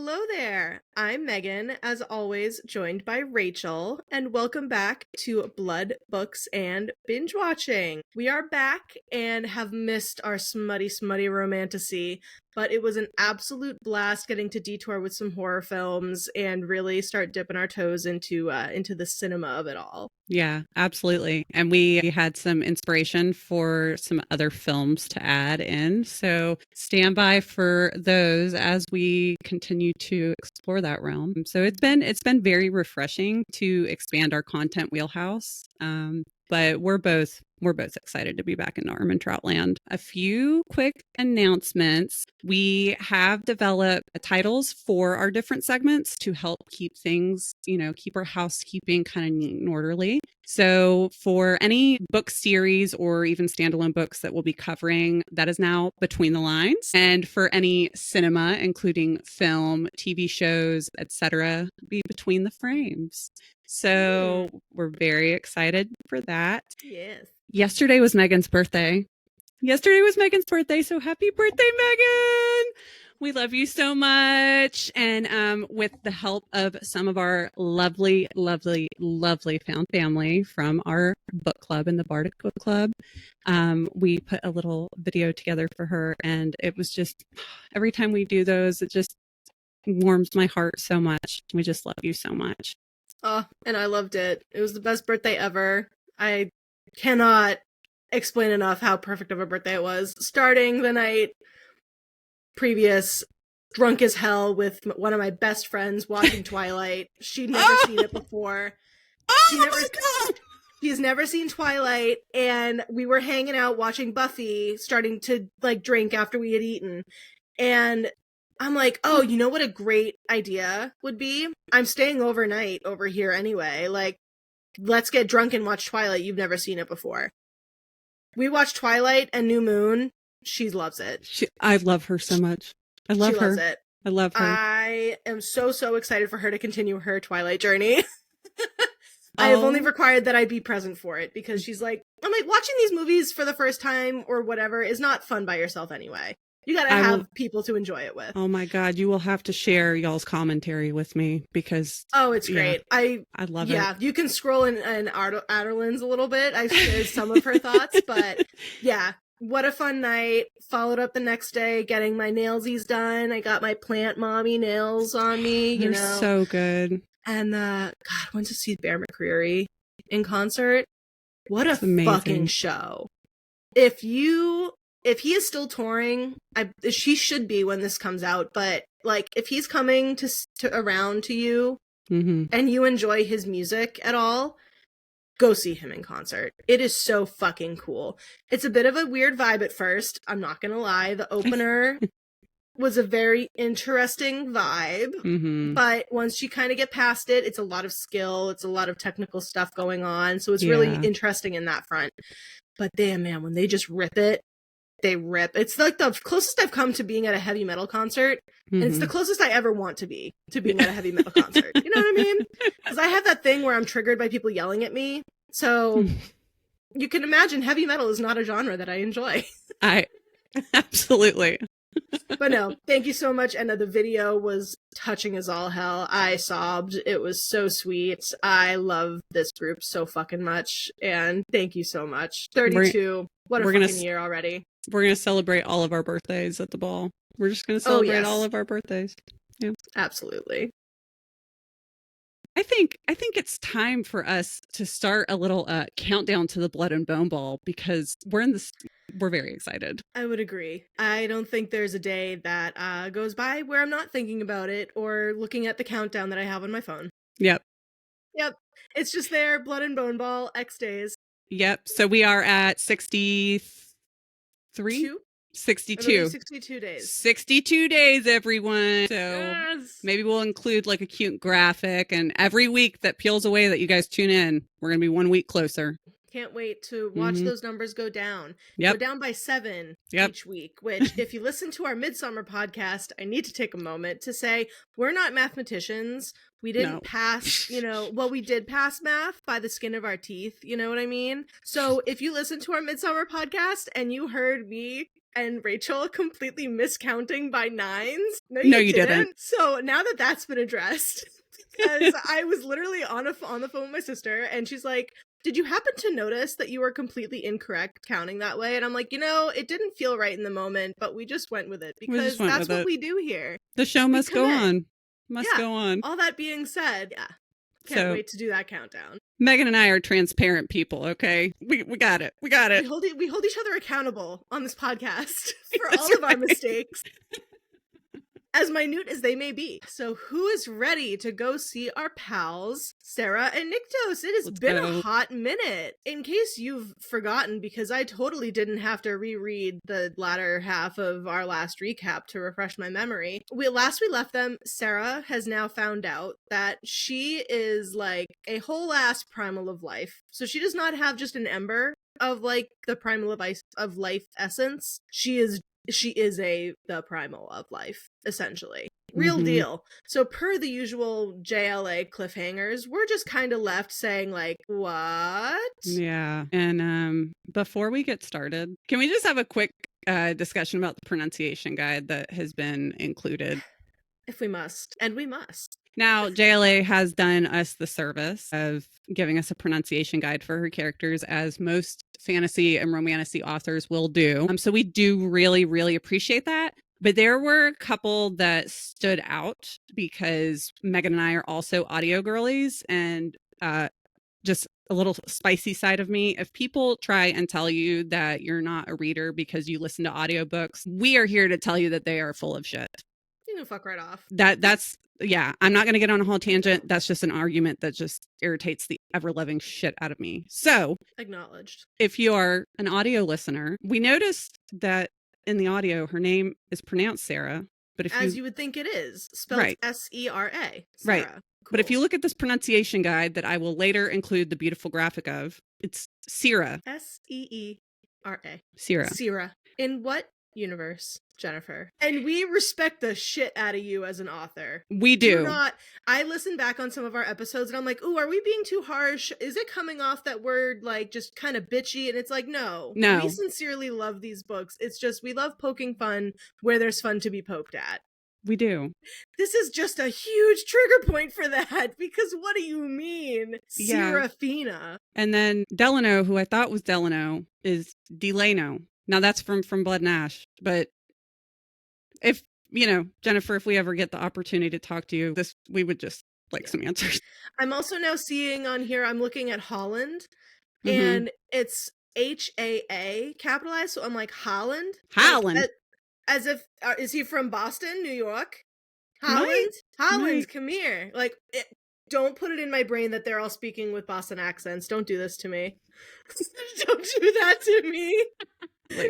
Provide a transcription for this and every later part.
Hello there. I'm Megan, as always, joined by Rachel, and welcome back to Blood, Books, and Binge-Watching. We are back and have missed our smutty romantasy, but it was an absolute blast getting to detour with some horror films and really start dipping our toes into the cinema of it all. Yeah, absolutely. And we had some inspiration for some other films to add in. So stand by for those as we continue to explore that realm. So it's been very refreshing to expand our content wheelhouse. But we're both excited to be back in Armentroutland. A few quick announcements. We have developed titles for our different segments to help keep things, keep our housekeeping kind of neat and orderly. So for any book series or even standalone books that we'll be covering, that is now Between the Lines. And for any cinema, including film, TV shows, etc., be Between the Frames. So we're very excited for that. Yes. Yesterday was Megan's birthday. So happy birthday, Megan! We love you so much. And with the help of some of our lovely, lovely, lovely found family from our book club and the Bardic Book Club, we put a little video together for her. And it was just, every time we do those, it just warms my heart so much. We just love you so much. Oh, and I loved it. It was the best birthday ever. I cannot explain enough how perfect of a birthday it was. Starting the night previous, drunk as hell with one of my best friends watching Twilight. She'd never seen it before. My God! She's never seen Twilight, and we were hanging out watching Buffy, starting to drink after we had eaten. And I'm like, oh, you know what a great idea would be? I'm staying overnight over here anyway. Let's get drunk and watch Twilight. You've never seen it before. We watched Twilight and New Moon. She loves it. I love her so much. I love her. She loves it. I love her. I am so excited for her to continue her Twilight journey. I have only required that I be present for it because I'm like, watching these movies for the first time or whatever is not fun by yourself anyway. You gotta have people to enjoy it with. Oh my God, you will have to share y'all's commentary with me because... Oh, it's great. I love it. Yeah, you can scroll in Adderlyn's a little bit. I shared some of her thoughts, but yeah, what a fun night. Followed up the next day, getting my nailsies done. I got my plant mommy nails on me, They're so good. And God, went to see Bear McCreary in concert. What a fucking show. If he is still touring, she should be when this comes out, but if he's coming to around to you and you enjoy his music at all, go see him in concert. It is so fucking cool. It's a bit of a weird vibe at first. I'm not gonna lie. The opener was a very interesting vibe, but once you kind of get past it, it's a lot of skill. It's a lot of technical stuff going on. So it's really interesting in that front. But damn, man, when they just rip it, they rip. It's like the closest I've come to being at a heavy metal concert, and it's the closest I ever want to be to being at a heavy metal concert. You know what I mean? Because I have that thing where I'm triggered by people yelling at me. So you can imagine heavy metal is not a genre that I enjoy. Absolutely. But no, thank you so much. And the video was touching as all hell. I sobbed. It was so sweet. I love this group so fucking much. And thank you so much. 32. What a fucking year already. We're going to celebrate all of our birthdays at the ball. We're just going to celebrate all of our birthdays. Yeah. Absolutely. I think it's time for us to start a little countdown to the Blood and Bone Ball because we're very excited. I would agree. I don't think there's a day that goes by where I'm not thinking about it or looking at the countdown that I have on my phone. Yep. It's just there, Blood and Bone Ball, X days. Yep. So we are at 63? 62. 62 days. 62 days, everyone. So maybe we'll include a cute graphic, and every week that peels away that you guys tune in, we're going to be 1 week closer. Can't wait to watch those numbers go down. Yep. Go down by 7 Yep. each week, which if you listen to our Midsummer podcast, I need to take a moment to say we're not mathematicians. We didn't pass, we did pass math by the skin of our teeth. You know what I mean? So if you listen to our Midsummer podcast and you heard me and Rachel completely miscounting by 9s. No, you didn't. So now that that's been addressed, because I was literally on the phone with my sister, and she's like, did you happen to notice that you were completely incorrect counting that way? And I'm like, it didn't feel right in the moment, but we just went with it because that's what we do here. The show must go on. Go on. All that being said, can't wait to do that countdown. Megan and I are transparent people, okay? We got it. We got it. We hold each other accountable on this podcast for all of our mistakes. As minute as they may be. So who is ready to go see our pals, Sera and Nyktos? It has been a hot minute. In case you've forgotten, because I totally didn't have to reread the latter half of our last recap to refresh my memory. Last we left them, Sera has now found out that she is like a whole ass primal of life. So she does not have just an ember of like the primal of life essence. She is the primal of life, essentially. Real deal. So per the usual JLA cliffhangers, we're just kind of left saying like, what? Yeah. And before we get started, can we just have a quick discussion about the pronunciation guide that has been included? If we must. And we must. Now, JLA has done us the service of giving us a pronunciation guide for her characters, as most fantasy and romantasy authors will do. So we do really, really appreciate that. But there were a couple that stood out because Megan and I are also audio girlies, and just a little spicy side of me. If people try and tell you that you're not a reader because you listen to audiobooks, we are here to tell you that they are full of shit. You can fuck right off. That's I'm not going to get on a whole tangent. That's just an argument that just irritates the ever-loving shit out of me. So, acknowledged. If you are an audio listener, we noticed that in the audio, her name is pronounced Sera. But if you would think it is, spelled Sera. Sarah. Right. Cool. But if you look at this pronunciation guide that I will later include the beautiful graphic of, it's Sera. Seera. Sera. In what universe, Jennifer? And we respect the shit out of you as an author. We do. I listen back on some of our episodes and I'm like, ooh, are we being too harsh? Is it coming off that we're like just kind of bitchy? And it's like, no. We sincerely love these books. It's just we love poking fun where there's fun to be poked at. We do. This is just a huge trigger point for that, because what do you mean? Serafina. And then Delano, who I thought was Delano, is Delano. Now that's from Blood and Ash. But if, Jennifer, if we ever get the opportunity to talk to you, we would just like some answers. I'm also now seeing on here, I'm looking at Holland, and it's HAA capitalized. So I'm like, Holland? Holland. As if, is he from Boston, New York? Holland, come here. Like, don't put it in my brain that they're all speaking with Boston accents. Don't do this to me. Don't do that to me.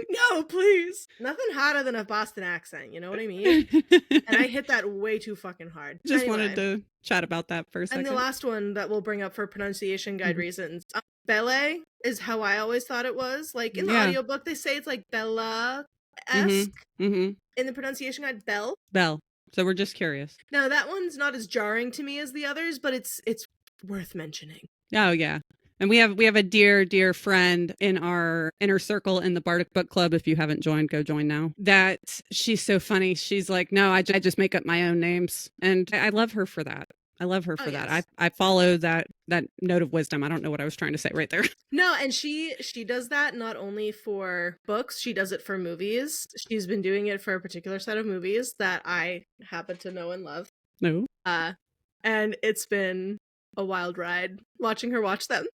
No, please. Nothing hotter than a Boston accent, you know what I mean? And I hit that way too fucking hard. Just wanted to chat about that for a second. And the last one that we'll bring up for pronunciation guide reasons. Belle is how I always thought it was. Like, in the audiobook, they say it's like Bella-esque. In the pronunciation guide, Belle. So we're just curious. Now, that one's not as jarring to me as the others, but it's worth mentioning. Oh, yeah. And we have a dear, dear friend in our inner circle in the Bardic Book Club. If you haven't joined, go join now. That she's so funny. She's like, no, I just make up my own names. And I love her for that. That. I follow that note of wisdom. I don't know what I was trying to say right there. No, and she does that not only for books, she does it for movies. She's been doing it for a particular set of movies that I happen to know and love. No. And it's been a wild ride watching her watch them.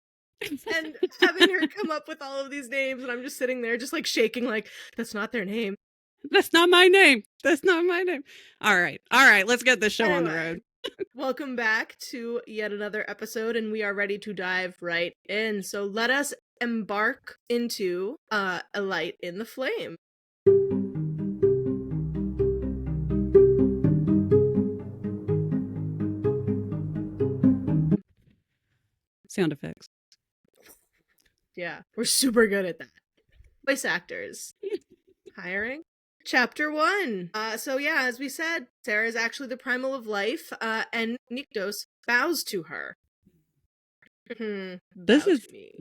And having her come up with all of these names, and I'm just sitting there just like shaking like, that's not their name. That's not my name. All right. Let's get this show on the road. Welcome back to yet another episode, and we are ready to dive right in. So let us embark into A Light in the Flame. Sound effects. Yeah, we're super good at that. Voice actors. Hiring. Chapter 1. So yeah, as we said, Sera is actually the primal of life, and Nyktos bows to her. This Bow is to me.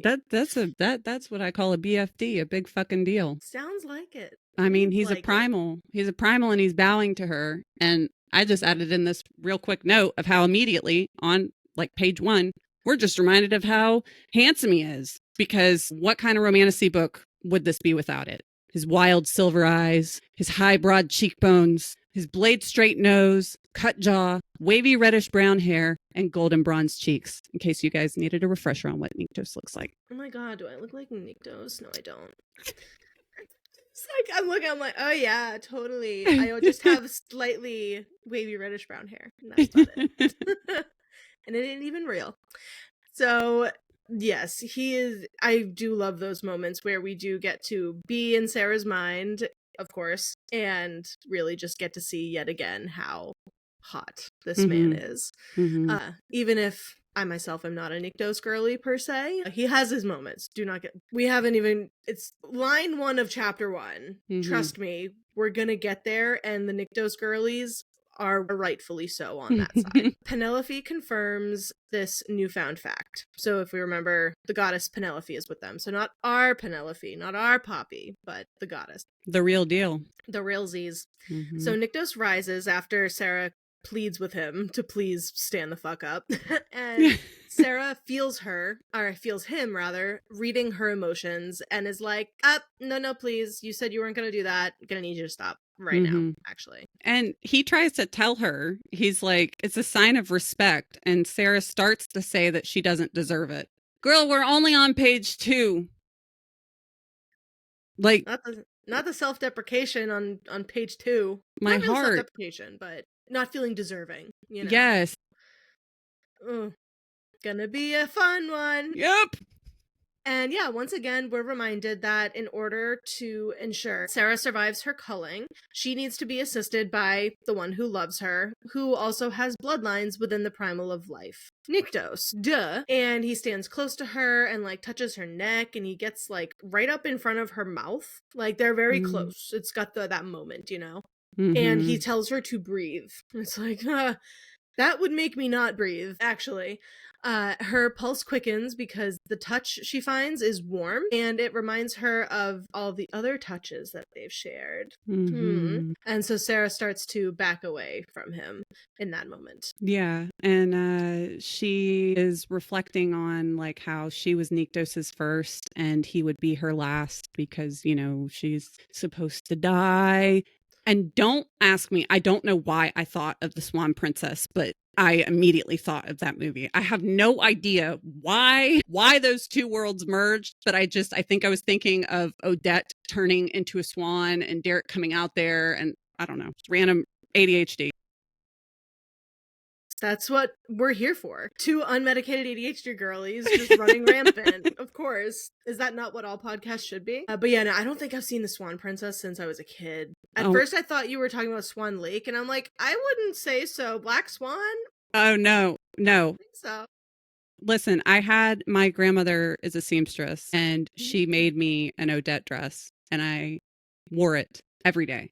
that's what I call a BFD, a big fucking deal. Sounds like it. I mean, he's like a primal. He's a primal and he's bowing to her. And I just added in this real quick note of how immediately on like page 1, we're just reminded of how handsome he is. Because what kind of romantasy book would this be without it? His wild silver eyes, his high broad cheekbones, his blade straight nose, cut jaw, wavy reddish brown hair, and golden bronze cheeks. In case you guys needed a refresher on what Nyktos looks like. Oh my god, do I look like Nyktos? No, I don't. It's like I'm like, oh yeah, totally. I just have slightly wavy reddish brown hair. And that's about it. And it ain't even real. So yes, he is. I do love those moments where we do get to be in Sera's mind, of course, and really just get to see yet again how hot this man is. Even if I myself am not a Nyktos girly per se, he has his moments. We haven't even, it's line 1 of chapter 1. Trust me, we're gonna get there, and the Nyktos girlies are rightfully so on that side. Penelope confirms this newfound fact. So if we remember, the goddess Penelope is with them. So not our Penelope, not our Poppy, but the goddess. The real deal. The realsies. So Nyktos rises after Sera pleads with him to please stand the fuck up. And Sera feels him rather, reading her emotions, and is like, no, please. You said you weren't going to do that. I'm going to need you to stop right now, actually. And he tries to tell her, he's like, it's a sign of respect. And Sera starts to say that she doesn't deserve it. Girl, we're only on page 2. Like, not the self-deprecation on page 2. My not really heart. Self-deprecation, but not feeling deserving, you know. Yes. Gonna be a fun one. Yep. And yeah, once again, we're reminded that in order to ensure Sera survives her culling, she needs to be assisted by the one who loves her, who also has bloodlines within the primal of life. Nyktos, duh. And he stands close to her and like touches her neck, and he gets like right up in front of her mouth. Like they're very close. It's got that moment, you know? And he tells her to breathe. It's like, that would make me not breathe, actually. Her pulse quickens because the touch she finds is warm, and it reminds her of all the other touches that they've shared. And so Sera starts to back away from him in that moment. Yeah, and she is reflecting on like how she was Nyktos's first and he would be her last because, you know, she's supposed to die. And don't ask me, I don't know why I thought of the Swan Princess, but I immediately thought of that movie. I have no idea why those two worlds merged, but I think I was thinking of Odette turning into a swan and Derek coming out there, and I don't know, random ADHD. That's what we're here for. 2 unmedicated ADHD girlies just running rampant. Of course. Is that not what all podcasts should be? But yeah, no, I don't think I've seen The Swan Princess since I was a kid. At first I thought you were talking about Swan Lake, and I'm like, I wouldn't say so. Black Swan? Oh, no. I don't think so. Listen, my grandmother is a seamstress, and she made me an Odette dress, and I wore it every day.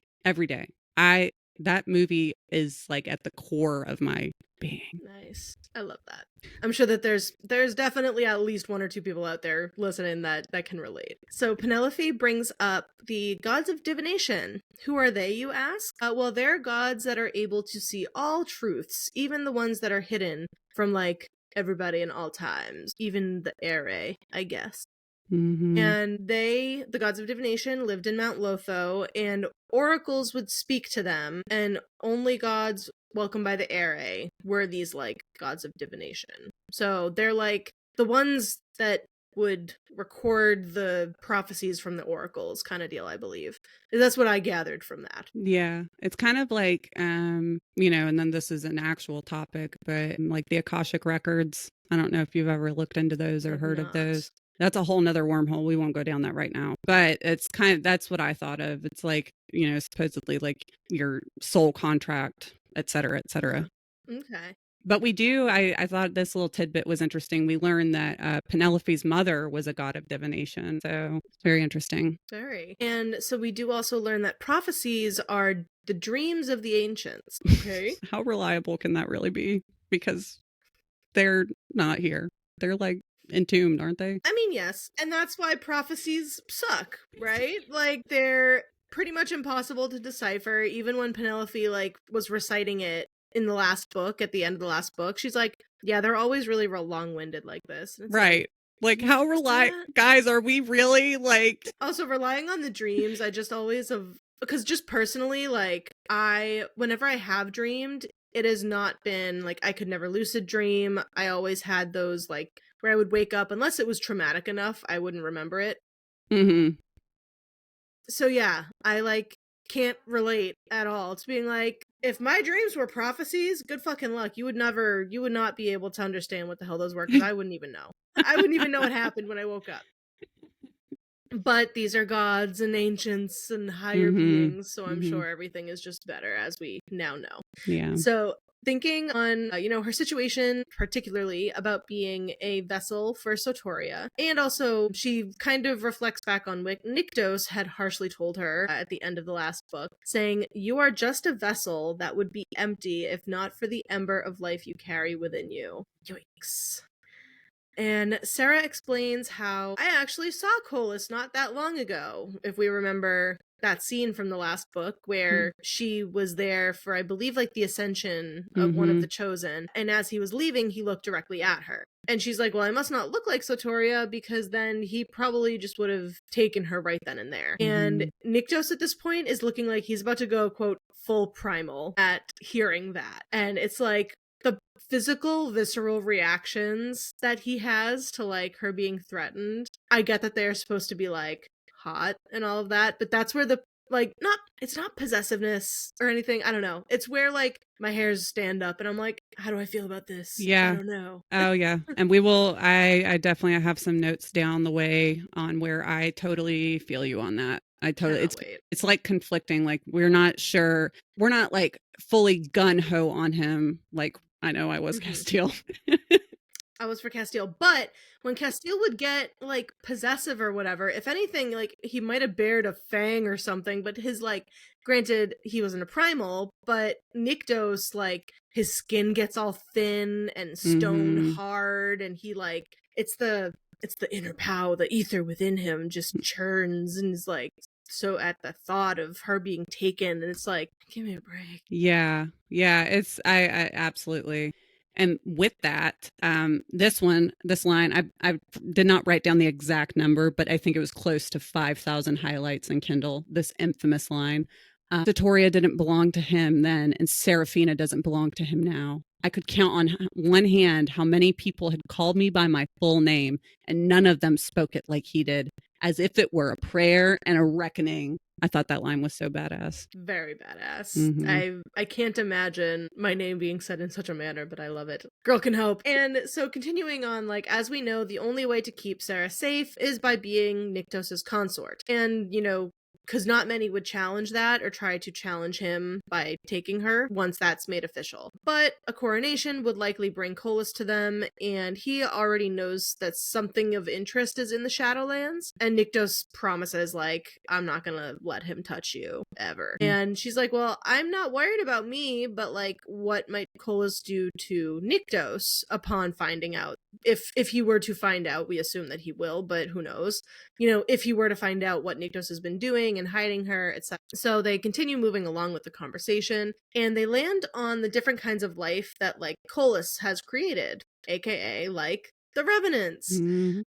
That movie is like at the core of my being. Nice. I love that. I'm sure that there's definitely at least 1 or 2 people out there listening that can relate. So Penelope brings up the gods of divination. Who are they, you ask? Well, they're gods that are able to see all truths, even the ones that are hidden from like everybody in all times, even the Ere, I guess. And the gods of divination, lived in Mount Lotho, and oracles would speak to them, and only gods welcomed by the Ere were these, like, gods of divination. So they're, like, the ones that would record the prophecies from the oracles kind of deal, I believe. That's what I gathered from that. Yeah. It's kind of like, you know, and then this is an actual topic, but like the Akashic records. I don't know if you've ever looked into those or heard of those. That's a whole nother wormhole. We won't go down that right now, but it's that's what I thought of. It's like, you know, supposedly like your soul contract, et cetera, et cetera. Okay. But we do, I thought this little tidbit was interesting. We learned that Penelope's mother was a god of divination. So it's very interesting. Very. And so we do also learn that prophecies are the dreams of the ancients. Okay. How reliable can that really be? Because they're not here. They're like entombed, aren't they? I mean, yes. And that's why prophecies suck, right? Like, they're pretty much impossible to decipher. Even when Penelope, like, was reciting it in the last book, at the end of the last book, she's like, yeah, they're always really long-winded like this. Right. Like how guys, are we really like... Also, relying on the dreams, I just always have... Because just personally, like, whenever I have dreamed, it has not been, like, I could never lucid dream. I always had those, like, where I would wake up, unless it was traumatic enough, I wouldn't remember it. Mm-hmm. So yeah, I, like, can't relate at all to being like, if my dreams were prophecies, good fucking luck. You would not be able to understand what the hell those were, because I wouldn't even know. I wouldn't even know what happened when I woke up. But these are gods and ancients and higher beings, so I'm sure everything is just better, as we now know. Yeah. So thinking on, her situation, particularly about being a vessel for Sotoria, and also she kind of reflects back on what Nyktos had harshly told her at the end of the last book, saying, "You are just a vessel that would be empty if not for the ember of life you carry within you." Yikes. And Sera explains how, I actually saw Kolis not that long ago, if we remember that scene from the last book where she was there for, I believe, like the Ascension of one of the Chosen, and as he was leaving, he looked directly at her. And she's like, well, I must not look like Sotoria, because then he probably just would have taken her right then and there. And Nyktos at this point is looking like he's about to go, quote, full primal at hearing that. And it's like, the physical, visceral reactions that he has to, like, her being threatened, I get that they're supposed to be, like, hot and all of that, but that's where the, like, it's not possessiveness or anything, I don't know. It's where, like, my hairs stand up and I'm like, how do I feel about this? Yeah. I don't know. Oh, yeah. And I definitely have some notes down the way on where I totally feel you on that. It's like conflicting, like we're not sure, we're not like fully gun-ho on him, like I know I was Castile. I was for Castile, but when Castile would get, like, possessive or whatever, if anything, like, he might have bared a fang or something, but his, like, granted, he wasn't a primal, but Nyktos, like, his skin gets all thin and stone hard, and he, like, it's the inner pow, the ether within him just churns and is, like, so at the thought of her being taken, and it's like, give me a break. Yeah, it's I absolutely. And with that, this line, I did not write down the exact number, but I think it was close to 5,000 highlights in Kindle. This infamous line, Sotoria didn't belong to him then, and Seraphina doesn't belong to him now. I could count on one hand how many people had called me by my full name, and none of them spoke it like he did, as if it were a prayer and a reckoning. I thought that line was so badass. Very badass. I can't imagine my name being said in such a manner, but I love it. Girl can hope. And so continuing on, like, as we know, the only way to keep Sera safe is by being Nyktos' consort. And, because not many would challenge that or try to challenge him by taking her once that's made official. But a coronation would likely bring Kolis to them, and he already knows that something of interest is in the Shadowlands. And Nyktos promises, like, I'm not gonna let him touch you, ever. And she's like, well, I'm not worried about me, but, like, what might Kolis do to Nyktos upon finding out? If he were to find out, we assume that he will, but who knows? If he were to find out what Nyktos has been doing and hiding her, etc. So they continue moving along with the conversation, and they land on the different kinds of life that, like, Kolis has created, aka, like, the Revenants.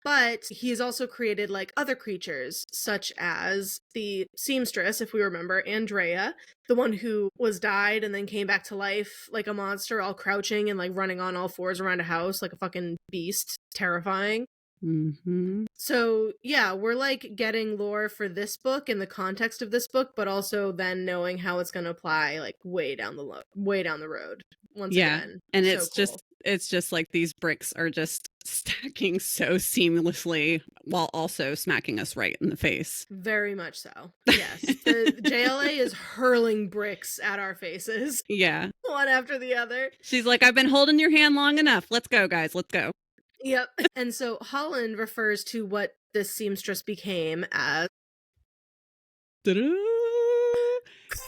But he's also created, like, other creatures, such as the seamstress, if we remember, Andrea, the one who was died and then came back to life like a monster, all crouching and, like, running on all fours around a house like a fucking beast. Terrifying. So yeah, we're, like, getting lore for this book in the context of this book, but also then knowing how it's going to apply, like, way down the road once again. And so it's cool. It's just like these bricks are just stacking so seamlessly while also smacking us right in the face. Very much so. Yes. The JLA is hurling bricks at our faces. Yeah. One after the other. She's like, I've been holding your hand long enough. Let's go, guys. Let's go. Yep. And so Holland refers to what this seamstress became as Ta-da!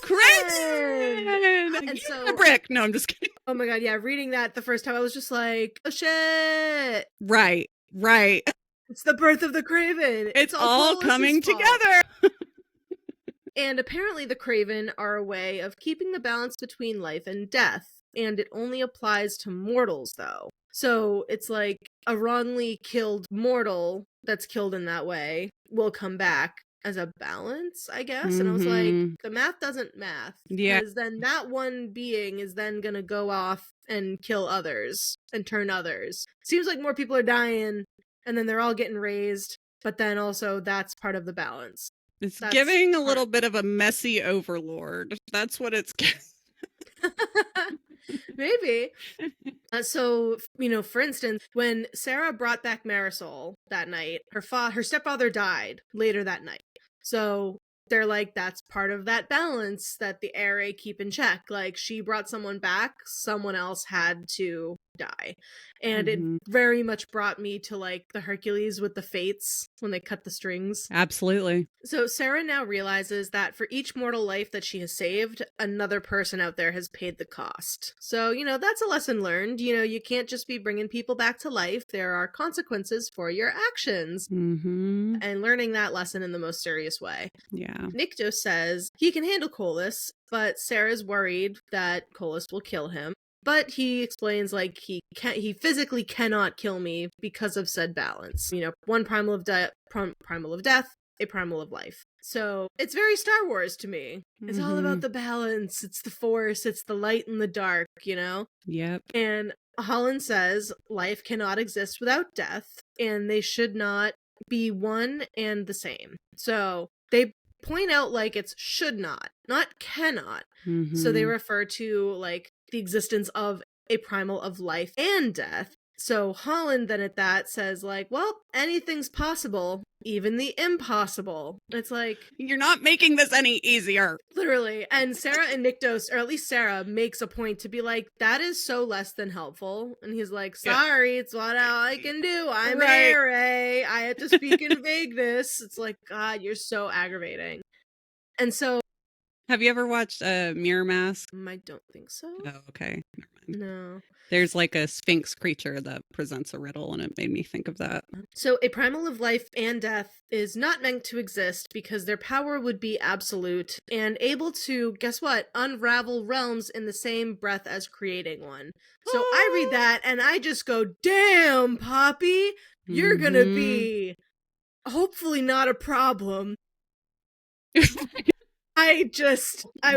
Craven! And You so a brick. No, I'm just kidding. Oh my god, yeah, reading that the first time I was just like, oh shit. Right. It's the birth of the Craven. It's all coming together. And apparently the Craven are a way of keeping the balance between life and death, and it only applies to mortals though. So it's like a wrongly killed mortal that's killed in that way will come back as a balance, I guess. And I was like, the math doesn't math. Yeah. Because then that one being is then gonna go off and kill others and turn others. Seems like more people are dying and then they're all getting raised, but then also that's part of the balance. It's giving a little bit of a messy overlord. That's what it's giving. Maybe. So, for instance, when Sera brought back Marisol that night, her stepfather died later that night. So they're like, that's part of that balance that the ARA keep in check. Like, she brought someone back, someone else had to die. And it very much brought me to, like, the Hercules with the fates when they cut the strings. Absolutely. So Sera now realizes that for each mortal life that she has saved, another person out there has paid the cost. So, that's a lesson learned. You can't just be bringing people back to life. There are consequences for your actions. And learning that lesson in the most serious way. Yeah. Nyktos says he can handle Kolis, but Sera's worried that Kolis will kill him. But he explains, like, he physically cannot kill me because of said balance. One primal of death, a primal of life. So it's very Star Wars to me. It's all about the balance. It's the Force. It's the light and the dark, Yep. And Holland says life cannot exist without death, and they should not be one and the same. So they point out, like, it's should not cannot. So they refer to, like, the existence of a primal of life and death. So Holland then at that says, like, well, anything's possible, even the impossible. It's like, you're not making this any easier. Literally. And Sera and Nyktos, or at least Sera, makes a point to be like, that is so less than helpful. And he's like, sorry, it's what I can do. I'm ARA. I have to speak in vagueness. It's like, God, you're so aggravating. And so, have you ever watched Mirror Mask? I don't think so. Oh, okay. Never mind. No. There's like a sphinx creature that presents a riddle, and it made me think of that. So a primal of life and death is not meant to exist because their power would be absolute and able to, guess what, unravel realms in the same breath as creating one. So I read that and I just go, damn, Poppy, you're gonna be hopefully not a problem. I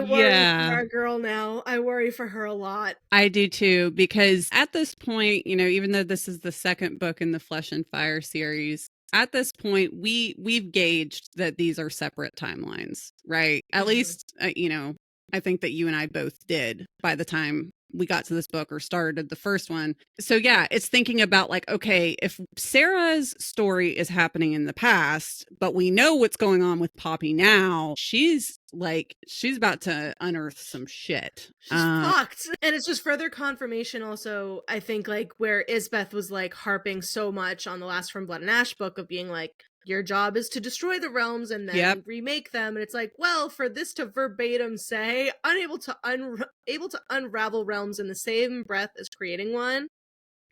worry for our girl now. I worry for her a lot. I do too, because at this point, even though this is the second book in the Flesh and Fire series, at this point, we've gauged that these are separate timelines, right? At least, I think that you and I both did by the time we got to this book or started the first one. So yeah, it's thinking about, like, okay, if Sera's story is happening in the past, but we know what's going on with Poppy now, she's about to unearth some shit. She's fucked. And it's just further confirmation also, I think, like, where Isbeth was, like, harping so much on the last From Blood and Ash book of being like, your job is to destroy the realms and then remake them. And it's like, well, for this to verbatim say, able to unravel realms in the same breath as creating one.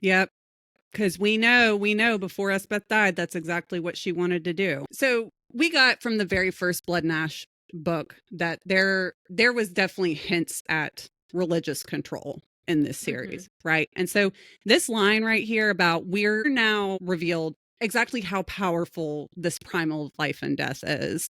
Yep. Because we know before Esbeth died, that's exactly what she wanted to do. So we got from the very first Blood and Ash book that there was definitely hints at religious control in this series, right? And so this line right here about we're now revealed exactly how powerful this primal of life and death is.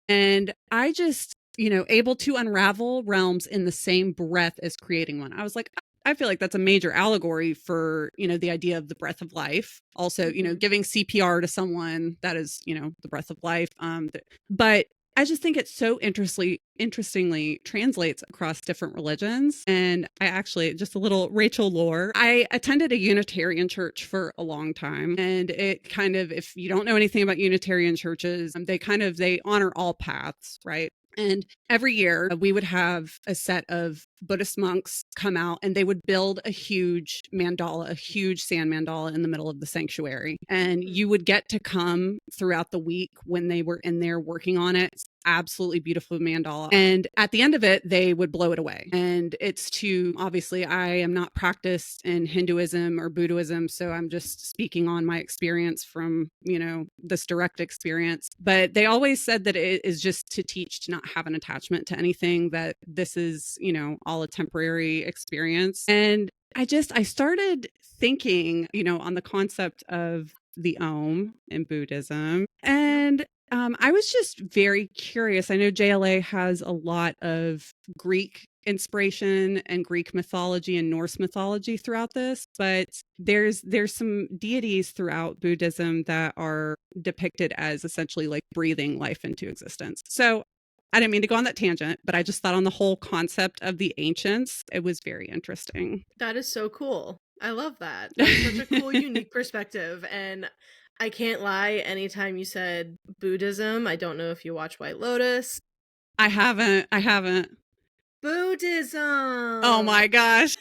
And I just, able to unravel realms in the same breath as creating one. I was like, I feel like that's a major allegory for, the idea of the breath of life. Also, giving CPR to someone that is, the breath of life. But I just think it so interestingly translates across different religions. And I actually, just a little Rachel lore, I attended a Unitarian church for a long time. And it kind of, if you don't know anything about Unitarian churches, they honor all paths, right? And every year we would have a set of Buddhist monks come out and they would build a huge mandala, a huge sand mandala in the middle of the sanctuary. And you would get to come throughout the week when they were in there working on it. It's absolutely beautiful mandala. And at the end of it, they would blow it away. And it's to, obviously, I am not practiced in Hinduism or Buddhism, so I'm just speaking on my experience from, this direct experience. But they always said that it is just to teach to not have an attachment to anything, that this is, all a temporary experience. And I started thinking, on the concept of the Om in Buddhism. And I was just very curious. I know JLA has a lot of Greek inspiration and Greek mythology and Norse mythology throughout this, but there's some deities throughout Buddhism that are depicted as essentially like breathing life into existence. So I didn't mean to go on that tangent, but I just thought on the whole concept of the ancients, it was very interesting. That is so cool. I love that. That's such a cool, unique perspective. And I can't lie, anytime you said Buddhism, I don't know if you watch White Lotus. I haven't. Buddhism! Oh my gosh.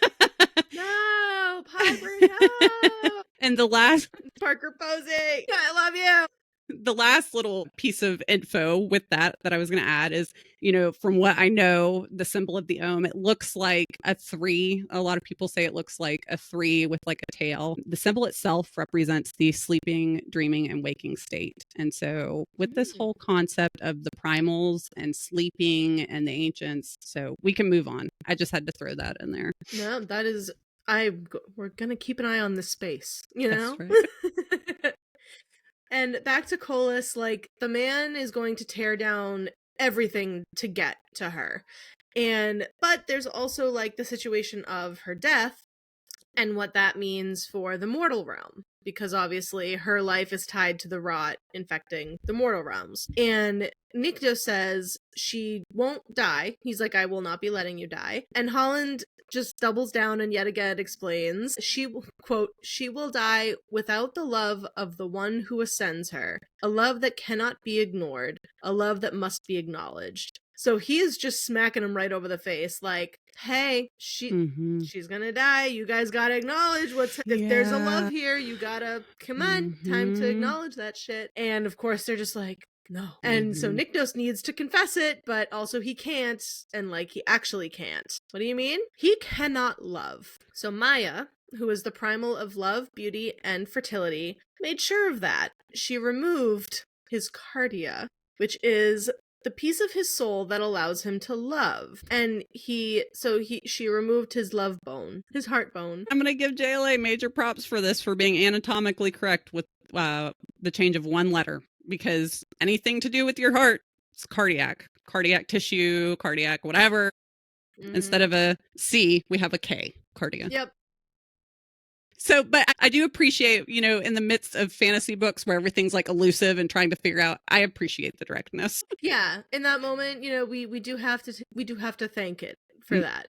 No! Piper, no! And the last... Parker Posey! I love you! The last little piece of info with that I was going to add is, from what I know, the symbol of the Om, it looks like a 3. A lot of people say it looks like a 3 with like a tail. The symbol itself represents the sleeping, dreaming, and waking state. And so with this whole concept of the primals and sleeping and the ancients, so we can move on. I just had to throw that in there. No, that is, we're going to keep an eye on this space, That's right. And back to Colas, like, the man is going to tear down everything to get to her. But there's also, like, the situation of her death and what that means for the mortal realm. Because obviously her life is tied to the rot infecting the mortal realms. And Nyktos says she won't die. He's like, I will not be letting you die. And Holland just doubles down and yet again explains, quote, she will die without the love of the one who ascends her, a love that cannot be ignored, a love that must be acknowledged. So he is just smacking him right over the face, like, hey, she's gonna die. You guys gotta acknowledge if there's a love here, you gotta, come on, time to acknowledge that shit. And of course they're just like, no. And so Nyktos needs to confess it, but also he can't, and like, he actually can't. What do you mean? He cannot love. So Maya, who is the primal of love, beauty, and fertility, made sure of that. She removed his cardia, which is the piece of his soul that allows him to love. And she removed his love bone, his heart bone. I'm going to give JLA major props for this, for being anatomically correct with the change of one letter, because anything to do with your heart, it's cardiac tissue, cardiac, whatever. Instead of a C, we have a K, cardia. Yep. So, but I do appreciate, in the midst of fantasy books where everything's like elusive and trying to figure out, I appreciate the directness. Yeah. In that moment, we do have to thank it for that,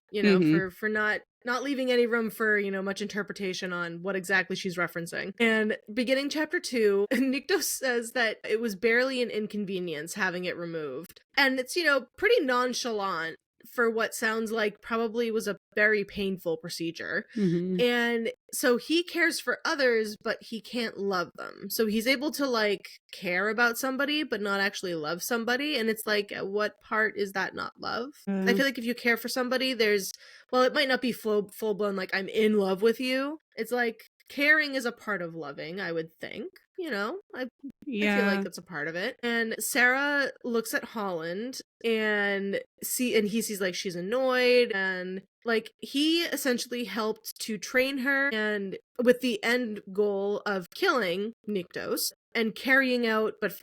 for not leaving any room for, much interpretation on what exactly she's referencing. And beginning chapter 2, Nyktos says that it was barely an inconvenience having it removed. And it's, pretty nonchalant for what sounds like probably was a very painful procedure. And so he cares for others, but he can't love them. So he's able to like care about somebody, but not actually love somebody. And it's like, at what part is that not love? I feel like if you care for somebody, it might not be full blown, like, I'm in love with you. It's like, caring is a part of loving, I would think. I feel like that's a part of it. And Sera looks at Holland and he sees like she's annoyed, and like he essentially helped to train her, and with the end goal of killing Nyktos and carrying out the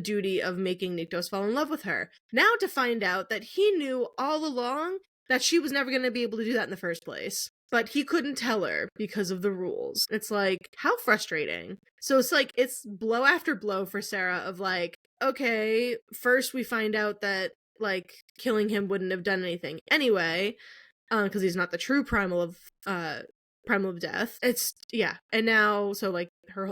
duty of making Nyktos fall in love with her. Now to find out that he knew all along that she was never going to be able to do that in the first place. But he couldn't tell her because of the rules. It's like, how frustrating. So it's like, it's blow after blow for Sera of like, okay, first we find out that, like, killing him wouldn't have done anything anyway, because he's not the true primal of death. It's, yeah. And now, so, like,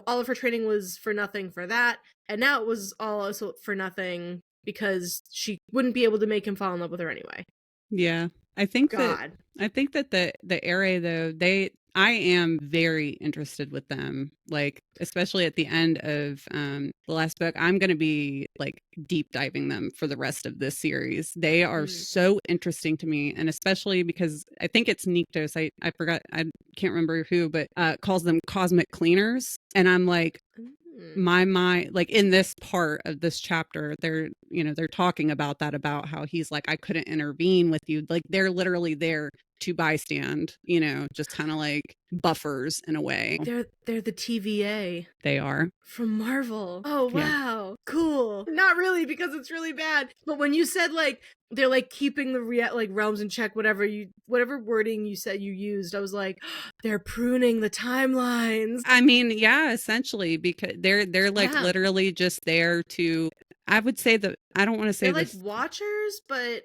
all of her training was for nothing for that, and now it was all also for nothing because she wouldn't be able to make him fall in love with her anyway. Yeah. I think God. that the Ere, though, I am very interested with them, like, especially at the end of the last book. I'm going to be like deep diving them for the rest of this series. They are so interesting to me, and especially because I think it's Nyktos. I forgot, I can't remember who, but calls them cosmic cleaners, and I'm like, my mind, like, in this part of this chapter, they're talking about that, about how he's like, I couldn't intervene with you, like they're literally there to bystand, just kind of like buffers in a way. They're the TVA. They are from Marvel. Oh wow, yeah. Cool. Not really, because it's really bad. But when you said like they're like keeping the realms in check, whatever wording you said you used, I was like, they're pruning the timelines. I mean, yeah, essentially, because they're like literally just there to. I would say that I don't want to say they're like watchers, but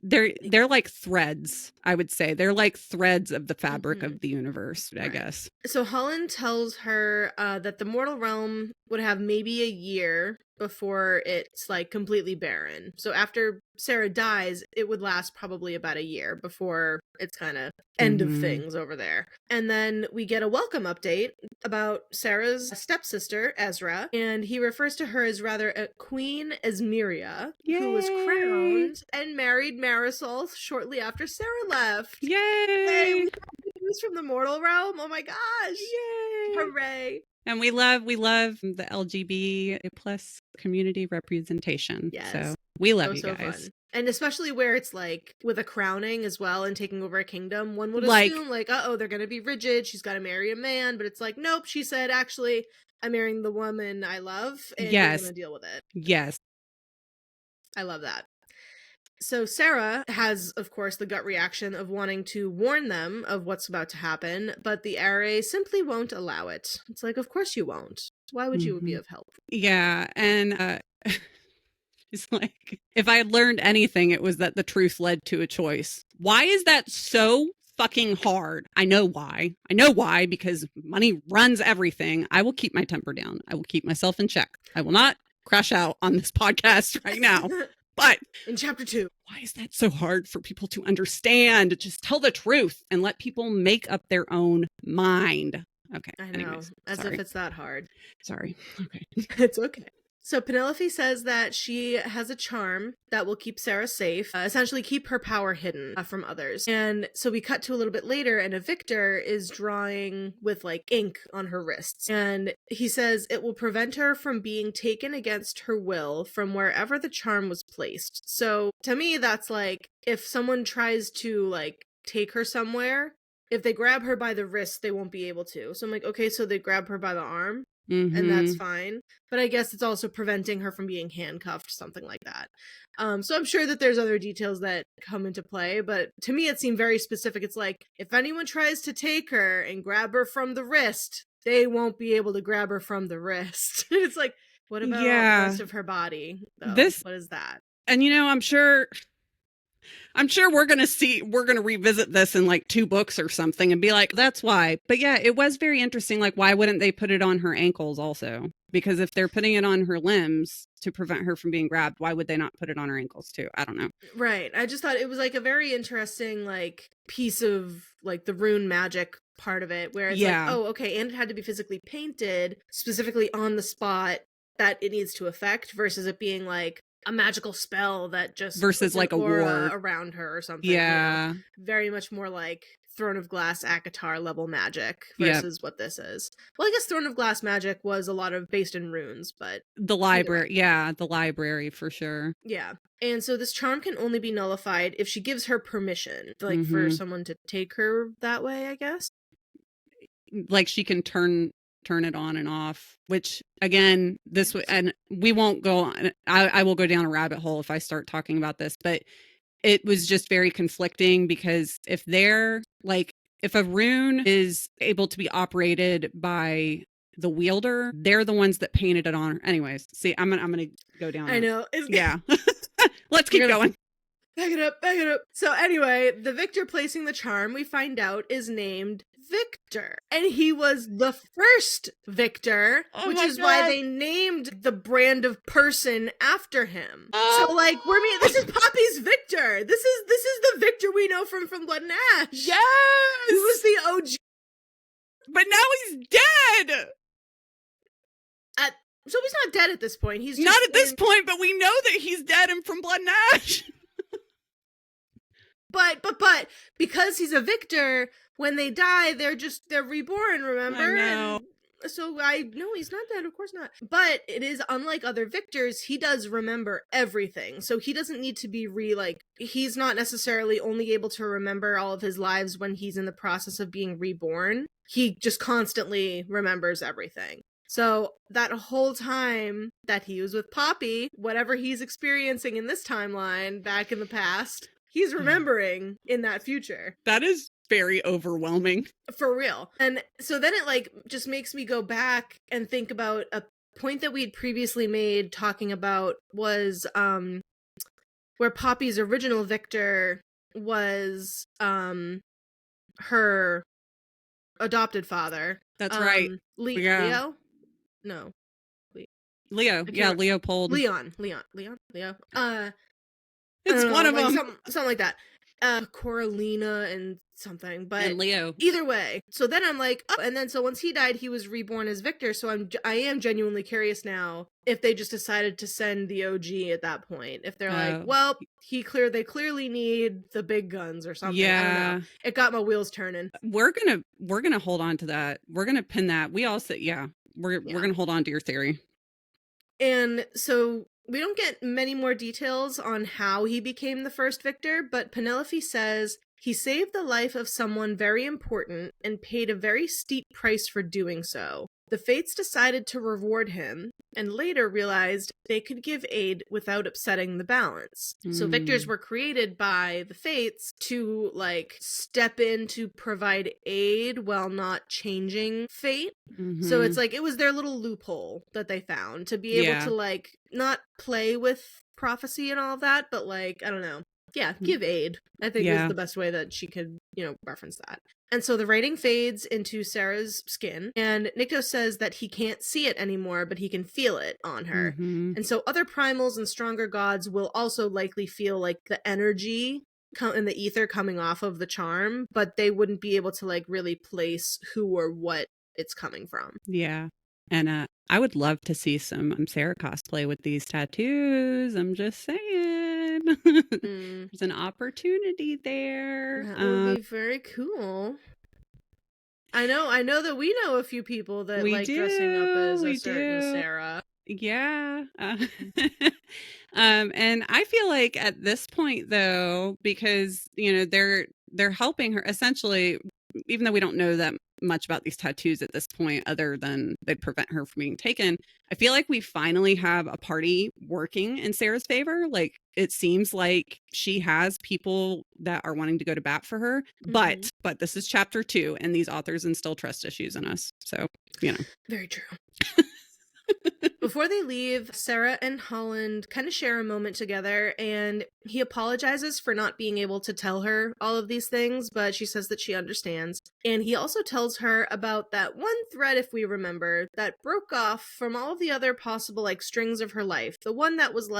they're like threads. I would say they're like threads of the fabric of the universe, I guess. So Holland tells her that the mortal realm would have maybe a year before it's like completely barren. So after Sera dies, it would last probably about a year before it's kind of end of things over there. And then we get a welcome update about Sera's stepsister, Ezra, and he refers to her as rather a Queen Esmeria, who was crowned and married Marisol shortly after Sera left. Yay! We got news from the mortal realm. Oh my gosh! Yay! Hooray! And we love the LGBT plus community representation. Yes. So we love you guys. Fun. And especially where it's like with a crowning as well and taking over a kingdom, one would assume like, they're going to be rigid. She's got to marry a man. But it's like, nope. She said, actually, I'm marrying the woman I love and you're going to deal with it. Yes. I love that. So Sera has, of course, the gut reaction of wanting to warn them of what's about to happen, but the Ere simply won't allow it. It's like, of course you won't. Why would you be of help? Yeah, and it's like, if I had learned anything, it was that the truth led to a choice. Why is that so fucking hard? I know why. Because money runs everything. I will keep my temper down. I will keep myself in check. I will not crash out on this podcast right now. But in chapter 2, why is that so hard for people to understand? Just tell the truth and let people make up their own mind. Okay. I know. As if it's that hard. Sorry. Okay. It's okay. So Penelope says that she has a charm that will keep Sera safe, essentially keep her power hidden from others. And so we cut to a little bit later and a Victor is drawing with like ink on her wrists. And he says it will prevent her from being taken against her will from wherever the charm was placed. So to me, that's like if someone tries to like take her somewhere, if they grab her by the wrist, they won't be able to. So I'm like, okay, so they grab her by the arm. And that's fine. But I guess it's also preventing her from being handcuffed, something like that. So I'm sure that there's other details that come into play. But to me, it seemed very specific. It's like, if anyone tries to take her and grab her from the wrist, they won't be able to grab her from the wrist. It's like, what about the rest of her body, though? What is that? And, I'm sure we're going to revisit this in like 2 books or something and be like, that's why. But yeah, it was very interesting. Like, why wouldn't they put it on her ankles also? Because if they're putting it on her limbs to prevent her from being grabbed, why would they not put it on her ankles too? I don't know. Right. I just thought it was like a very interesting like piece of like the rune magic part of it where it's like, oh, okay. And it had to be physically painted specifically on the spot that it needs to affect versus it being like a magical spell that just versus like a ward around her or something. Yeah. Very much more like Throne of Glass ACOTAR level magic versus what this is. Well, I guess Throne of Glass magic was a lot of based in runes, but the library, the library for sure. Yeah. And so this charm can only be nullified if she gives her permission, like for someone to take her that way, I guess. Like she can turn it on and off, which again, and we won't go on. I will go down a rabbit hole if I start talking about this, but it was just very conflicting because if a rune is able to be operated by the wielder, they're the ones that painted it on her. Anyways, see, I'm gonna go down. I know. Yeah. Let's keep going. Back it up, back it up. So anyway, the victor placing the charm, we find out, is named Victor. And he was the first victor, which is why they named the brand of person after him. So like, this is Poppy's Victor. This is the Victor we know from Blood and Ash. Yes! He was the OG. But now he's dead! So he's not dead at this point. He's just not at this point, but we know that he's dead and from Blood and Ash. But because he's a victor, when they die, they're reborn, remember? I know. And so no, he's not dead, of course not. But it is unlike other victors, he does remember everything. So he doesn't need to be he's not necessarily only able to remember all of his lives when he's in the process of being reborn. He just constantly remembers everything. So that whole time that he was with Poppy, whatever he's experiencing in this timeline back in the past, he's remembering in that future. That is very overwhelming. For real. And so then it just makes me go back and think about a point that we'd previously made talking about was where Poppy's original victor was her adopted father. That's right. Leo? No. Leo. Yeah, Leopold. Leo. It's one of them. Something like that. Coralina and something, but and Leo. Either way. So then I'm like, oh, and then so once he died, he was reborn as Victor. So I am genuinely curious now if they just decided to send the OG at that point. If they're like, well, they clearly need the big guns or something. Yeah. I don't know. It got my wheels turning. We're gonna hold on to that. We're gonna pin that. We all said, we're gonna hold on to your theory. And so we don't get many more details on how he became the first victor, but Penelope says he saved the life of someone very important and paid a very steep price for doing so. The Fates decided to reward him, and later realized they could give aid without upsetting the balance. So victors were created by the Fates to, step in to provide aid while not changing fate. Mm-hmm. So it's it was their little loophole that they found to be able to, not play with prophecy and all of that, but, I don't know. Yeah, give aid, I think is the best way that she could, reference that. And so the writing fades into Sera's skin, and Nyktos says that he can't see it anymore, but he can feel it on her. Mm-hmm. And so other primals and stronger gods will also likely feel the energy in the ether coming off of the charm, but they wouldn't be able to really place who or what it's coming from. Yeah. And I would love to see some Sera cosplay with these tattoos. I'm just saying. There's an opportunity there. That would be very cool. I know that we know a few people that dressing up as a certain Sera. Yeah. And I feel like at this point, though, because, they're helping her essentially, even though we don't know that much about these tattoos at this point, other than they'd prevent her from being taken, I feel like we finally have a party working in Sera's favor. It seems like she has people that are wanting to go to bat for her, but this is chapter 2, and these authors instill trust issues in us. So, Very true. Before they leave, Sera and Holland kind of share a moment together, and he apologizes for not being able to tell her all of these things, but she says that she understands. And he also tells her about that one thread, if we remember, that broke off from all of the other possible strings of her life. The one that was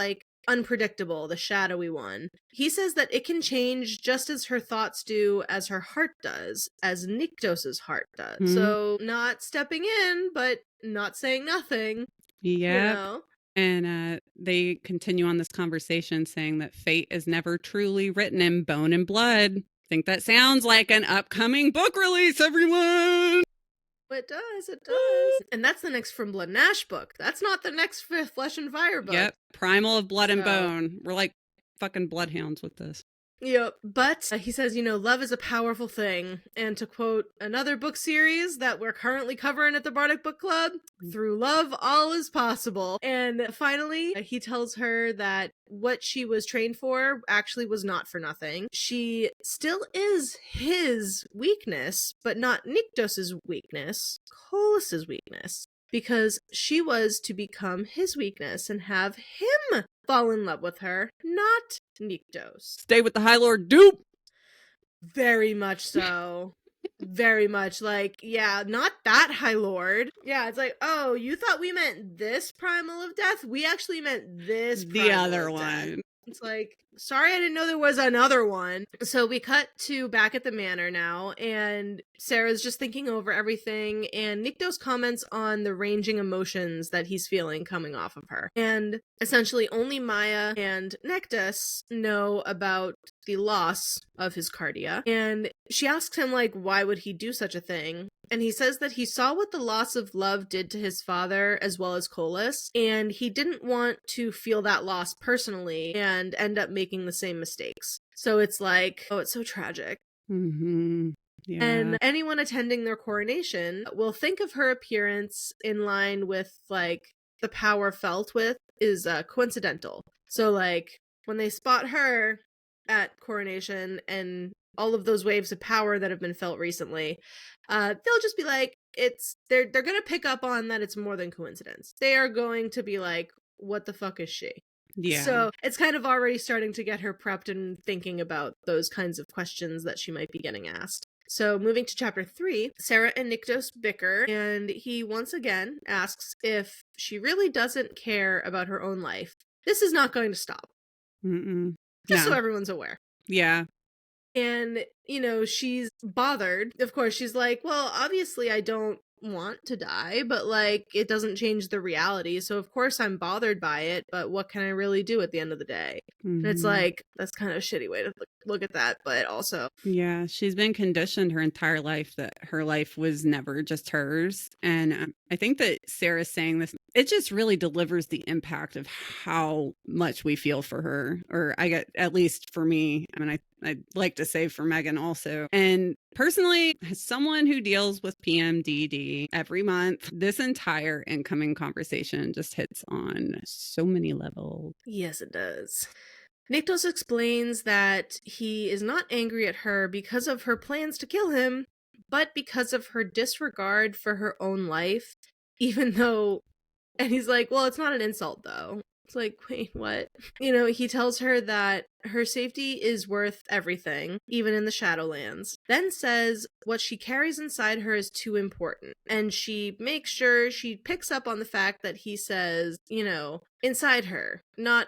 unpredictable, the shadowy one. He says that it can change just as her thoughts do, as her heart does, as Nyktos' heart does. Mm-hmm. So not stepping in, but not saying nothing. Yeah. And they continue on this conversation saying that fate is never truly written in bone and blood. I think that sounds like an upcoming book release, everyone! It does. And that's the next From Blood and Ash book. That's not the next Flesh and Fire book. Yep. Primal of Blood and Bone. We're like fucking bloodhounds with this. Yep. But he says, love is a powerful thing. And to quote another book series that we're currently covering at the Bardic Book Club, through love, all is possible. And finally, he tells her that what she was trained for actually was not for nothing. She still is his weakness, but not Nyktos' weakness, Colus's weakness. Because she was to become his weakness and have him fall in love with her, not Nyktos. Stay with the High Lord dupe! Very much so. Very much. Yeah, not that High Lord. Yeah, it's oh, you thought we meant this primal of death? We actually meant this primal the other of one. Death. It's sorry I didn't know there was another one. So we cut to back at the manor now, and Sera's just thinking over everything, and Nyktos comments on the ranging emotions that he's feeling coming off of her. And essentially only Maya and Nyktos know about the loss of his cardia. And she asks him, why would he do such a thing? And he says that he saw what the loss of love did to his father as well as Colus, and he didn't want to feel that loss personally and end up making the same mistakes. So it's oh, it's so tragic. Mm-hmm. Yeah. And anyone attending their coronation will think of her appearance in line with, the power felt with is coincidental. So, when they spot her at coronation and all of those waves of power that have been felt recently, they'll just be they're gonna pick up on that it's more than coincidence. They are going to be what the fuck is she? Yeah. So it's kind of already starting to get her prepped and thinking about those kinds of questions that she might be getting asked. So moving to chapter 3, Sera and Nyktos bicker, and he once again asks if she really doesn't care about her own life. This is not going to stop. Just so everyone's aware. Yeah. And, she's bothered. Of course, she's well, obviously I don't want to die, but it doesn't change the reality. So of course I'm bothered by it, but what can I really do at the end of the day? And it's that's kind of a shitty way to look at that, but also. Yeah, she's been conditioned her entire life that her life was never just hers. And I think that Sera's saying this, it just really delivers the impact of how much we feel for her, or at least for me. I mean, I'd like to say for Megan also. And personally, as someone who deals with PMDD every month, this entire incoming conversation just hits on so many levels. Yes, it does. Nyktos explains that he is not angry at her because of her plans to kill him, but because of her disregard for her own life, even though... And he's well, it's not an insult, though. It's wait, what? He tells her that her safety is worth everything, even in the Shadowlands. Then says what she carries inside her is too important. And she makes sure she picks up on the fact that he says, inside her, not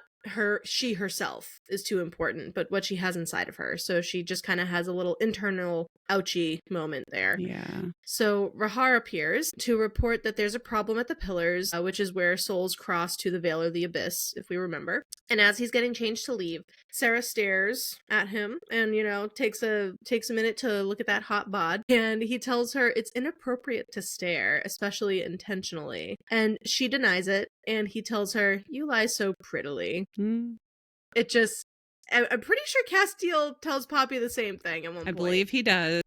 she herself is too important, but what she has inside of her. So she just kind of has a little internal ouchie moment there. Yeah. So Rahar appears to report that there's a problem at the Pillars, which is where souls cross to the Veil or the Abyss, if we remember. And as he's getting changed to leave, Sera stares at him and, takes a minute to look at that hot bod. And he tells her it's inappropriate to stare, especially intentionally. And she denies it. And he tells her, you lie so prettily. It just... I'm pretty sure Castiel tells Poppy the same thing at one point. I believe he does.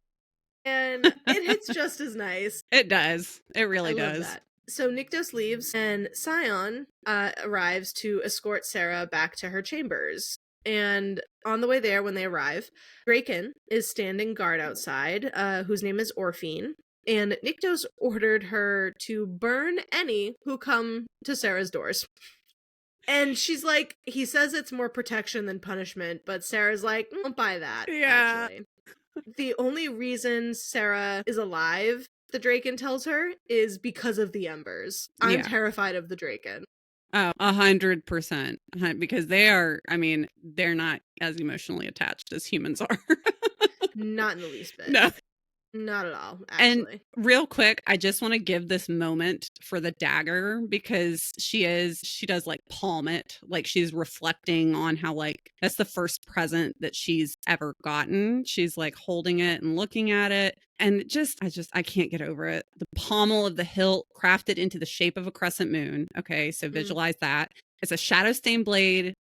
And it hits just as nice. It does. It really does. Love that. So Nyktos leaves, and Scion arrives to escort Sera back to her chambers. And on the way there, when they arrive, Draken is standing guard outside, whose name is Orphine. And Nyktos ordered her to burn any who come to Sera's doors. And she's he says it's more protection than punishment, but Sera's don't buy that, actually. The only reason Sera is alive, the Draken tells her, is because of the embers. I'm terrified of the Draken. Oh, 100%. Because they're not as emotionally attached as humans are. Not in the least bit. No. Not at all, actually. And real quick, I just want to give this moment for the dagger, because she does palm it, she's reflecting on how that's the first present that she's ever gotten. She's holding it and looking at it. And I can't get over it. The pommel of the hilt crafted into the shape of a crescent moon. Okay, so visualize that. It's a shadowstone blade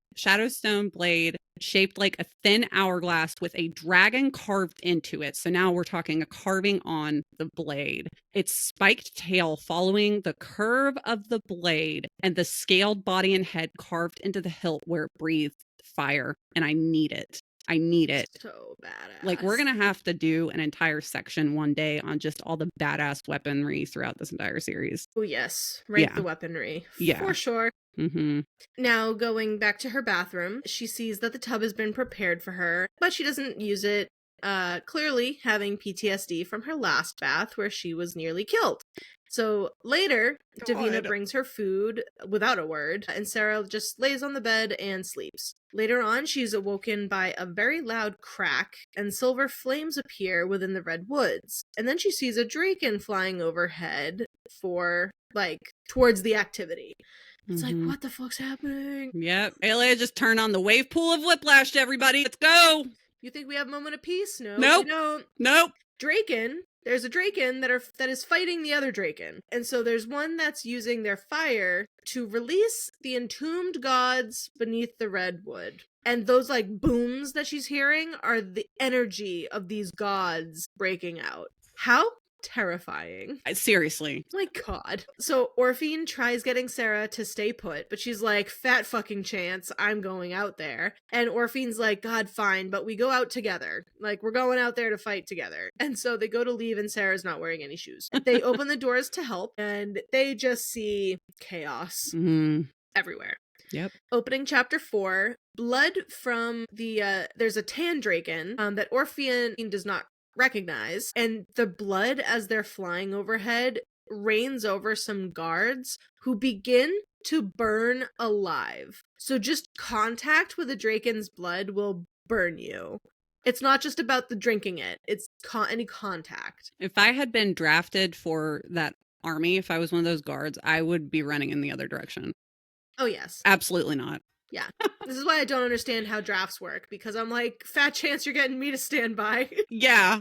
shaped like a thin hourglass with a dragon carved into it. So now we're talking a carving on the blade. Its spiked tail following the curve of the blade, and the scaled body and head carved into the hilt where it breathed fire. And I need it. I need it. So badass. Like, we're going to have to do an entire section one day on just all the badass weaponry throughout this entire series. Oh, yes. Rank the weaponry. Yeah. For sure. Mm-hmm. Now, going back to her bathroom, she sees that the tub has been prepared for her, but she doesn't use it, clearly having PTSD from her last bath where she was nearly killed. So later, Davina brings her food without a word, and Sera just lays on the bed and sleeps. Later on, she's awoken by a very loud crack, and silver flames appear within the red woods. And then she sees a draken flying overhead towards the activity. It's like, what the fuck's happening? Yep. Ayla just turned on the wave pool of whiplash, everybody. Let's go. You think we have a moment of peace? No, nope. We don't. Nope. Draken. There's a draken that is fighting the other draken. And so there's one that's using their fire to release the entombed gods beneath the redwood. And those like booms that she's hearing are the energy of these gods breaking out. How terrifying. Seriously. My God. So Orphine tries getting Sera to stay put, but she's like, fat fucking chance, I'm going out there. And Orphine's like, God, fine, but we go out together. Like, we're going out there to fight together. And so they go to leave and Sarah's not wearing any shoes. They open the doors to help and they just see chaos everywhere. Yep. Opening chapter 4, blood from there's a tan draken that Orphine does not recognize, and the blood as they're flying overhead rains over some guards who begin to burn alive. So just contact with a draken's blood will burn you. It's not just about the drinking it, it's any contact. If I had been drafted for that army, if I was one of those guards, I would be running in the other direction. Oh yes. Absolutely not. Yeah. This is why I don't understand how drafts work, because I'm like, fat chance you're getting me to stand by. Yeah.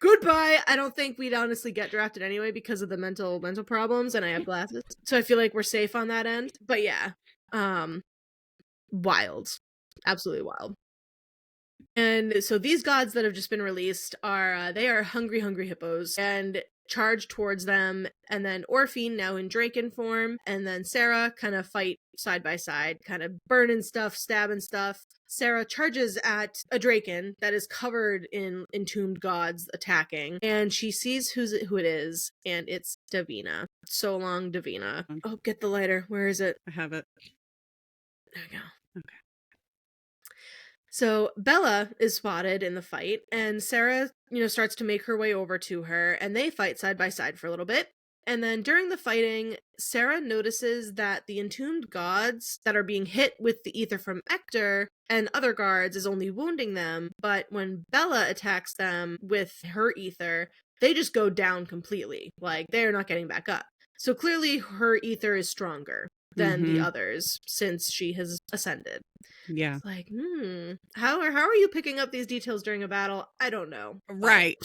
Goodbye. I don't think we'd honestly get drafted anyway because of the mental problems, and I have glasses. So I feel like we're safe on that end. But yeah. Wild. Absolutely wild. And so these gods that have just been released they are hungry hippos, and charge towards them, and then Orphine, now in draken form, and then Sera kind of fight side by side, kind of burning stuff, stabbing stuff. Sera charges at a draken that is covered in entombed gods attacking, and she sees who it is, and it's Davina. So long, Davina. Oh, get the lighter. Where is it? I have it. There we go. Okay. So Bella is spotted in the fight, and Sera, starts to make her way over to her, and they fight side by side for a little bit. And then during the fighting, Sera notices that the entombed gods that are being hit with the ether from Ector and other guards is only wounding them, but when Bella attacks them with her ether, they just go down completely. Like, they're not getting back up. So clearly her ether is stronger than the others since she has ascended. Yeah. It's like, how are you picking up these details during a battle? I don't know. Right.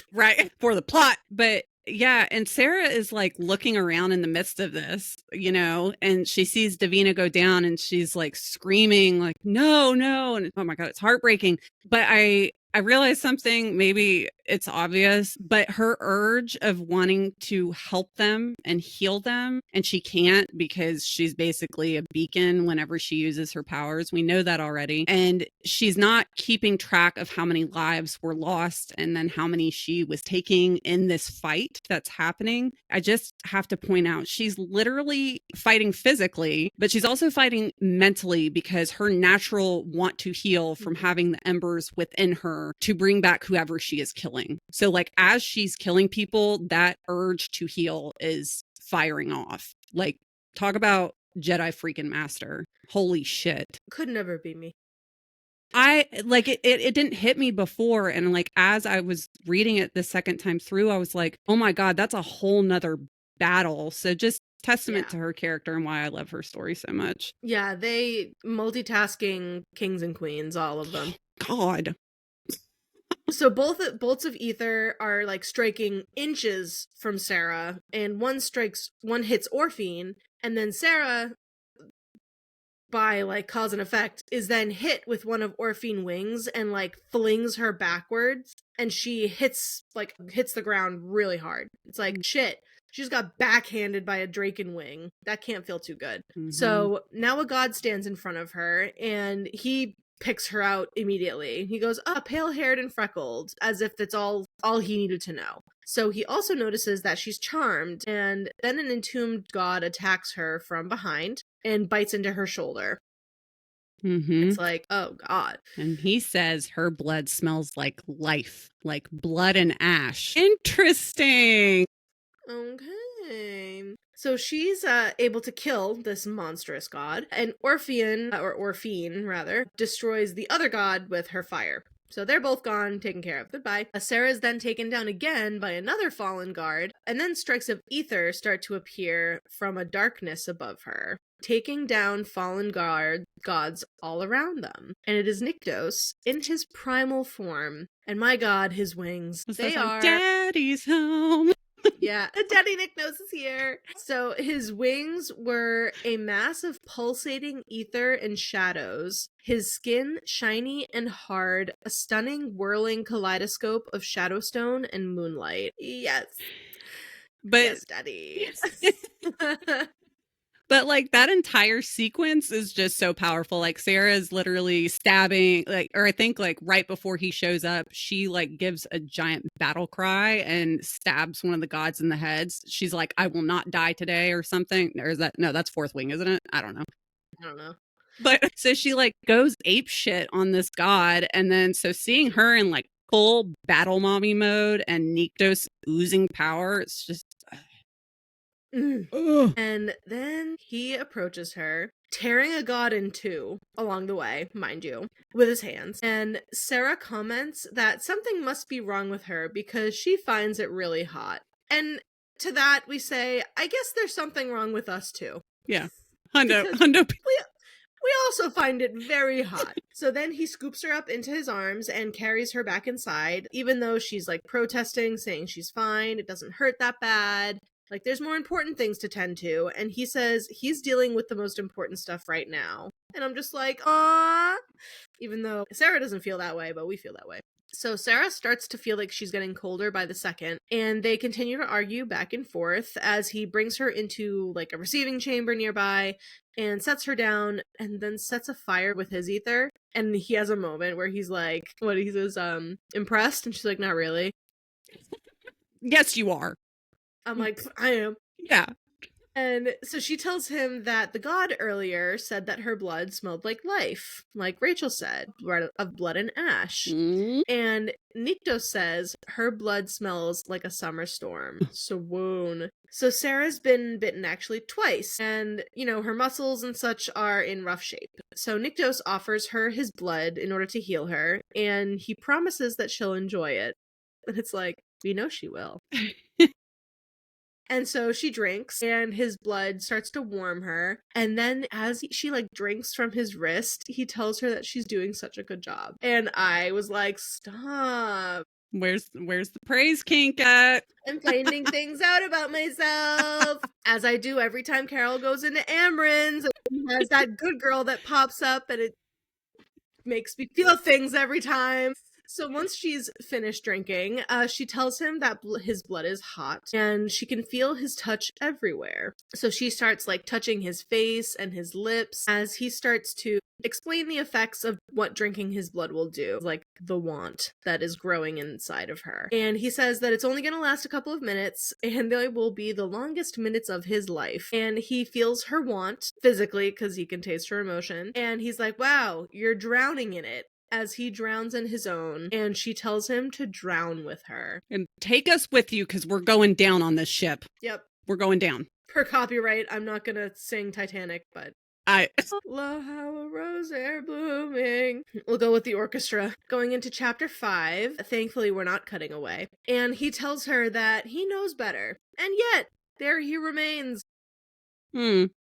For the plot. But yeah, and Sera is like looking around in the midst of this, and she sees Davina go down and she's like screaming like, no. And oh my God, it's heartbreaking. But I realized something, maybe it's obvious, but her urge of wanting to help them and heal them, and she can't because she's basically a beacon whenever she uses her powers. We know that already. And she's not keeping track of how many lives were lost and then how many she was taking in this fight that's happening. I just have to point out, she's literally fighting physically, but she's also fighting mentally because her natural want to heal from having the embers within her to bring back whoever she is killing. So like as she's killing people, that urge to heal is firing off. Like, talk about Jedi freaking master. Holy shit. Could never be me. I like it didn't hit me before, and like as I was reading it the second time through, I was like, oh my God, that's a whole nother battle. So just testament to her character and why I love her story so much. Yeah, they multitasking kings and queens, all of them. God. So bolts of ether are like striking inches from Sera, and one hits Orphine, and then Sera by like cause and effect, is then hit with one of Orphine wings and like flings her backwards, and she hits the ground really hard. It's like, shit, she just got backhanded by a Draken wing. That can't feel too good. Mm-hmm. So now a god stands in front of her, and he picks her out immediately. He goes, pale-haired and freckled, as if that's all he needed to know. So he also notices that she's charmed, and then an entombed god attacks her from behind and bites into her shoulder. Mm-hmm. It's like, oh god. And he says her blood smells like life, like blood and ash. Interesting. Okay. So she's able to kill this monstrous god, and Orphine, destroys the other god with her fire. So they're both gone, taken care of. Goodbye. Sera is then taken down again by another fallen guard, and then strikes of ether start to appear from a darkness above her, taking down fallen gods all around them. And it is Nyktos in his primal form. And my god, his wings. They are... Daddy's home. Yeah, Daddy Nyktos is here. So his wings were a mass of pulsating ether and shadows. His skin shiny and hard, a stunning whirling kaleidoscope of shadowstone and moonlight. Yes. But yes, Daddy. Yes. But like that entire sequence is just so powerful. Like Sarah's literally stabbing, or I think like right before he shows up, she like gives a giant battle cry and stabs one of the gods in the heads. She's like, I will not die today or something. Or is that, no, that's Fourth Wing, isn't it? I don't know. But so she like goes ape shit on this god. And then so seeing her in like full battle mommy mode and Nyktos oozing power, it's just... And then he approaches her, tearing a god in two along the way, mind you, with his hands. And Sera comments that something must be wrong with her because she finds it really hot. And to that we say, I guess there's something wrong with us too. Yeah. We also find it very hot. So then he scoops her up into his arms and carries her back inside, even though she's like protesting, saying she's fine, it doesn't hurt that bad. Like, there's more important things to tend to, and he says he's dealing with the most important stuff right now. And I'm just like, aww. Even though Sera doesn't feel that way, but we feel that way. So Sera starts to feel like she's getting colder by the second, and they continue to argue back and forth as he brings her into, like, a receiving chamber nearby and sets her down and then sets a fire with his ether. And he has a moment where he's like, he says, impressed? And she's like, not really. Yes, you are. I'm like, I am. Yeah. And so she tells him that the god earlier said that her blood smelled like life, like Rachel said, of blood and ash. Mm. And Nyktos says her blood smells like a summer storm. Swoon. So Sarah's been bitten actually twice, and, you know, her muscles and such are in rough shape. So Nyktos offers her his blood in order to heal her, and he promises that she'll enjoy it. And it's like, we know she will. And so she drinks, and his blood starts to warm her. And then as she, like, drinks from his wrist, he tells her that she's doing such a good job. And I was like, stop. Where's the praise kink at? I'm finding things out about myself. As I do every time Carol goes into Amren's. Has that good girl that pops up, and it makes me feel things every time. So once she's finished drinking, she tells him that his blood is hot and she can feel his touch everywhere. So she starts like touching his face and his lips as he starts to explain the effects of what drinking his blood will do, like the want that is growing inside of her. And he says that it's only going to last a couple of minutes and they will be the longest minutes of his life. And he feels her want physically because he can taste her emotion. And he's like, wow, you're drowning in it. As he drowns in his own, and she tells him to drown with her. And take us with you, because we're going down on this ship. Yep. We're going down. Per copyright, I'm not gonna sing Titanic, but... Lo, how a rose air blooming. We'll go with the orchestra. Going into chapter 5, thankfully we're not cutting away, and he tells her that he knows better, and yet, there he remains. And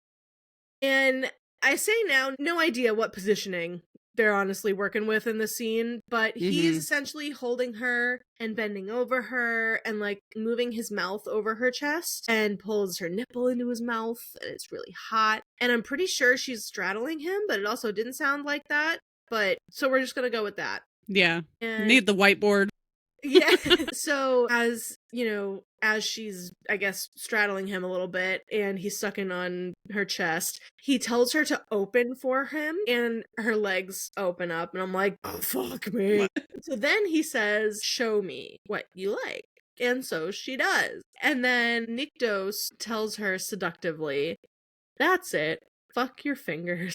I say now, no idea what positioning they're honestly working with in the scene, but he's essentially holding her and bending over her and like moving his mouth over her chest and pulls her nipple into his mouth, and it's really hot. And I'm pretty sure she's straddling him, but it also didn't sound like that. But so we're just gonna go with that. Yeah. And Need the whiteboard. yeah. So as, as she's, I guess, straddling him a little bit and he's sucking on her chest, he tells her to open for him and her legs open up. And I'm like, oh, fuck me. What? So then he says, show me what you like. And so she does. And then Nyktos tells her seductively, that's it. Fuck your fingers.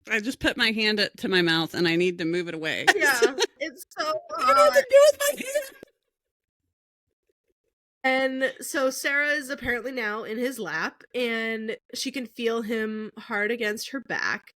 I just put my hand to my mouth and I need to move it away. Yeah, it's so hot. I don't know what to do with my hand. And so Sera is apparently now in his lap and she can feel him hard against her back.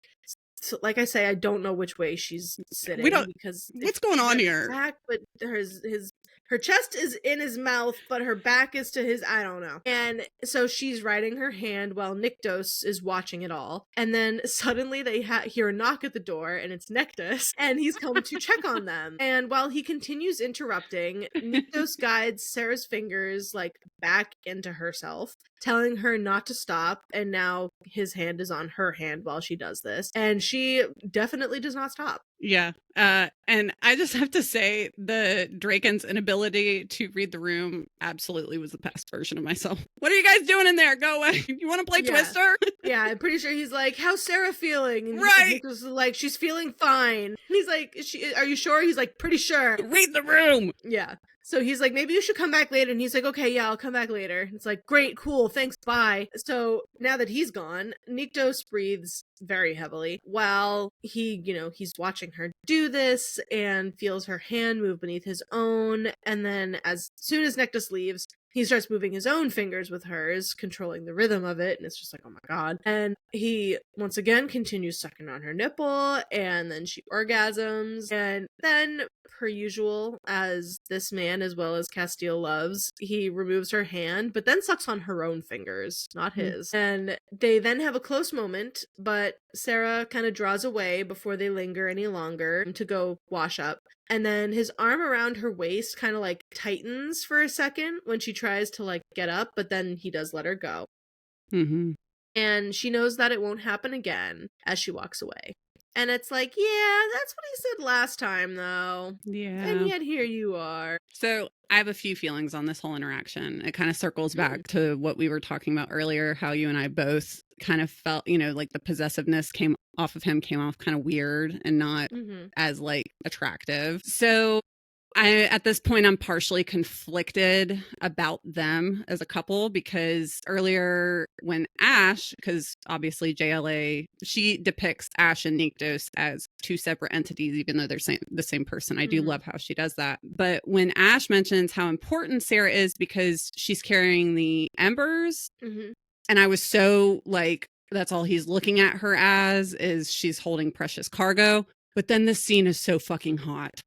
So, like I say, I don't know which way she's sitting. Because what's going on here? Back, but her chest is in his mouth, but her back is to his, I don't know. And so she's riding her hand while Nyktos is watching it all. And then suddenly they hear a knock at the door, and it's Nyktos, and he's come to check on them. And while he continues interrupting, Nyktos guides Sera's fingers like back into herself, telling her not to stop, and now his hand is on her hand while she does this. And she definitely does not stop. Yeah. And I just have to say the Draken's inability to read the room absolutely was the past version of myself. What are you guys doing in there? Go away. You want to play Twister? Yeah, I'm pretty sure he's like, how's Sera feeling? And right. He's like, she's feeling fine. And he's like, are you sure? He's like, pretty sure. Read the room. Yeah. So he's like, maybe you should come back later. And he's like, okay, yeah, I'll come back later. It's like, great, cool, thanks, bye. So now that he's gone, Nyktos breathes very heavily while he's watching her do this and feels her hand move beneath his own. And then as soon as Nyktos leaves, he starts moving his own fingers with hers, controlling the rhythm of it, and it's just like, oh my god. And he, once again, continues sucking on her nipple, and then she orgasms, and then, per usual, as this man, as well as Castile loves, he removes her hand, but then sucks on her own fingers, not his. And they then have a close moment, but Sera kind of draws away before they linger any longer to go wash up. And then his arm around her waist kind of like tightens for a second when she tries to like get up, but then he does let her go. Mm-hmm. And she knows that it won't happen again as she walks away. And it's like, yeah, that's what he said last time, though. Yeah. And yet here you are. So I have a few feelings on this whole interaction. It kind of circles back to what we were talking about earlier, how you and I both kind of felt, like the possessiveness came off kind of weird and not as like attractive. So at this point, I'm partially conflicted about them as a couple because earlier when Ash, because obviously JLA, she depicts Ash and Nyktos as two separate entities, even though they're the same person. I do love how she does that. But when Ash mentions how important Sera is because she's carrying the embers, and I was so like, that's all he's looking at her as is she's holding precious cargo. But then this scene is so fucking hot.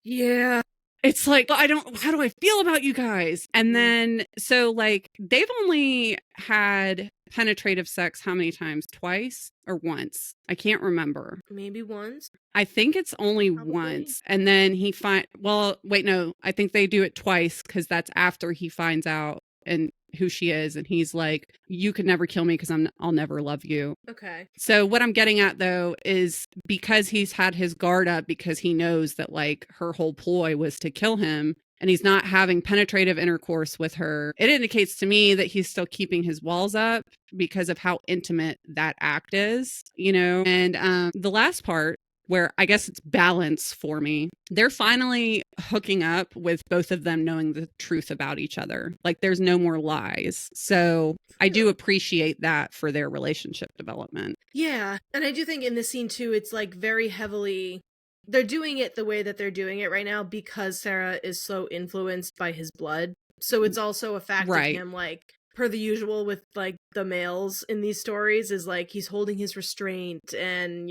Yeah. It's like, how do I feel about you guys? And then, so like, they've only had penetrative sex how many times? Twice or once? I can't remember. Maybe once. I think it's only once. And then I think they do it twice because that's after he finds out and who she is, and he's like, you could never kill me because I'll never love you. Okay. So what I'm getting at though is because he's had his guard up because he knows that like her whole ploy was to kill him and he's not having penetrative intercourse with her, it indicates to me that he's still keeping his walls up because of how intimate that act is, and the last part where I guess it's balance for me. They're finally hooking up with both of them knowing the truth about each other. Like there's no more lies. So I do appreciate that for their relationship development. Yeah. And I do think in this scene too, it's like very heavily, they're doing it the way that they're doing it right now because Sera is so influenced by his blood. So it's also a fact of him like, per the usual with like the males in these stories is like he's holding his restraint and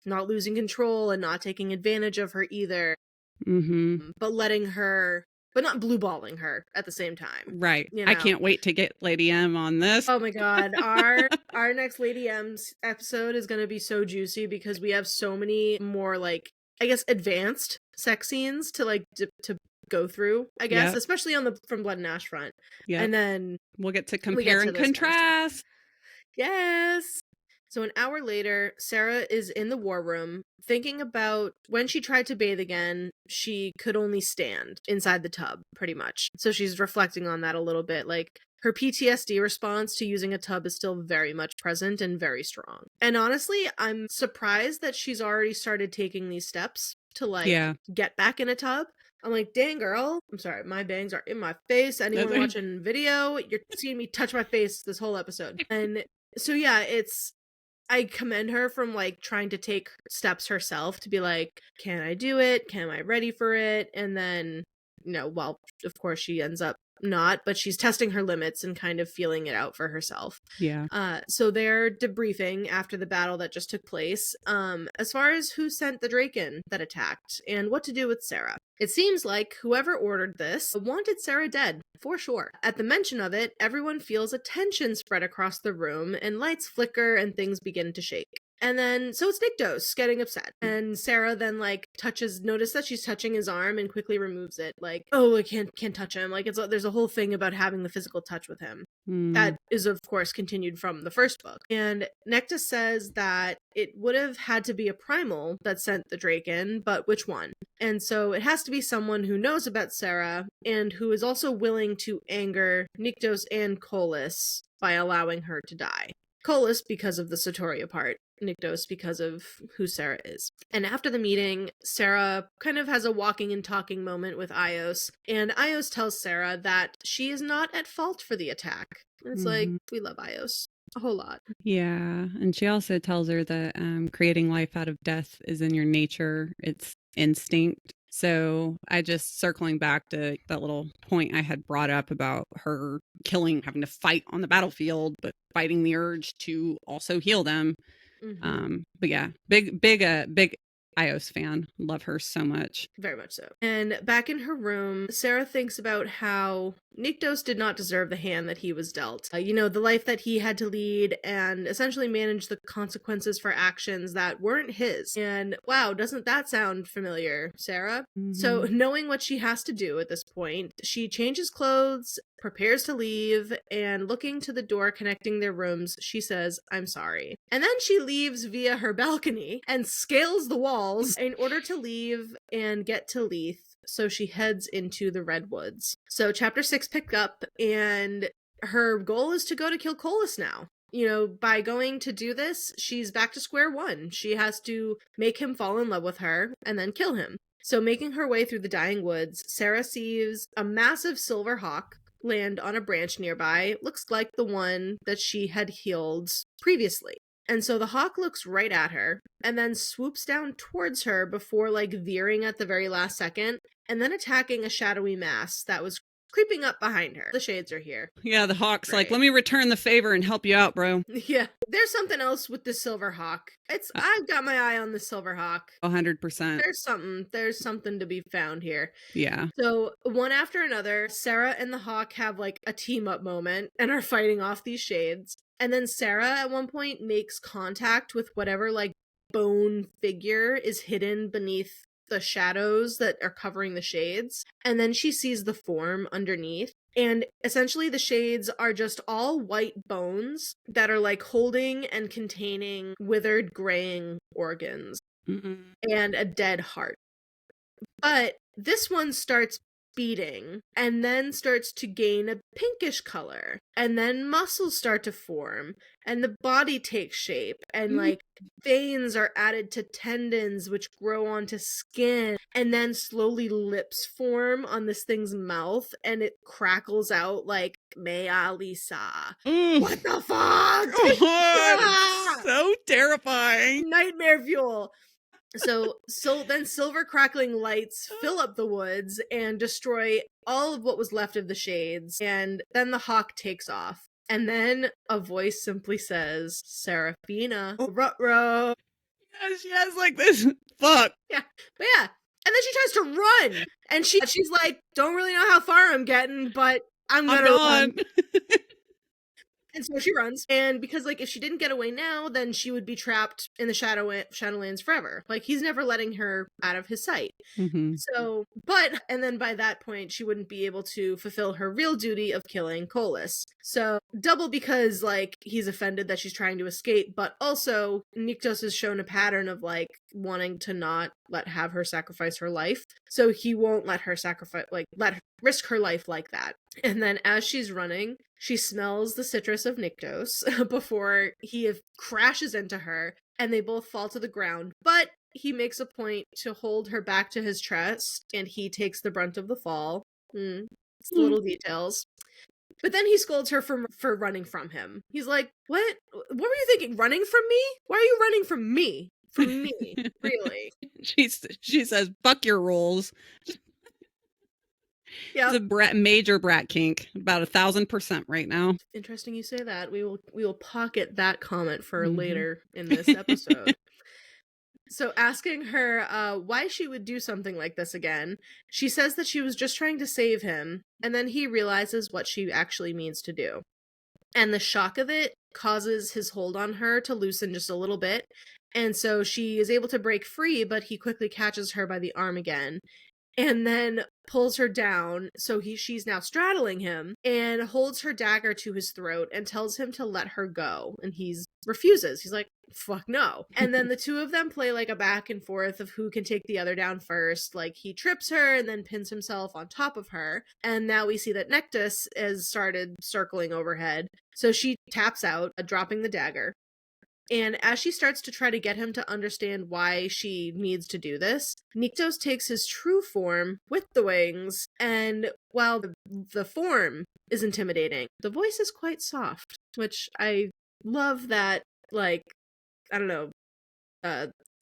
not losing control and not taking advantage of her either, but letting her but not blue balling her at the same time. Right. You I know? can't wait to get Lady M on this. Oh my god, our next Lady M's episode is going to be so juicy because we have so many more, like, I guess, advanced sex scenes to, like, to go through, I guess, especially on the From Blood and Ash front. Yeah. And then we'll get to compare and contrast. Yes. So an hour later, Sera is in the war room thinking about when she tried to bathe again, she could only stand inside the tub, pretty much. So she's reflecting on that a little bit. Like, her PTSD response to using a tub is still very much present and very strong. And honestly, I'm surprised that she's already started taking these steps to, like, get back in a tub. I'm like, dang, girl. I'm sorry, my bangs are in my face. Anyone watching video, you're seeing me touch my face this whole episode. And so, yeah, I commend her from, like, trying to take steps herself to be like, can I do it? Am I ready for it? And then, well, of course she ends up not, but she's testing her limits and kind of feeling it out for herself. Yeah. So they're debriefing after the battle that just took place, as far as who sent the Draken that attacked and what to do with Sera. It seems like whoever ordered this wanted Sera dead, for sure. At the mention of it, everyone feels a tension spread across the room, and lights flicker and things begin to shake. And then, so it's Nyktos getting upset. And Sera then, like, notice that she's touching his arm and quickly removes it. Like, oh, I can't touch him. Like, there's a whole thing about having the physical touch with him. That is, of course, continued from the first book. And Nyktos says that it would have had to be a primal that sent the Draken, but which one? And so it has to be someone who knows about Sera and who is also willing to anger Nyktos and Kolis by allowing her to die. Kolis because of the Sotoria part, Nyktos because of who Sera is. And after the meeting, Sera kind of has a walking and talking moment with Ios, and Ios tells Sera that she is not at fault for the attack. And it's like, we love Ios a whole lot. Yeah, and she also tells her that creating life out of death is in your nature. It's instinct. So I just circling back to that little point I had brought up about her having to fight on the battlefield, but fighting the urge to also heal them. But yeah, big Ios fan. Love her so much. Very much so. And back in her room, Sera thinks about how Nyktos did not deserve the hand that he was dealt. The life that he had to lead and essentially manage the consequences for actions that weren't his. And wow, doesn't that sound familiar, Sera? So knowing what she has to do at this point, she changes clothes, prepares to leave, and looking to the door connecting their rooms, she says, I'm sorry. And then she leaves via her balcony and scales the walls in order to leave and get to Leith. So she heads into the Redwoods. So chapter 6 picked up, and her goal is to go to kill Kolis now. By going to do this, she's back to square one. She has to make him fall in love with her and then kill him. So making her way through the dying woods, Sera sees a massive silver hawk land on a branch nearby. Looks like the one that she had healed previously. And so the hawk looks right at her and then swoops down towards her before, like, veering at the very last second and then attacking a shadowy mass that was creeping up behind her. The shades are here. Yeah, the hawk's like, let me return the favor and help you out, bro. Yeah. There's something else with the silver hawk. I've got my eye on the silver hawk. 100%. There's something to be found here. Yeah. So one after another, Sera and the hawk have, like, a team up moment and are fighting off these shades. And then Sera at one point makes contact with whatever, like, bone figure is hidden beneath the shadows that are covering the shades. And then she sees the form underneath. And essentially the shades are just all white bones that are, like, holding and containing withered, graying organs and a dead heart. But this one starts beating and then starts to gain a pinkish color, and then muscles start to form and the body takes shape, and like veins are added to tendons which grow onto skin, and then slowly lips form on this thing's mouth and it crackles out like Mea Lisa. What the fuck? Oh, so terrifying. Nightmare fuel. So then silver crackling lights fill up the woods and destroy all of what was left of the shades. And then the hawk takes off. And then a voice simply says, Seraphina, ruh-roh. Yeah, she has like this, fuck. Yeah, but yeah, And then she tries to run. And she's like, don't really know how far I'm getting, but I'm gonna run. And so she runs, and because, like, if she didn't get away now, then she would be trapped in the Shadowlands forever. Like, he's never letting her out of his sight. Mm-hmm. So, and then by that point, she wouldn't be able to fulfill her real duty of killing Colas. So, double because, like, he's offended that she's trying to escape, but also, Nyktos has shown a pattern of, like, wanting to not have her sacrifice her life. So he won't let her risk her life like that. And then as she's running, she smells the citrus of Nyktos before he crashes into her, and they both fall to the ground. But he makes a point to hold her back to his chest, and he takes the brunt of the fall. It's the little details. But then he scolds her for running from him. He's like, what were you thinking? Running from me? Why are you running from me? From me? Really? She says, "Fuck your rules." Yeah, it's a major brat kink, about 1,000% right now. Interesting you say that. We will pocket that comment for later in this episode. So asking her why she would do something like this again, she says that she was just trying to save him, and then he realizes what she actually means to do. And the shock of it causes his hold on her to loosen just a little bit, and so she is able to break free, but he quickly catches her by the arm again. And then pulls her down, so she's now straddling him, and holds her dagger to his throat and tells him to let her go. And he refuses. He's like, fuck no. And then the two of them play like a back and forth of who can take the other down first. Like, he trips her and then pins himself on top of her. And now we see that Nyktos has started circling overhead. So she taps out, dropping the dagger. And as she starts to try to get him to understand why she needs to do this, Nyktos takes his true form with the wings, and while the form is intimidating, the voice is quite soft, which I love that, like, I don't know,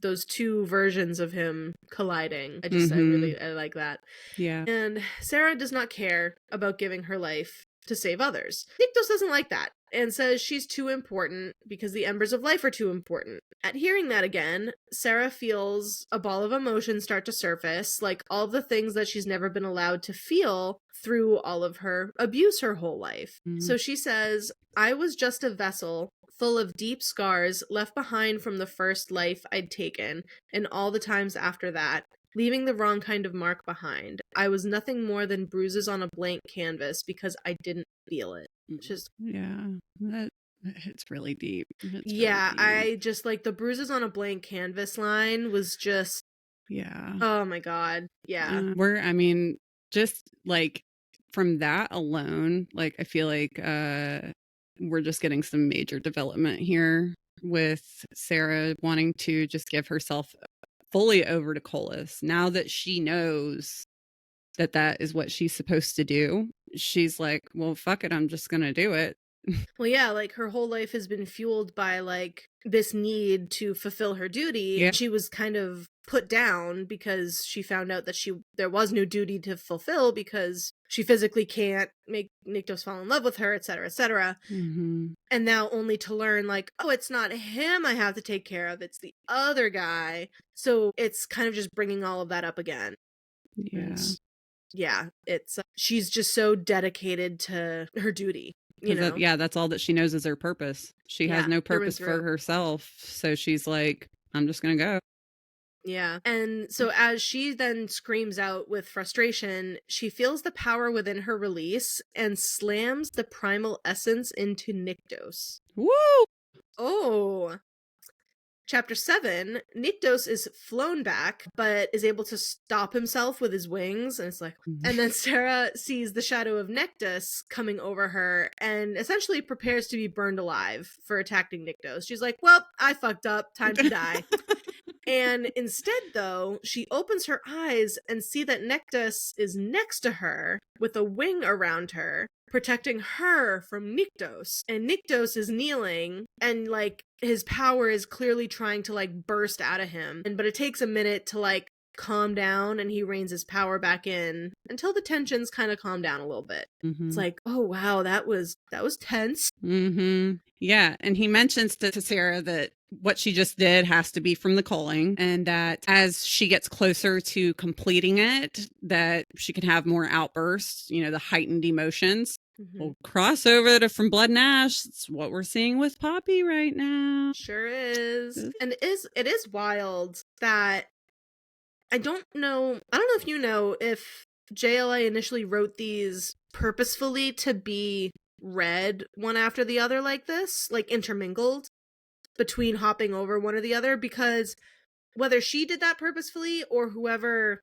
those two versions of him colliding. I like that. Yeah. And Sera does not care about giving her life to save others. Nyktos doesn't like that, and says she's too important because the embers of life are too important. At hearing that again, Sera feels a ball of emotion start to surface, like all the things that she's never been allowed to feel through all of her abuse her whole life. So she says, I was just a vessel full of deep scars left behind from the first life I'd taken, and all the times after that, leaving the wrong kind of mark behind. I was nothing more than bruises on a blank canvas because I didn't feel it. Which is... Yeah, it's really deep. I just, like, the bruises on a blank canvas line was just... Yeah. Oh my god. Yeah. Just, like, from that alone, like, I feel like we're just getting some major development here with Sera wanting to just give herself fully over to Colas. Now that she knows that is what she's supposed to do, she's like, well, fuck it, I'm just gonna do it. Well, yeah, like, her whole life has been fueled by, like, this need to fulfill her duty. Yeah. She was kind of put down because she found out that there was no duty to fulfill because she physically can't make Nyktos fall in love with her, etc., etc. And now only to learn, like, oh, it's not him I have to take care of, it's the other guy. So it's kind of just bringing all of that up again. Yeah. It's she's just so dedicated to her duty. You know? That's all that she knows is her purpose. She has no purpose for herself, so she's like, I'm just gonna go. Yeah. And so as she then screams out with frustration, she feels the power within her release and slams the primal essence into Nyktos. Woo! Oh. Chapter 7, Nyktos is flown back, but is able to stop himself with his wings, and it's like, and then Sera sees the shadow of Nyktos coming over her, and essentially prepares to be burned alive for attacking Nyktos. She's like, well, I fucked up, time to die. And instead, though, she opens her eyes and see that Nyktos is next to her, with a wing around her, protecting her from Nyktos. And Nyktos is kneeling, and, like, his power is clearly trying to, like, burst out of him. But it takes a minute to, like, calm down, and he reins his power back in until the tensions kind of calm down a little bit. It's like, oh wow, that was tense. Yeah, and he mentions to Sera that what she just did has to be from the culling, and that as she gets closer to completing it, that she can have more outbursts, you know, the heightened emotions. We'll cross over to From Blood and Ash. It's what we're seeing with Poppy right now. Sure is. And it is wild that I don't know if you know if JLA initially wrote these purposefully to be read one after the other like this, like intermingled between hopping over one or the other, because whether she did that purposefully or whoever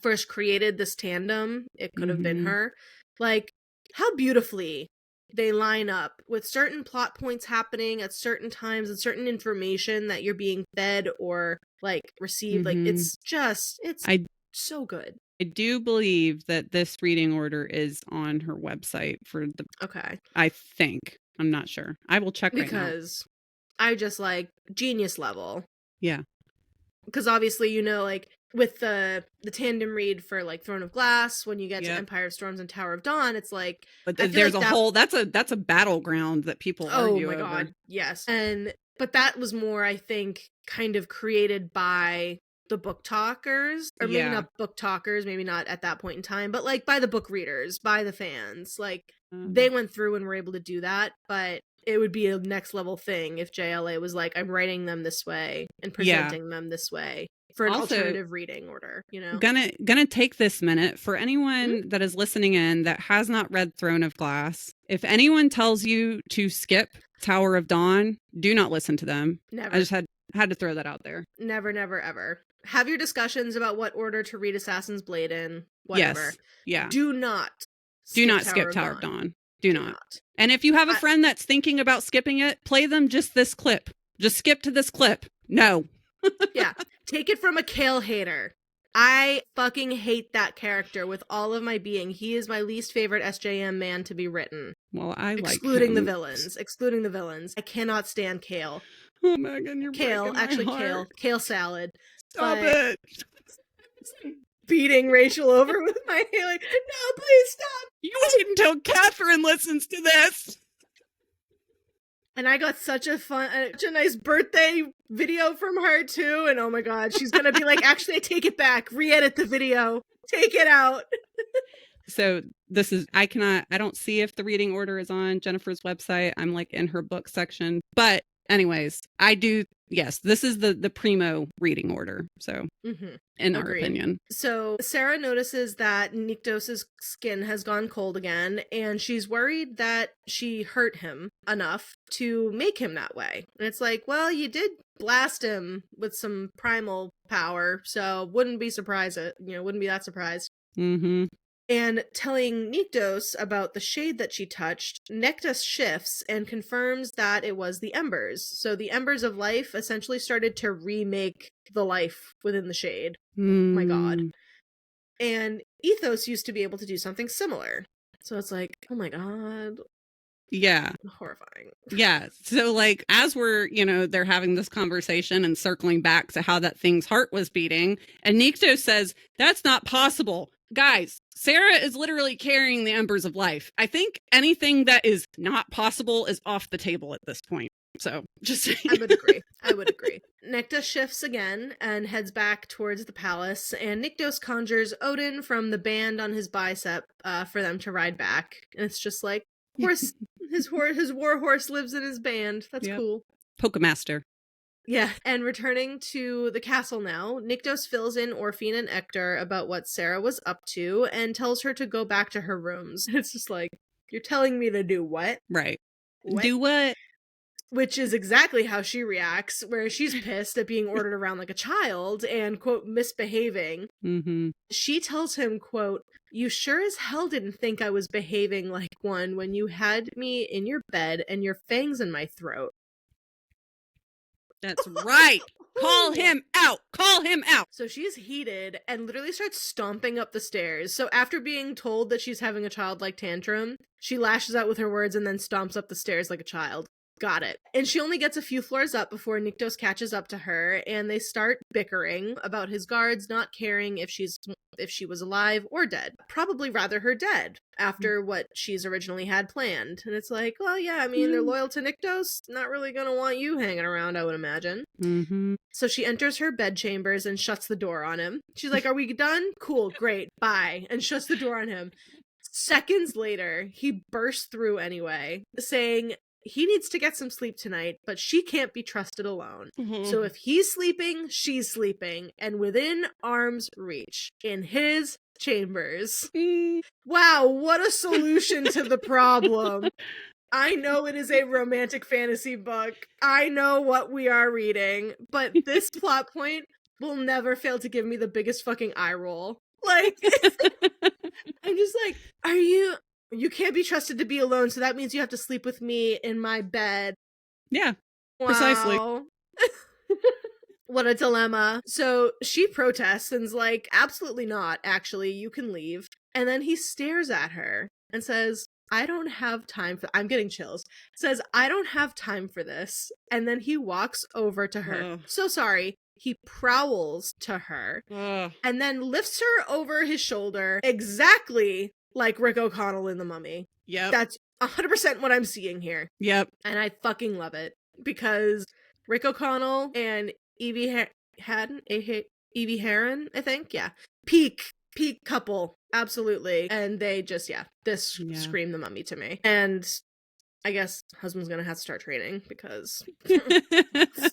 first created this tandem, it could have been her, like, how beautifully they line up with certain plot points happening at certain times and certain information that you're being fed or like received. Like, it's so good. I do believe that this reading order is on her website for the. Okay. I think. I'm not sure. I will check because I just like genius level. Yeah. Because obviously, you know, like with the tandem read for like Throne of Glass, when you get to Empire of Storms and Tower of Dawn, it's like, but there's like a whole that's a battleground that people argue over. Oh my god, yes. But that was more, I think, kind of created by the book talkers, or maybe not book talkers, maybe not at that point in time, but like by the book readers, by the fans. Like they went through and were able to do that, but it would be a next level thing if JLA was like, I'm writing them this way and presenting them this way for an alternative reading order, you know? Gonna take this minute for anyone that is listening in that has not read Throne of Glass. If anyone tells you to skip Tower of Dawn, do not listen to them. Never. I just had to throw that out there. Never, never, ever. Have your discussions about what order to read Assassin's Blade in, whatever. Yes. Yeah. Do not skip Tower of Dawn. Do not. And if you have a friend that's thinking about skipping it, play them just this clip. Just skip to this clip. No. Yeah. Take it from a Kale hater. I fucking hate that character with all of my being. He is my least favorite SJM man to be written. Well, I like Excluding the villains. I cannot stand Kale. Oh, Megan, you're Kale, actually my heart. Kale salad. Stop it. Beating Rachel over with my hair, like, no, please stop. You wait until Catherine listens to this. And I got such a nice birthday video from her too. And oh my god, she's gonna be like, actually, I take it back. Re-edit the video. Take it out. So this is, I don't see if the reading order is on Jennifer's website. I'm like in her book section. But anyways, I do. Yes, this is the primo reading order. So, in our opinion. So, Sera notices that Nyktos' skin has gone cold again, and she's worried that she hurt him enough to make him that way. And it's like, well, you did blast him with some primal power, so wouldn't be that surprised. And telling Nyktos about the shade that she touched, Nyktos shifts and confirms that it was the embers. So the embers of life essentially started to remake the life within the shade. Oh my god. And Ethos used to be able to do something similar. So it's like, oh my god. Yeah. Horrifying. Yeah. So like, as we're, they're having this conversation and circling back to how that thing's heart was beating, and Nyktos says, that's not possible. Guys, Sera is literally carrying the embers of life. I think anything that is not possible is off the table at this point. So, just saying. I would agree. Nyktos shifts again and heads back towards the palace, and Nyktos conjures Odin from the band on his bicep for them to ride back. And it's just like, his war horse lives in his band. That's cool. Pokemaster. Yeah, and returning to the castle now, Nyktos fills in Orphine and Ector about what Sera was up to and tells her to go back to her rooms. It's just like, you're telling me to do what? Right. What? Do what? Which is exactly how she reacts, where she's pissed at being ordered around like a child and, quote, misbehaving. She tells him, quote, you sure as hell didn't think I was behaving like one when you had me in your bed and your fangs in my throat. That's right. Call him out. Call him out. So she's heated and literally starts stomping up the stairs. So after being told that she's having a childlike tantrum, she lashes out with her words and then stomps up the stairs like a child. Got it. And she only gets a few floors up before Nyktos catches up to her, and they start bickering about his guards not caring if she's if she was alive or dead. Probably rather her dead after what she's originally had planned. And it's like, well, yeah, I mean, they're loyal to Nyktos. Not really gonna want you hanging around, I would imagine. Mm-hmm. So she enters her bedchambers and shuts the door on him. She's like, are we done? Cool, great, bye. And shuts the door on him. Seconds later, he bursts through anyway, saying he needs to get some sleep tonight, but she can't be trusted alone. So if he's sleeping, she's sleeping, and within arm's reach, in his chambers. Wow, what a solution to the problem. I know it is a romantic fantasy book. I know what we are reading, but this plot point will never fail to give me the biggest fucking eye roll. Like, I'm just like, you can't be trusted to be alone, so that means you have to sleep with me in my bed. Yeah, wow. Precisely. What a dilemma. So she protests and's like, absolutely not, actually, you can leave. And then he stares at her and says, I don't have time for— I'm getting chills. Says, I don't have time for this. And then he walks over to her. Ugh. So sorry. He prowls to her and then lifts her over his shoulder exactly like Rick O'Connell in The Mummy. Yep. That's 100% what I'm seeing here. Yep. And I fucking love it because Rick O'Connell and Evie Heron, I think. Yeah. Peak couple. Absolutely. And they just, this screamed The Mummy to me. And I guess husband's gonna have to start training because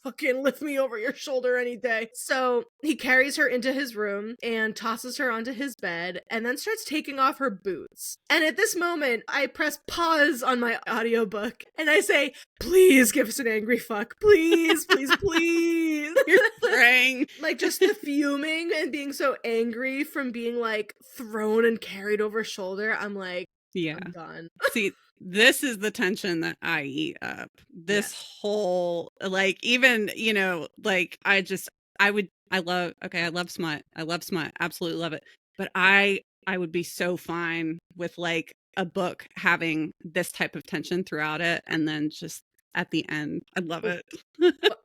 fucking lift me over your shoulder any day. So he carries her into his room and tosses her onto his bed and then starts taking off her boots. And at this moment, I press pause on my audiobook and I say, please give us an angry fuck. Please, please, please. You're praying. Like just the fuming and being so angry from being like thrown and carried over shoulder. I'm like, I'm done. See, this is the tension that I eat up. This whole, like, even, like, I love smut. Absolutely love it. But I would be so fine with, like, a book having this type of tension throughout it. And then just at the end, I love it.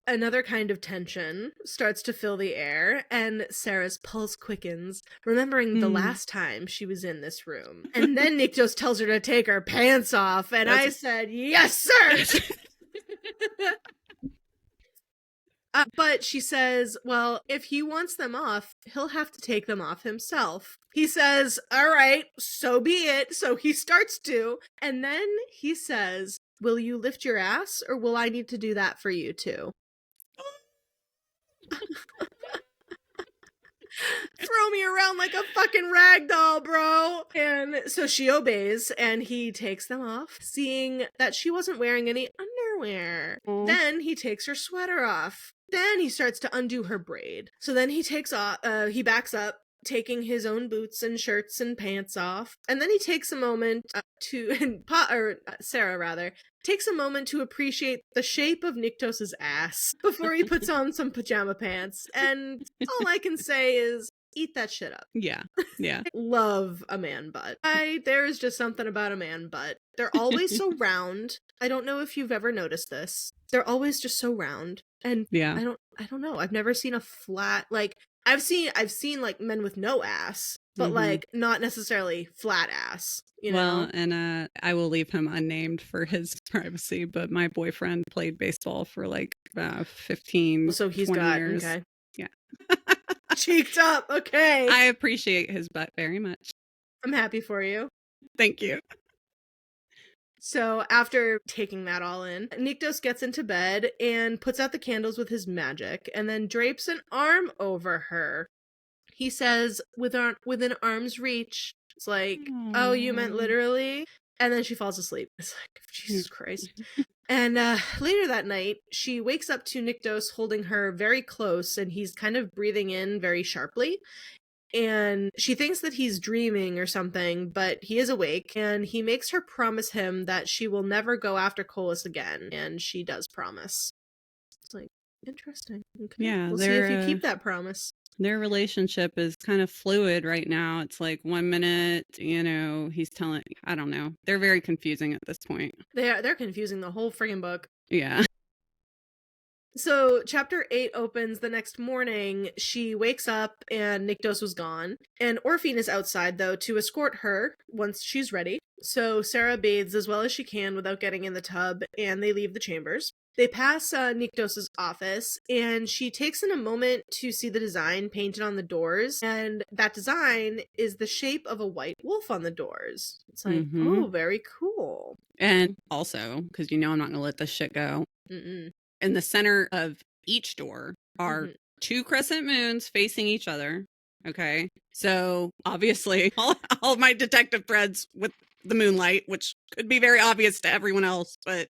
Another kind of tension starts to fill the air, and Sarah's pulse quickens, remembering the last time she was in this room. And then Nyktos tells her to take her pants off, and I said, yes, sir! But she says, well, if he wants them off, he'll have to take them off himself. He says, all right, so be it. So he starts to, and then he says, will you lift your ass, or will I need to do that for you too? Throw me around like a fucking rag doll, bro. And so she obeys, and he takes them off, seeing that she wasn't wearing any underwear. Then he takes her sweater off. Then he starts to undo her braid. So then he backs up, taking his own boots and shirts and pants off. And then he takes a moment Sarah takes a moment to appreciate the shape of Nyktos' ass before he puts on some pajama pants. And all I can say is, eat that shit up. Yeah. Love a man butt. There is just something about a man butt. They're always so round. I don't know if you've ever noticed this. They're always just so round. And I don't know. I've never seen a flat, like, I've seen like men with no ass, but like not necessarily flat ass, you know? Well, and I will leave him unnamed for his privacy, but my boyfriend played baseball for like 15, so he's 20 got years. Okay. Yeah. Cheeked up. Okay. I appreciate his butt very much. I'm happy for you. Thank you. So after taking that all in, Nyktos gets into bed and puts out the candles with his magic and then drapes an arm over her. He says, within arm's reach. It's like, oh, you meant literally? And then she falls asleep. It's like, Jesus Christ. And later that night, she wakes up to Nyktos holding her very close, and he's kind of breathing in very sharply. And she thinks that he's dreaming or something, but he is awake, and he makes her promise him that she will never go after Colas again, and she does promise. It's like, interesting. Okay. Yeah, we'll see if you keep that promise. Their relationship is kind of fluid right now. It's like 1 minute, he's telling, I don't know. They're very confusing at this point. They're confusing the whole friggin' book. Yeah. So chapter 8 opens the next morning. She wakes up and Nyktos was gone. And Orphine is outside, though, to escort her once she's ready. So Sera bathes as well as she can without getting in the tub, and they leave the chambers. They pass Nyktos' office, and she takes in a moment to see the design painted on the doors. And that design is the shape of a white wolf on the doors. It's like, oh, very cool. And also, because I'm not going to let this shit go. In the center of each door are 2 crescent moons facing each other. Okay. So obviously all of my detective threads with the moonlight, which could be very obvious to everyone else, but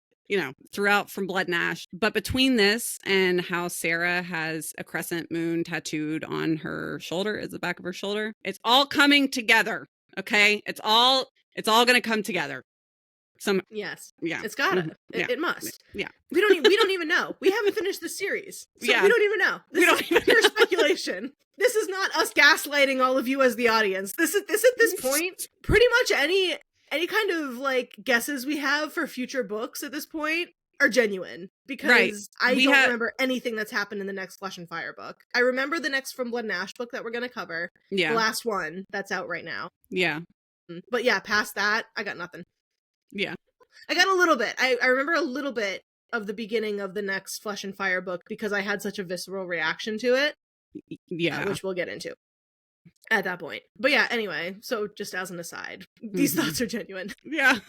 throughout from Blood and Ash. But between this and how Sera has a crescent moon tattooed on her shoulder, at the back of her shoulder, it's all coming together. Okay. It's all going to come together. Yes. Yeah. It's gotta. It must. Yeah. We don't even know. We haven't finished the series. So we don't even know. This is pure speculation. This is not us gaslighting all of you as the audience. This at this point, pretty much any kind of like guesses we have for future books at this point are genuine, because I don't remember anything that's happened in the next Flesh and Fire book. I remember the next From Blood and Ash book that we're going to cover. Yeah. The last one that's out right now. Yeah. But yeah, past that, I got nothing. Yeah. I got a little bit. I remember a little bit of the beginning of the next Flesh and Fire book because I had such a visceral reaction to it. Yeah. Which we'll get into at that point. But yeah, anyway, so just as an aside, these thoughts are genuine. Yeah.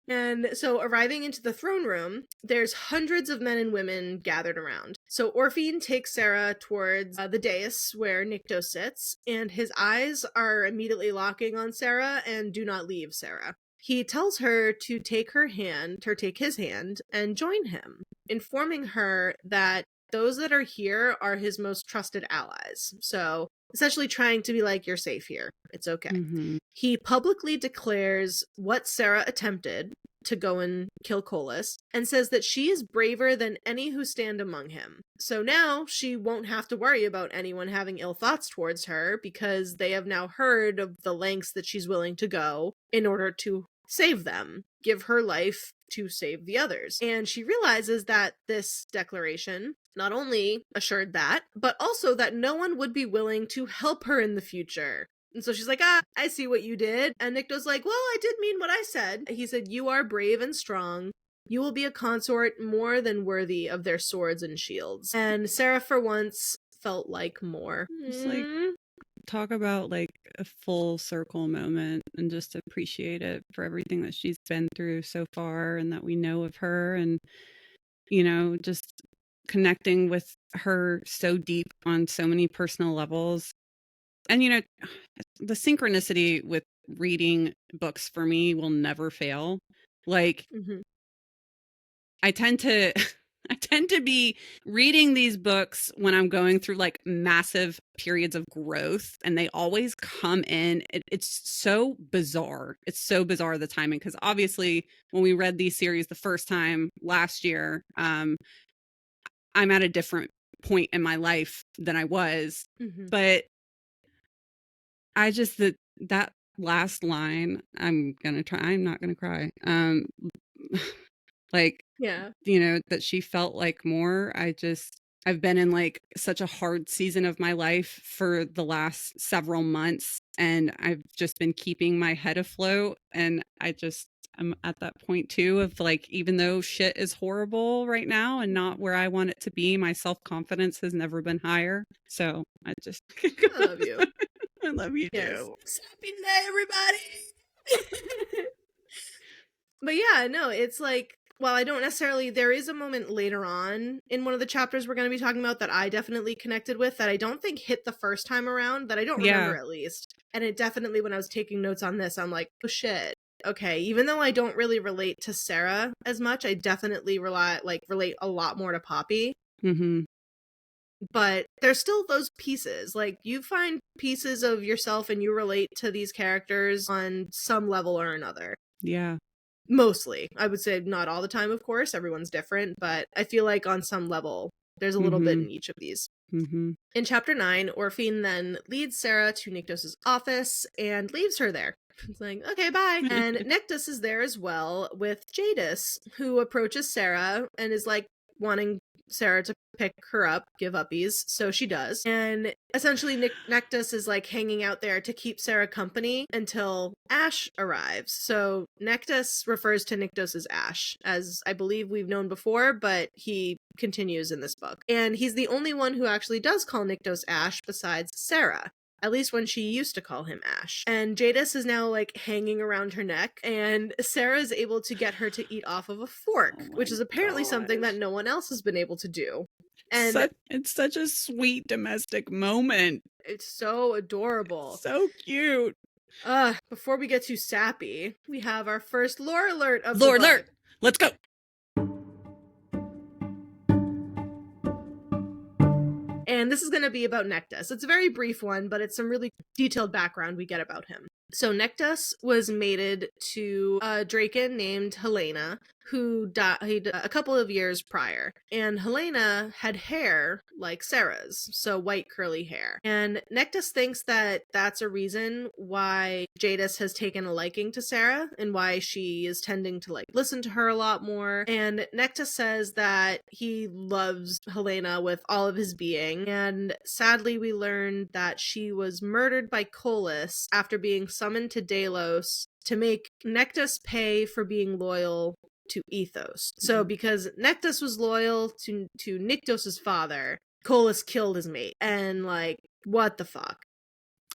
And so arriving into the throne room, there's hundreds of men and women gathered around. So Orphine takes Sera towards the dais where Nyktos sits, and his eyes are immediately locking on Sera and do not leave Sera. He tells her to take his hand, and join him, informing her that those that are here are his most trusted allies. So essentially trying to be like, you're safe here. It's okay. He publicly declares what Sera attempted to go and kill Colas, and says that she is braver than any who stand among him. So now she won't have to worry about anyone having ill thoughts towards her, because they have now heard of the lengths that she's willing to go in order to save them, give her life to save the others. And she realizes that this declaration not only assured that, but also that no one would be willing to help her in the future. And so she's like, I see what you did. And Nyktos like, well, I did mean what I said. He said, you are brave and strong. You will be a consort more than worthy of their swords and shields. And Sera, for once, felt like more. Just like, talk about like a full circle moment, and just appreciate it for everything that she's been through so far and that we know of her, and just connecting with her so deep on so many personal levels. And the synchronicity with reading books for me will never fail. Like I tend to be reading these books when I'm going through like massive periods of growth, and they always come in. It's so bizarre. It's so bizarre, the timing, because obviously when we read these series the first time last year, I'm at a different point in my life than I was. But I just, that last line, I'm not gonna cry. Like, yeah, that she felt like more. I've been in like such a hard season of my life for the last several months, and I've just been keeping my head afloat. And I'm at that point too of like, even though shit is horrible right now and not where I want it to be, my self-confidence has never been higher. So I love you. I love you yes. too. Happy day, everybody. But yeah, no, it's like, while I don't necessarily, there is a moment later on in one of the chapters we're going to be talking about that I definitely connected with, that I don't think hit the first time around, that I don't remember at least. And it definitely, when I was taking notes on this, I'm like, oh shit. Okay, even though I don't really relate to Sera as much, I definitely relate a lot more to Poppy. But there's still those pieces. Like, you find pieces of yourself and you relate to these characters on some level or another. Yeah. Mostly. I would say not all the time, of course. Everyone's different. But I feel like on some level, there's a little bit in each of these. In chapter 9, Orphine then leads Sera to Nyktos' office and leaves her there. It's like, okay, bye. And Nyktos is there as well with Jadis, who approaches Sera and is like, wanting Sera to pick her up, give uppies, so she does. And essentially Nyktos is like hanging out there to keep Sera company until Ash arrives. So Nyktos refers to Nyktos as Ash, as I believe we've known before, but he continues in this book. And he's the only one who actually does call Nyktos Ash besides Sera. At least when she used to call him Ash. And Jadis is now like hanging around her neck, and Sera is able to get her to eat off of a fork, which is apparently something that no one else has been able to do. And it's such a sweet domestic moment. It's so adorable. So cute. Before we get too sappy, we have our first lore alert of lore the book. alert. Let's go. And this is going to be about Nyktos. It's a very brief one, but it's some really detailed background we get about him. So Nyktos was mated to a Draken named Helena, who died a couple of years prior. And Helena had hair like Sera's, so white curly hair. And Nyktos thinks that that's a reason why Jadis has taken a liking to Sera and why she is tending to like listen to her a lot more. And Nyktos says that he loves Helena with all of his being. And sadly, we learned that she was murdered by Colas after being summoned to Delos to make Nyktos pay for being loyal to Ethos. So because Nyktos was loyal to Nyktos' father, Colas killed his mate. And like, what the fuck?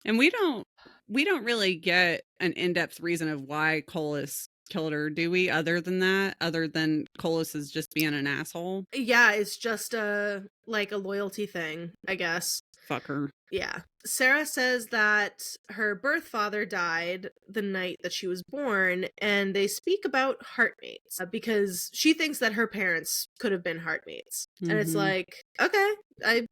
And we don't really get an in-depth reason of why Colas killed her, do we? Other than Colas is just being an asshole? Yeah, it's just a loyalty thing, I guess. Fuck her. Yeah. Sera says that her birth father died the night that she was born, and they speak about heartmates because she thinks that her parents could have been heartmates. And it's like, okay, I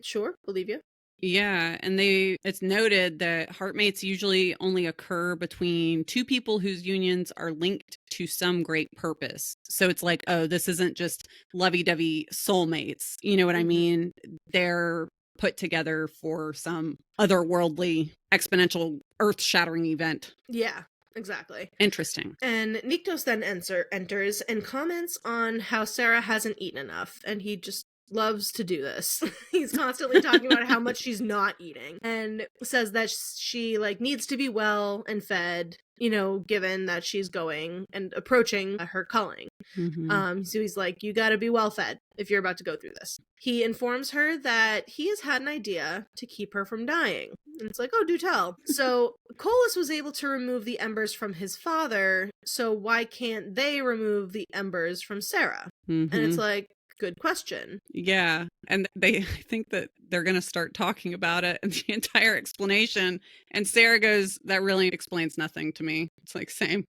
sure believe you. Yeah, and it's noted that heartmates usually only occur between two people whose unions are linked to some great purpose. So it's like, oh, this isn't just lovey-dovey soulmates. You know what I mean? They're put together for some otherworldly, exponential, earth-shattering event. Yeah, exactly. Interesting. And Nyktos then enters and comments on how Sera hasn't eaten enough, and he just loves to do this. He's constantly talking about how much she's not eating, and says that she needs to be well and fed, given that she's going and approaching her culling. So he's like, you gotta be well fed if you're about to go through this. He informs her that he has had an idea to keep her from dying. And it's like, oh, do tell. So Colas was able to remove the embers from his father, so why can't they remove the embers from Sera? And it's like, good question. Yeah. And I think that they're going to start talking about it and the entire explanation. And Sera goes, that really explains nothing to me. It's like, same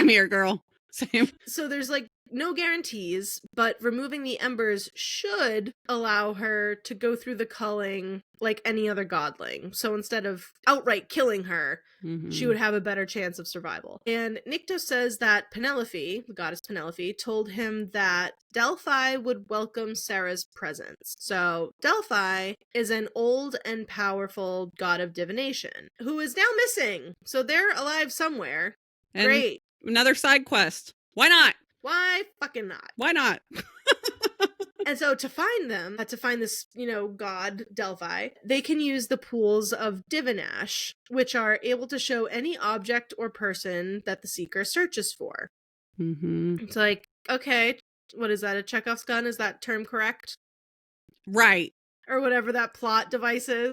here, girl. Same. So there's no guarantees, but removing the embers should allow her to go through the culling like any other godling. So instead of outright killing her, she would have a better chance of survival. And Nyktos says that Penelope, the goddess Penelope, told him that Delphi would welcome Sera's presence. So Delphi is an old and powerful god of divination who is now missing. So they're alive somewhere. And great. Another side quest. Why not? Why fucking not? Why not? And so to find this, god Delphi, they can use the pools of Divinash, which are able to show any object or person that the seeker searches for. It's like, okay, what is that, a Chekhov's gun? Is that term correct? Right. Or whatever that plot device is.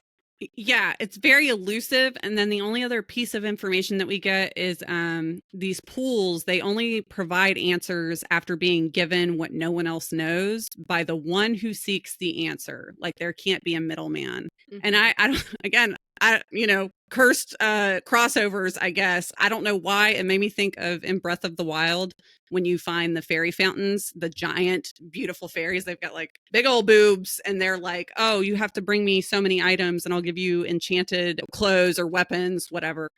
Yeah, it's very elusive. And then the only other piece of information that we get is these pools, they only provide answers after being given what no one else knows by the one who seeks the answer. Like there can't be a middleman. And I don't, again, cursed crossovers, I guess. I don't know why. It made me think of in Breath of the Wild when you find the fairy fountains, the giant, beautiful fairies. They've got big old boobs and they're like, oh, you have to bring me so many items and I'll give you enchanted clothes or weapons, whatever.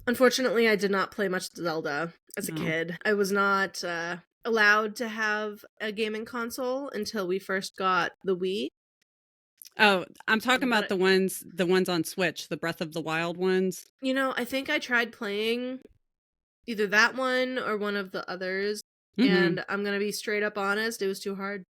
Unfortunately, I did not play much Zelda as a kid. I was not allowed to have a gaming console until we first got the Wii. Oh, I'm talking about the ones on Switch, the Breath of the Wild ones. I think I tried playing either that one or one of the others. And I'm going to be straight up honest, it was too hard.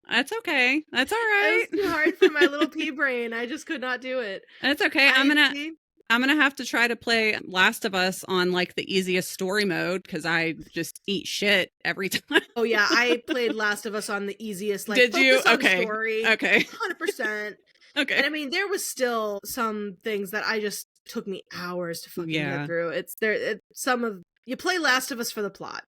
That's okay. That's all right. It was too hard for my little pea brain. I just could not do it. That's okay. I'm gonna have to try to play Last of Us on like the easiest story mode because I just eat shit every time. Oh yeah, I played Last of Us on the easiest. Like, did you? Okay. Story, okay. 100%. Okay. And I mean, there was still some things that I just took me hours to fucking get through. You play Last of Us for the plot.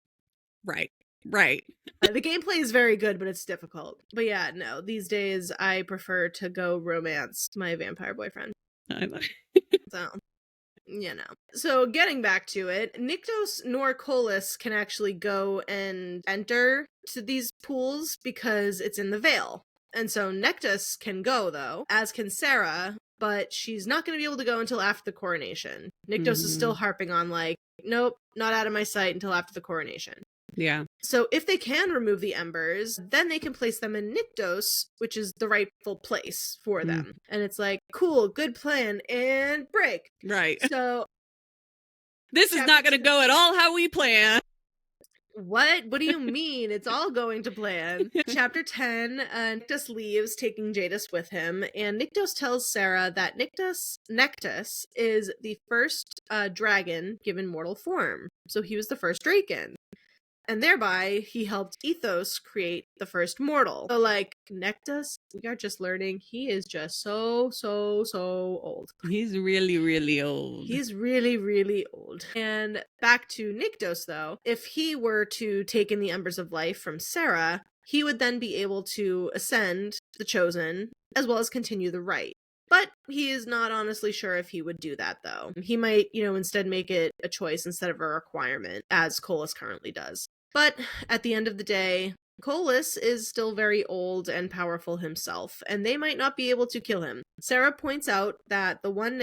Right. The gameplay is very good, but it's difficult. But yeah, no, these days I prefer to go romance my vampire boyfriend. So, So getting back to it, Nyktos nor Colas can actually go and enter to these pools because it's in the Veil. And so Nyktos can go, though, as can Sera, but she's not going to be able to go until after the coronation. Nyktos is still harping on, like, nope, not out of my sight until after the coronation. Yeah. So if they can remove the embers, then they can place them in Nyktos, which is the rightful place for them. And it's like, cool, good plan, and break. Right. So this is not going to go at all how we plan. What do you mean? It's all going to plan. Chapter 10, Nyktos leaves, taking Jadis with him, and Nyktos tells Sera that Nyktos is the first dragon given mortal form. So he was the first Draken. And thereby, he helped Ethos create the first mortal. So, like, Nyktos, we are just learning, he is just so old. He's really, really old. He's really, really old. And back to Nyktos, though, if he were to take in the Embers of Life from Sera, he would then be able to ascend the Chosen, as well as continue the rite. But he is not honestly sure if he would do that, though. He might, instead make it a choice instead of a requirement, as Colas currently does. But at the end of the day, Colas is still very old and powerful himself, and they might not be able to kill him. Sera points out that the one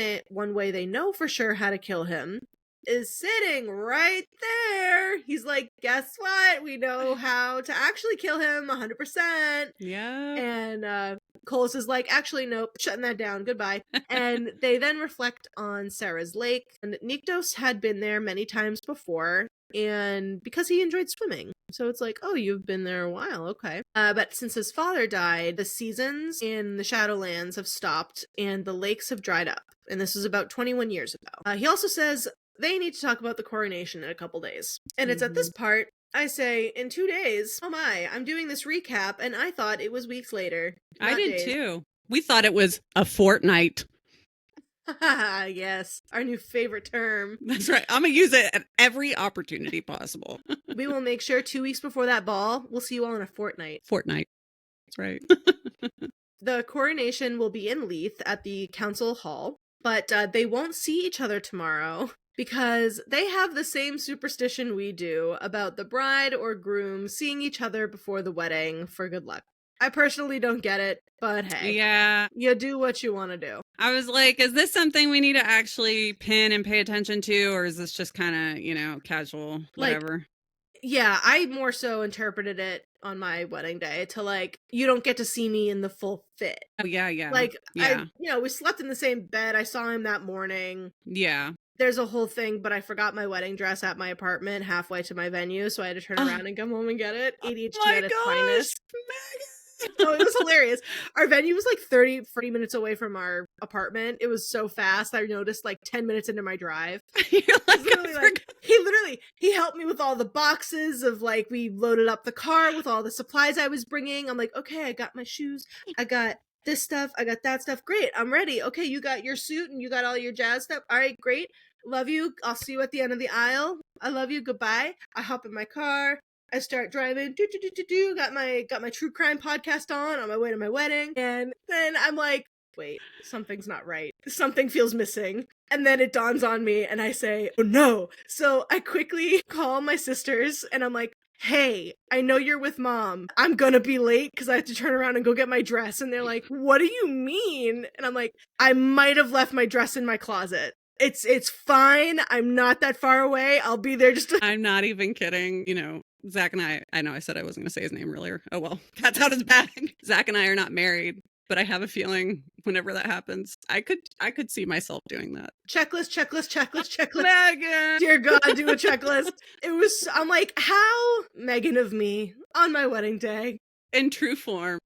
way they know for sure how to kill him is sitting right there. He's like, guess what? We know how to actually kill him 100%. Yeah. And Colas is like, actually, nope, shutting that down. Goodbye. And they then reflect on Sera's lake. And Nyktos had been there many times before, and because he enjoyed swimming. So it's like, oh, you've been there a while. Okay. But since his father died, the seasons in the Shadowlands have stopped and the lakes have dried up. And this was about 21 years ago. He also says they need to talk about the coronation in a couple days. And it's at this part I say, in 2 days. Oh my, I'm doing this recap and I thought it was weeks later. I did too. We thought it was a fortnight. Yes, our new favorite term. That's right. I'm going to use it at every opportunity possible. We will make sure 2 weeks before that ball, we'll see you all in a fortnight. Fortnight. That's right. The coronation will be in Leith at the council hall, but they won't see each other tomorrow because they have the same superstition we do about the bride or groom seeing each other before the wedding for good luck. I personally don't get it, but hey. Yeah. You do what you want to do. I was like, is this something we need to actually pin and pay attention to, or is this just kind of, casual, whatever? Yeah, I more so interpreted it on my wedding day to you don't get to see me in the full fit. Oh, yeah, yeah. Yeah. We slept in the same bed. I saw him that morning. Yeah. There's a whole thing, but I forgot my wedding dress at my apartment halfway to my venue, so I had to turn around and come home and get it. ADHD at its finest. Oh, it was hilarious. Our venue was 40 minutes away from our apartment. It was so fast. I noticed 10 minutes into my drive. You're he helped me with all the boxes of we loaded up the car with all the supplies I was bringing. I'm like, okay, I got my shoes. I got this stuff. I got that stuff. Great. I'm ready. Okay. You got your suit and you got all your jazz stuff. All right. Great. Love you. I'll see you at the end of the aisle. I love you. Goodbye. I hop in my car. I start driving, got my true crime podcast on my way to my wedding, and then I'm like, wait, something's not right. Something feels missing. And then it dawns on me, and I say, oh no. So I quickly call my sisters, and I'm like, hey, I know you're with mom. I'm gonna be late because I have to turn around and go get my dress. And they're like, what do you mean? And I'm like, I might have left my dress in my closet. It's fine. I'm not that far away. I'll be there I'm not even kidding. Zach and I know I said I wasn't going to say his name earlier. Oh, well, that's out of the bag. Zach and I are not married, but I have a feeling whenever that happens, I could see myself doing that. Checklist. Megan! Dear God, do a checklist. I'm like, how Megan of me on my wedding day. In true form.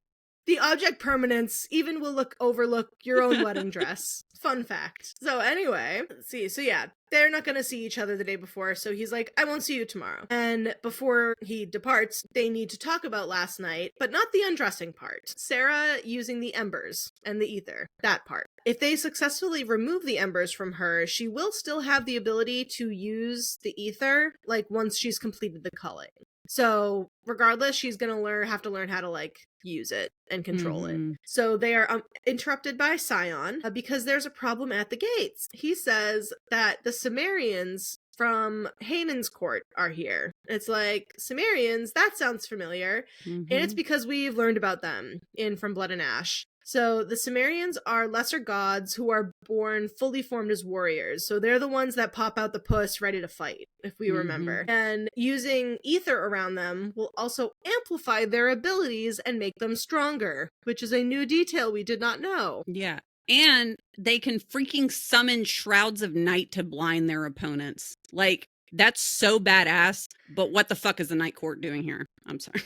The object permanence even will overlook your own wedding dress. Fun fact. So anyway, let's see. So yeah, they're not going to see each other the day before. So he's like, I won't see you tomorrow. And before he departs, they need to talk about last night, but not the undressing part. Sera using the embers and the ether. That part. If they successfully remove the embers from her, she will still have the ability to use the ether, like once she's completed the culling. So regardless, she's going to have to learn how to like use it and control it. So they are interrupted by Sion because there's a problem at the gates. He says that the Sumerians from Hanan's court are here. It's like, Sumerians, that sounds familiar. And it's because we've learned about them in From Blood and Ash. So the Sumerians are lesser gods who are born fully formed as warriors. So they're the ones that pop out the puss ready to fight, if we remember. And using ether around them will also amplify their abilities and make them stronger, which is a new detail we did not know. Yeah. And they can freaking summon shrouds of night to blind their opponents. Like, that's so badass. But what the fuck is the Night Court doing here? I'm sorry.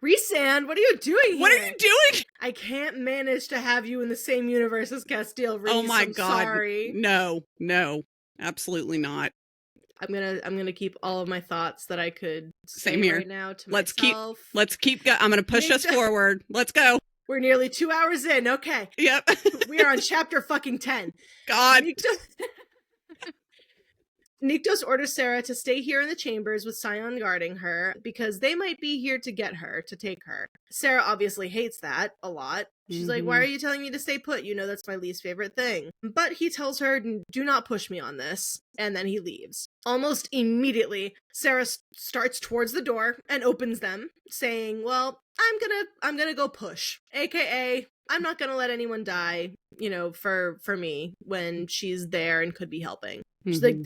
Rhysand, what are you doing here? What are you doing? I can't manage to have you in the same universe as Castile, Rhys. Oh my God. Sorry. No, absolutely not. I'm gonna keep all of my thoughts that I could say here right now to let's myself. keep I'm gonna push us forward. Let's go. We're nearly 2 hours in. Okay. Yep. We are on chapter fucking 10. God. Nyktos orders Sera to stay here in the chambers with Sion guarding her because they might be here to get her, to take her. Sera obviously hates that a lot. She's like, why are you telling me to stay put? You know that's my least favorite thing. But he tells her, do not push me on this. And then he leaves. Almost immediately, Sera starts towards the door and opens them, saying, well, I'm gonna go push. AKA, I'm not gonna let anyone die, for me when she's there and could be helping. She's like,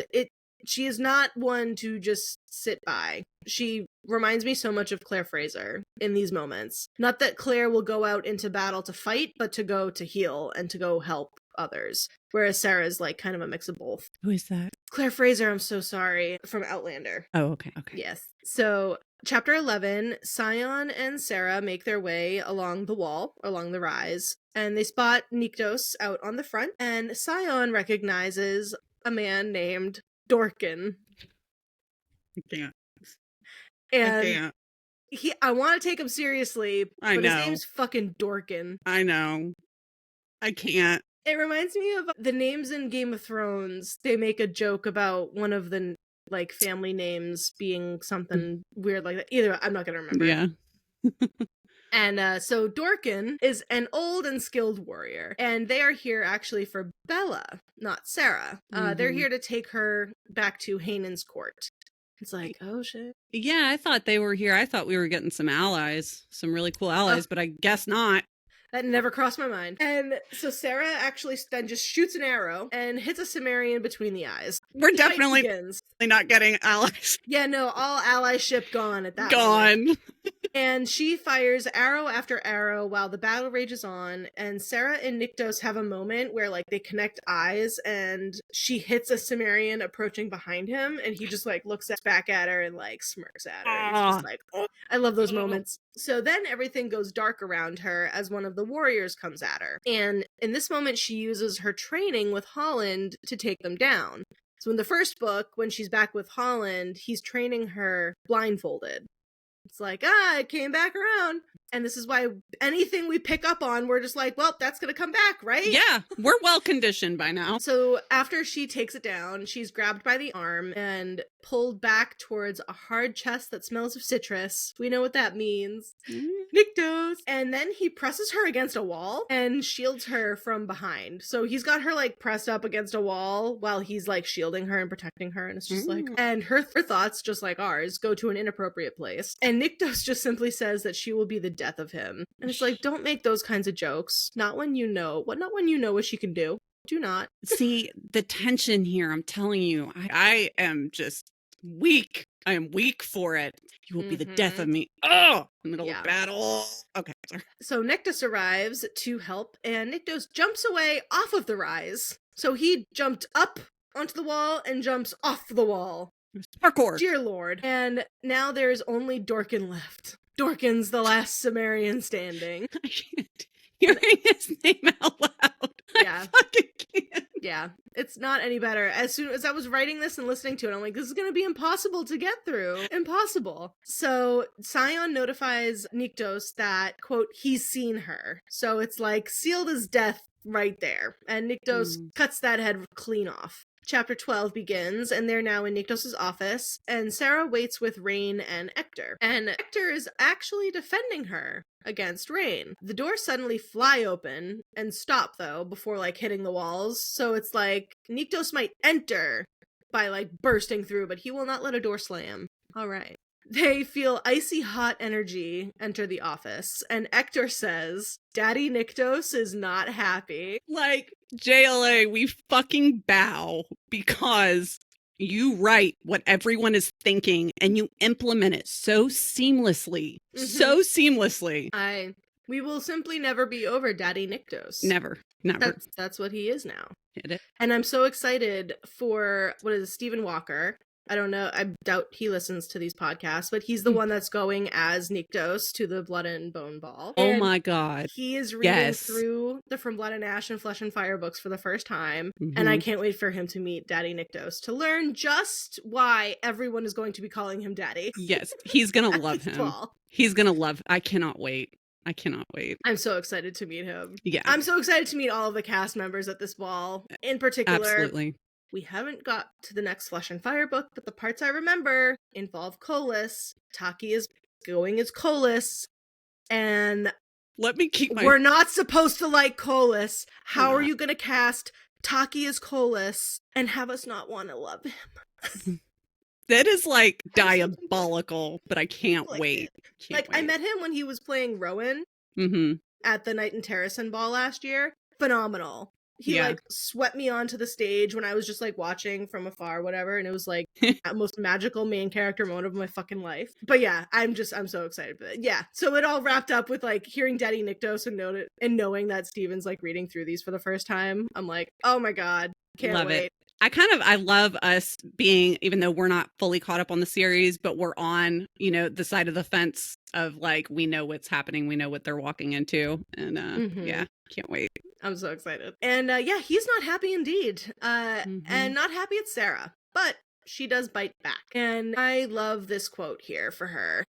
she is not one to just sit by. She reminds me so much of Claire Fraser in these moments. Not that Claire will go out into battle to fight, but to go to heal and to go help others. Whereas Sarah's like kind of a mix of both. Who is that? Claire Fraser, I'm so sorry, from Outlander. Oh, okay. Yes. So, chapter 11, Sion and Sera make their way along the wall, along the rise, and they spot Nyktos out on the front, and Sion recognizes a man named Dorkin. I can't. And I want to take him seriously, but his name's fucking Dorkin. I know. I can't. It reminds me of the names in Game of Thrones. They make a joke about one of the like family names being something weird like that. Either I'm not gonna remember. Yeah. And so Dorkin is an old and skilled warrior, and they are here actually for Bella, not Sera. They're here to take her back to Hanan's court. It's like, oh shit. Yeah, I thought they were here. I thought we were getting some allies, some really cool allies, but I guess not. That never crossed my mind. And so Sera actually then just shoots an arrow and hits a Sumerian between the eyes. We're definitely not getting allies. Yeah, no, all allyship gone at that moment. And she fires arrow after arrow while the battle rages on, and Sera and Nyktos have a moment where like they connect eyes and she hits a Sumerian approaching behind him and he just like looks back at her and like smirks at her. He's just like, oh. I love those moments. So then everything goes dark around her as one of the warriors comes at her. And in this moment she uses her training with Holland to take them down. So in the first book, when she's back with Holland, he's training her blindfolded. It's like, it came back around. And this is why anything we pick up on, we're just like, well, that's going to come back, right? Yeah, we're well conditioned by now. So after she takes it down, she's grabbed by the arm and pulled back towards a hard chest that smells of citrus. We know what that means. Nyktos. And then he presses her against a wall and shields her from behind. So he's got her like pressed up against a wall while he's like shielding her and protecting her. And it's just like, and her thoughts, just like ours, go to an inappropriate place. And Nyktos just simply says that she will be the death of him. And it's like, don't make those kinds of jokes. Not when you know what she can do. Do not. See, the tension here, I'm telling you, I am just weak. I am weak for it. You will be the death of me. Oh, middle of battle. Okay. Sorry. So Nyktos arrives to help, and Nyktos jumps away off of the rise. So he jumped up onto the wall and jumps off the wall. Parkour. Dear Lord. And now there's only Dorkin left. Dorkin's the last Sumerian standing. I can't. Hearing his name out loud. Yeah. I fucking can't. Yeah. It's not any better. As soon as I was writing this and listening to it, I'm like, this is going to be impossible to get through. Impossible. So Scion notifies Nyktos that, quote, he's seen her. So it's like sealed as death right there. And Nyktos cuts that head clean off. Chapter 12 begins, and they're now in Nyktos' office, and Sera waits with Rain and Ector. And Ector is actually defending her against Rain. The doors suddenly fly open and stop, though, before, like, hitting the walls. So it's like, Nyktos might enter by, like, bursting through, but he will not let a door slam. All right. They feel icy hot energy enter the office, and Ector says, Daddy Nyktos is not happy. Like, JLA, we fucking bow because you write what everyone is thinking and you implement it so seamlessly. So seamlessly. We will simply never be over Daddy Nyktos. Never. That's what he is now. Hit it. And I'm so excited for, Stephen Walker. I don't know, I doubt he listens to these podcasts, but he's the one that's going as Nyktos to the Blood and Bone Ball. Oh my god. He is reading through the From Blood and Ash and Flesh and Fire books for the first time, and I can't wait for him to meet Daddy Nyktos to learn just why everyone is going to be calling him Daddy. Yes, he's gonna love him. Ball. He's gonna love. I cannot wait. I'm so excited to meet him. Yeah. I'm so excited to meet all of the cast members at this ball. In particular, absolutely. We haven't got to the next Flesh and Fire book, but the parts I remember involve Colas. Taki is going as Colas, and let me keep my... We're not supposed to like Colas. How are you going to cast Taki as Colas and have us not want to love him? That is, like, diabolical, but I can't wait. I met him when he was playing Rowan at the Night in Terrasen ball last year. Phenomenal. He, like, swept me onto the stage when I was just, like, watching from afar, whatever, and it was, like, the most magical main character moment of my fucking life. But yeah, I'm so excited for it. Yeah, so it all wrapped up with, like, hearing Daddy Nyktos and knowing that Steven's, like, reading through these for the first time. I'm like, oh my god, can't wait. I love us being, even though we're not fully caught up on the series, but we're on, the side of the fence of, like, we know what's happening. We know what they're walking into. And, yeah, can't wait. I'm so excited. And, he's not happy indeed. And not happy at Sera. But she does bite back. And I love this quote here for her.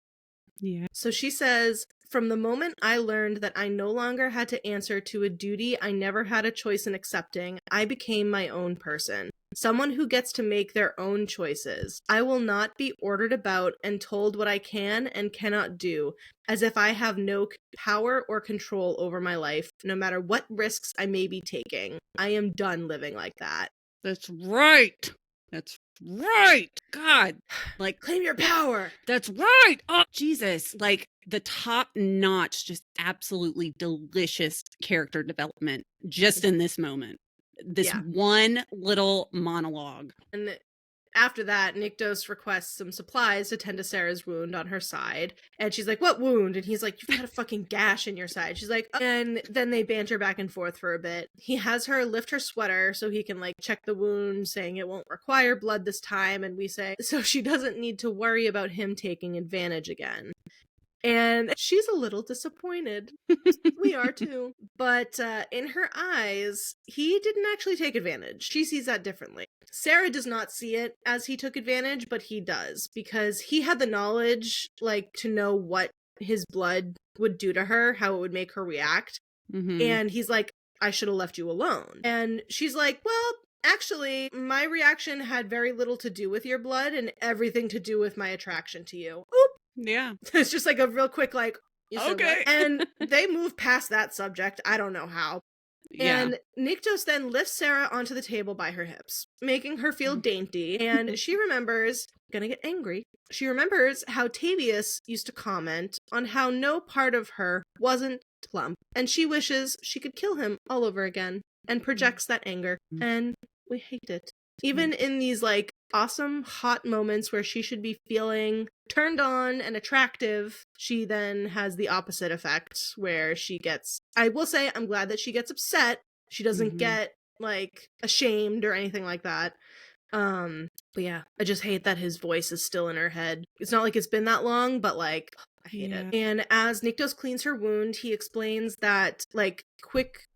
Yeah. So she says, from the moment I learned that I no longer had to answer to a duty I never had a choice in accepting, I became my own person. Someone who gets to make their own choices. I will not be ordered about and told what I can and cannot do, as if I have no power or control over my life, no matter what risks I may be taking. I am done living like that. That's right. That's right. God. Like, claim your power. That's right. Oh, Jesus. Like, the top notch, just absolutely delicious character development just in this moment. This one little monologue. And after that, Nyktos requests some supplies to tend to Sera's wound on her side. And she's like, what wound? And he's like, you've got a fucking gash in your side. She's like, oh. And then they banter back and forth for a bit. He has her lift her sweater so he can, like, check the wound, saying it won't require blood this time. And we say, so she doesn't need to worry about him taking advantage again. And she's a little disappointed. We are too. But in her eyes, he didn't actually take advantage. She sees that differently. Sera does not see it as he took advantage, but he does. Because he had the knowledge, like, to know what his blood would do to her, how it would make her react. And he's like, I should have left you alone. And she's like, well, actually, my reaction had very little to do with your blood and everything to do with my attraction to you. Oop. Yeah. It's just like a real quick, like, okay. And they move past that subject. I don't know how. Yeah. And Nyktos then lifts Sera onto the table by her hips, making her feel dainty. And she remembers, gonna get angry, she remembers how Tavius used to comment on how no part of her wasn't plump. And she wishes she could kill him all over again and projects that anger. And we hate it. Even in these, like, awesome hot moments where she should be feeling turned on and attractive, she then has the opposite effect where she gets, I will say, I'm glad that she gets upset. She doesn't get like ashamed or anything like that. But yeah, I just hate that his voice is still in her head. It's not like it's been that long, but like, I hate it. And as Nyktos cleans her wound, he explains that like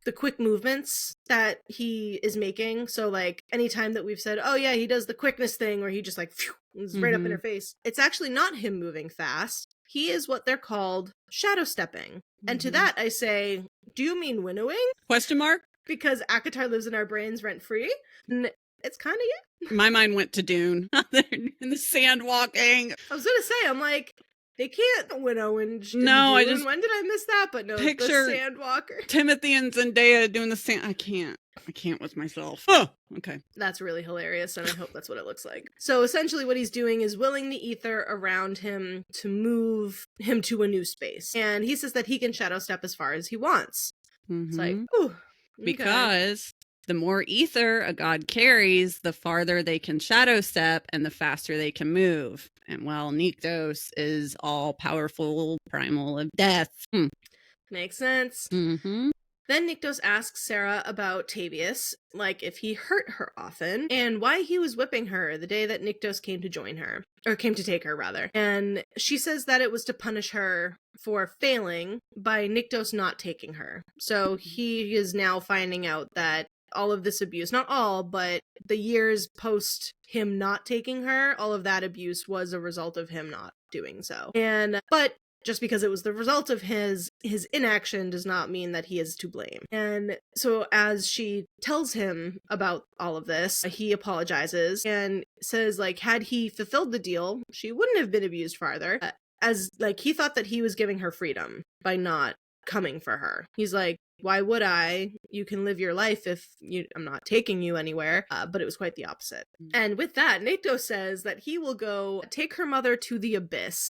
the quick movements that he is making. So like anytime that we've said, oh yeah, he does the quickness thing where he just like phew, is right up in her face. It's actually not him moving fast. He is what they're called shadow stepping. And to that I say, do you mean winnowing? Question mark? Because Akatar lives in our brains rent free. And it's kind of yeah. My mind went to Dune. In the sand walking. I was gonna say, I'm like, they can't winnow in Dune. I just when did I miss that? But no, picture the Sandwalker. Timothy and Zendaya doing the sand. I can't with myself. Oh, okay. That's really hilarious, and I hope that's what it looks like. So essentially what he's doing is willing the ether around him to move him to a new space. And he says that he can shadow step as far as he wants. It's like, ooh. Okay. Because the more ether a god carries, the farther they can shadow step and the faster they can move. And while Nyktos is all powerful, primal of death. Makes sense. Then Nyktos asks Sera about Tavius, like if he hurt her often, and why he was whipping her the day that Nyktos came to join her, or came to take her, rather. And she says that it was to punish her for failing by Nyktos not taking her. So he is now finding out that all of this abuse, not all, but the years post him not taking her, all of that abuse was a result of him not doing so. But just because it was the result of his inaction does not mean that he is to blame. And so as she tells him about all of this, he apologizes and says, like, had he fulfilled the deal, she wouldn't have been abused farther. As, like, he thought that he was giving her freedom by not coming for her. He's like, why would I? You can live your life if I'm not taking you anywhere. But it was quite the opposite. And with that, Nyktos says that he will go take her mother to the abyss.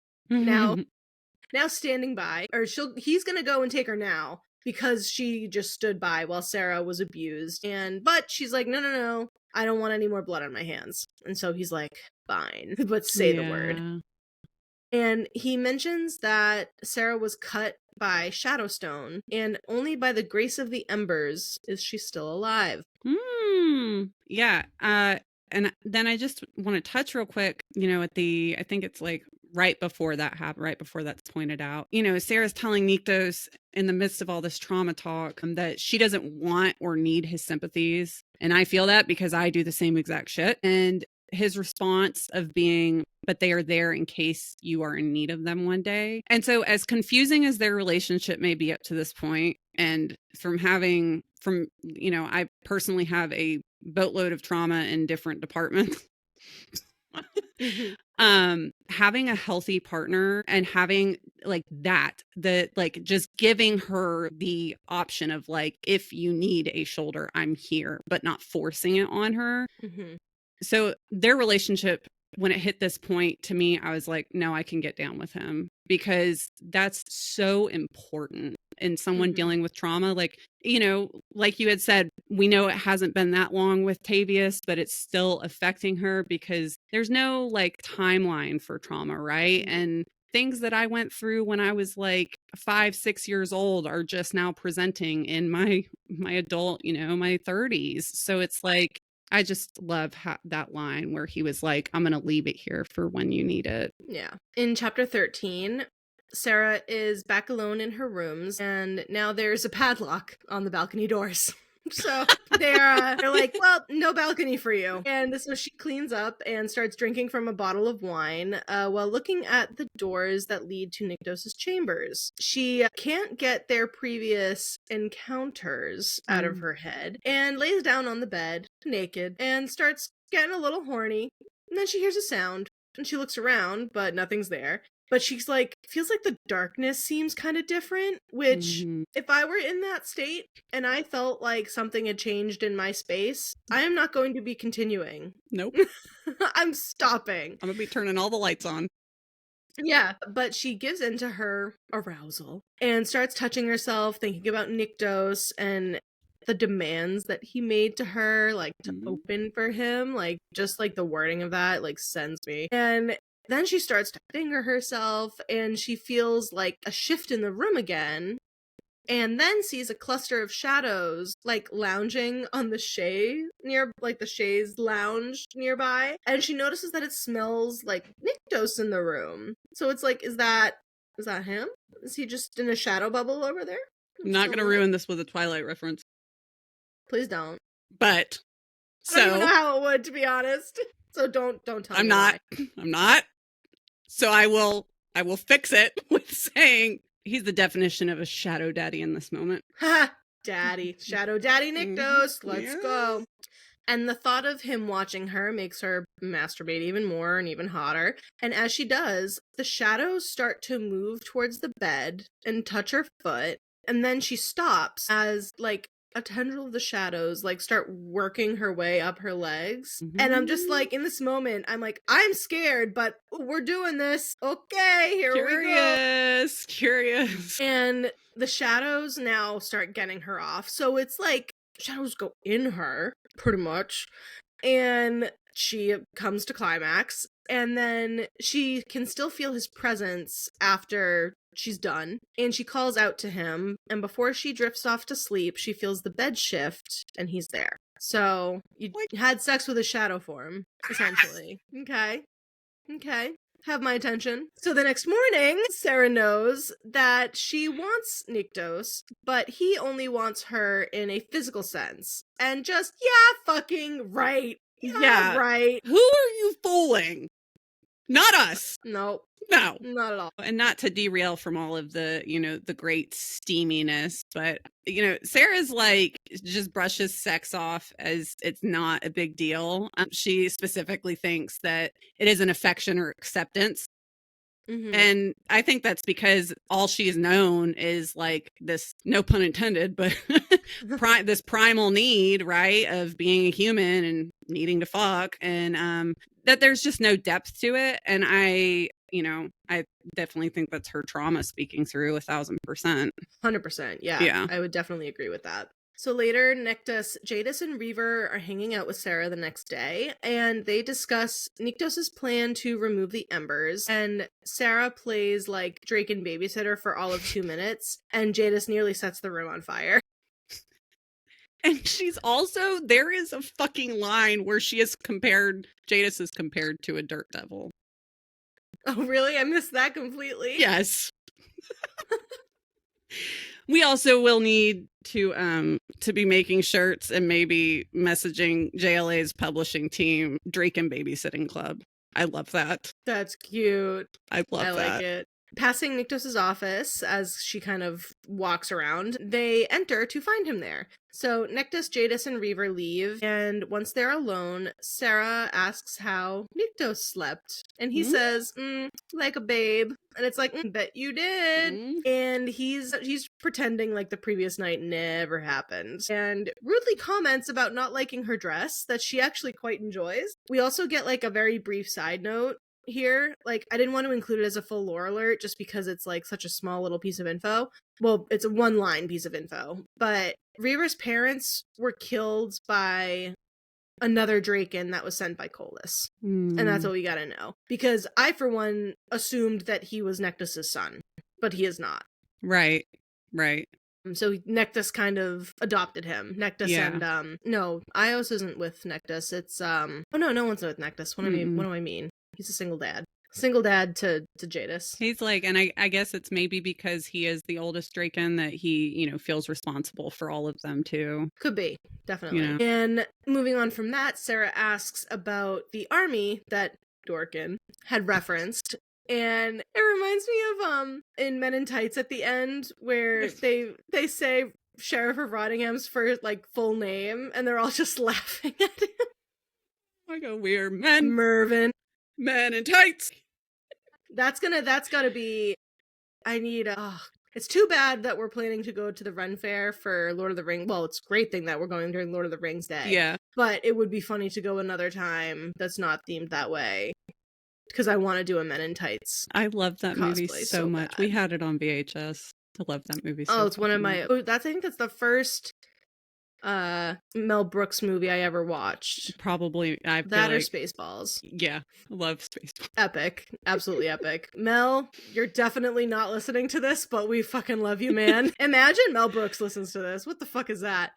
Now standing by, or he's gonna go and take her now because she just stood by while Sera was abused. But she's like, no, I don't want any more blood on my hands. And so he's like, fine, but say the word. And he mentions that Sera was cut by Shadowstone, and only by the grace of the embers is she still alive. Yeah. And then I just want to touch real quick, I think it's like right before that happened, right before that's pointed out, Sera's telling Nyktos in the midst of all this trauma talk that she doesn't want or need his sympathies. And I feel that because I do the same exact shit. And his response of being, but they are there in case you are in need of them one day. And so as confusing as their relationship may be up to this point, and I personally have a boatload of trauma in different departments. Having a healthy partner and having just giving her the option of like, if you need a shoulder, I'm here, but not forcing it on her. So their relationship, when it hit this point, to me, I was like, no, I can get down with him, because that's so important in someone dealing with trauma. Like, like you had said, we know it hasn't been that long with Tavius, but it's still affecting her because there's no like timeline for trauma, right? And things that I went through when I was like 5-6 years old are just now presenting in my adult, my 30s. So it's like, I just love that line where he was like, I'm going to leave it here for when you need it. Yeah. In chapter 13, Sera is back alone in her rooms, and now there's a padlock on the balcony doors. So they're like, well, no balcony for you. And so she cleans up and starts drinking from a bottle of wine while looking at the doors that lead to Nyktos' chambers. She can't get their previous encounters out of her head and lays down on the bed, naked, and starts getting a little horny. And then she hears a sound, and she looks around, but nothing's there. But she's like, feels like the darkness seems kind of different, which if I were in that state and I felt like something had changed in my space, I am not going to be continuing. Nope. I'm stopping. I'm going to be turning all the lights on. Yeah, but she gives into her arousal and starts touching herself, thinking about Nyktos, and the demands that he made to her, like to open for him, like just like the wording of that like sends me. And then she starts to finger herself and she feels like a shift in the room again. And then sees a cluster of shadows, like, lounging on the chaise the chaise lounge nearby. And she notices that it smells like Nyktos in the room. So it's like, is that him? Is he just in a shadow bubble over there? I'm not going to ruin this with a Twilight reference. Please don't. But, I don't even know how it would, to be honest. So don't tell me. I'm not. So I will fix it with saying he's the definition of a shadow daddy in this moment. Ha! Daddy. Shadow daddy Nyktos. Let's go. And the thought of him watching her makes her masturbate even more and even hotter. And as she does, the shadows start to move towards the bed and touch her foot. And then she stops as, like, a tendril of the shadows, like, start working her way up her legs. And I'm just like, in this moment, I'm like, I'm scared, but we're doing this. Okay, here we go. Curious. And the shadows now start getting her off. So it's like, shadows go in her, pretty much. And she comes to climax. And then she can still feel his presence after she's done. And she calls out to him. And before she drifts off to sleep, she feels the bed shift and he's there. So you had sex with a shadow form, essentially. Okay. Have my attention. So the next morning, Sera knows that she wants Nyktos, but he only wants her in a physical sense. And just, yeah, fucking right. Yeah, right. Who are you fooling? Not us. Nope. No. Not at all. And not to derail from all of the, the great steaminess, but, Sarah's like, just brushes sex off as it's not a big deal. She specifically thinks that it is an affection or acceptance. Mm-hmm. And I think that's because all she's known is like this, no pun intended, but this primal need, right, of being a human and needing to fuck, and that there's just no depth to it. And I definitely think that's her trauma speaking through 1,000%. 100%. Yeah. I would definitely agree with that. So later, Nyktos, Jadis, and Reaver are hanging out with Sera the next day, and they discuss Nyktos' plan to remove the embers, and Sera plays, like, Drake and babysitter for all of 2 minutes, and Jadis nearly sets the room on fire. And she's also, there is a fucking line where Jadis is compared to a dirt devil. Oh, really? I missed that completely. Yes. We also will need to be making shirts and maybe messaging JLA's publishing team, Drake and Babysitting Club. I love that. That's cute. I like it. Passing Nyktos' office as she kind of walks around, they enter to find him there. So Nyktos, Jadis, and Reaver leave, and once they're alone, Sera asks how Nyktos slept. And he says, like a babe. And it's like, bet you did. And he's pretending like the previous night never happened. And rudely comments about not liking her dress that she actually quite enjoys. We also get like a very brief side note here. Like, I didn't want to include it as a full lore alert just because it's like such a small little piece of info. Well, it's a one-line piece of info. But Reaver's parents were killed by another Draken that was sent by Colas. And that's what we gotta know. Because I, for one, assumed that he was Nyktos' son. But he is not. Right. So Nyktos kind of adopted him. Nyktos and, no, Ios isn't with Nyktos. It's, no one's with Nyktos. What do I mean? He's a single dad. Single dad to Jadis. He's like, and I guess it's maybe because he is the oldest Draken that he, feels responsible for all of them too. Could be, definitely. And moving on from that, Sera asks about the army that Dorkin had referenced. And it reminds me of in Men in Tights at the end where they say Sheriff of Rottingham's first like full name and they're all just laughing at him. Like a weird Mervyn. Men in Tights. That's gotta be. It's too bad that we're planning to go to the Ren Fair for Lord of the Rings. Well, it's a great thing that we're going during Lord of the Rings Day. Yeah. But it would be funny to go another time that's not themed that way. Because I want to do a Men in Tights. I love that movie so much. Bad. We had it on VHS. I love that movie so it's one of my... I think that's the first Mel Brooks movie I ever watched. Probably. I feel That or like, Spaceballs. yeah, I love Spaceballs. Epic. Absolutely epic. Mel, you're definitely not listening to this, but we fucking love you, man. Imagine Mel Brooks listens to this. What the fuck is that?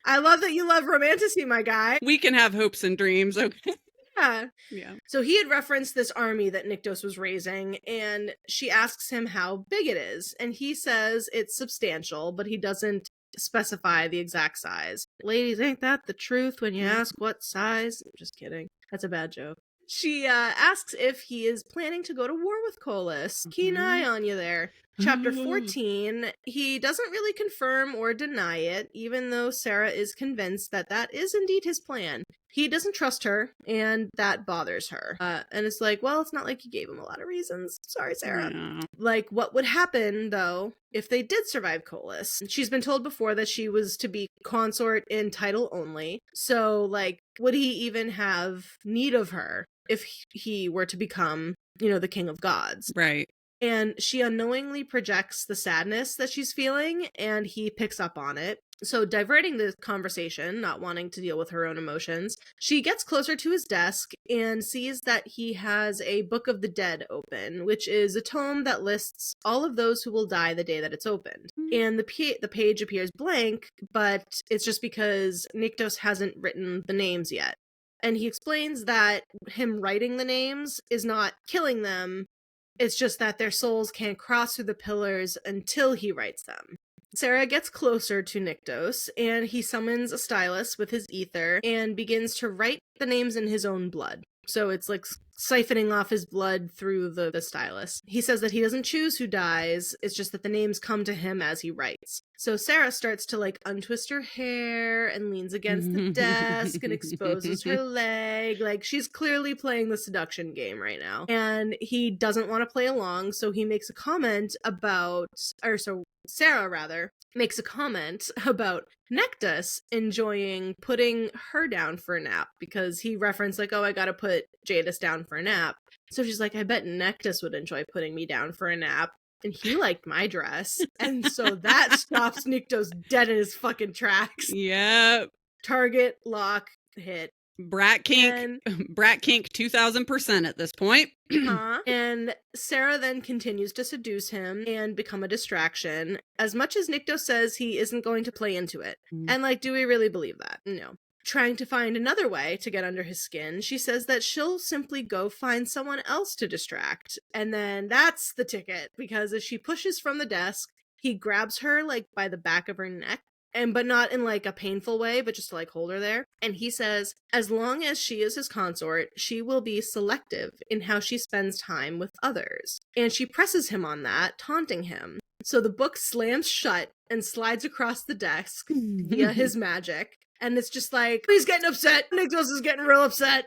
I love that you love romantasy, my guy. We can have hopes and dreams, okay? Yeah. Yeah. So he had referenced this army that Nyktos was raising, and she asks him how big it is. And he says it's substantial, but he doesn't specify the exact size. Ladies, ain't that the truth when you ask what size? I'm just kidding. That's a bad joke. She asks if he is planning to go to war with Colas. Keen eye on you there. Chapter 14, he doesn't really confirm or deny it, even though Sera is convinced that that is indeed his plan. He doesn't trust her, and that bothers her. And it's like, well, it's not like you gave him a lot of reasons. Sorry, Sera. Yeah. Like, what would happen, though, if they did survive Colas? She's been told before that she was to be consort in title only. So, like, would he even have need of her if he were to become, the king of gods? Right. And she unknowingly projects the sadness that she's feeling, and he picks up on it. So, diverting the conversation, not wanting to deal with her own emotions, she gets closer to his desk and sees that he has a Book of the Dead open, which is a tome that lists all of those who will die the day that it's opened. And the page appears blank, but it's just because Nyktos hasn't written the names yet. And he explains that him writing the names is not killing them. It's just that their souls can't cross through the pillars until he writes them. Sera gets closer to Nyktos, and he summons a stylus with his ether and begins to write the names in his own blood. So it's like siphoning off his blood through the stylus. He says that he doesn't choose who dies, it's just that the names come to him as he writes. So Sera starts to like untwist her hair and leans against the desk and exposes her leg. Like, she's clearly playing the seduction game right now. And he doesn't want to play along, so he makes a comment about, Sera rather, makes a comment about Nyktos enjoying putting her down for a nap, because he referenced like, oh, I gotta put Jadis down for a nap. So she's like, I bet Nyktos would enjoy putting me down for a nap. And he liked my dress. And so that stops Nyktos dead in his fucking tracks. Yep. Target, lock, hit. Brat kink 2000% at this point. And Sera then continues to seduce him and become a distraction, as much as Nyktos says he isn't going to play into it. And like, do we really believe that? No. Trying to find another way to get under his skin, she says that she'll simply go find someone else to distract. And then that's the ticket, because as she pushes from the desk, he grabs her like by the back of her neck, but not in like a painful way, but just to like hold her there. And he says, as long as she is his consort, she will be selective in how she spends time with others. And she presses him on that, taunting him. So the book slams shut and slides across the desk via his magic. And it's just like, he's getting upset. Nyktos is getting real upset.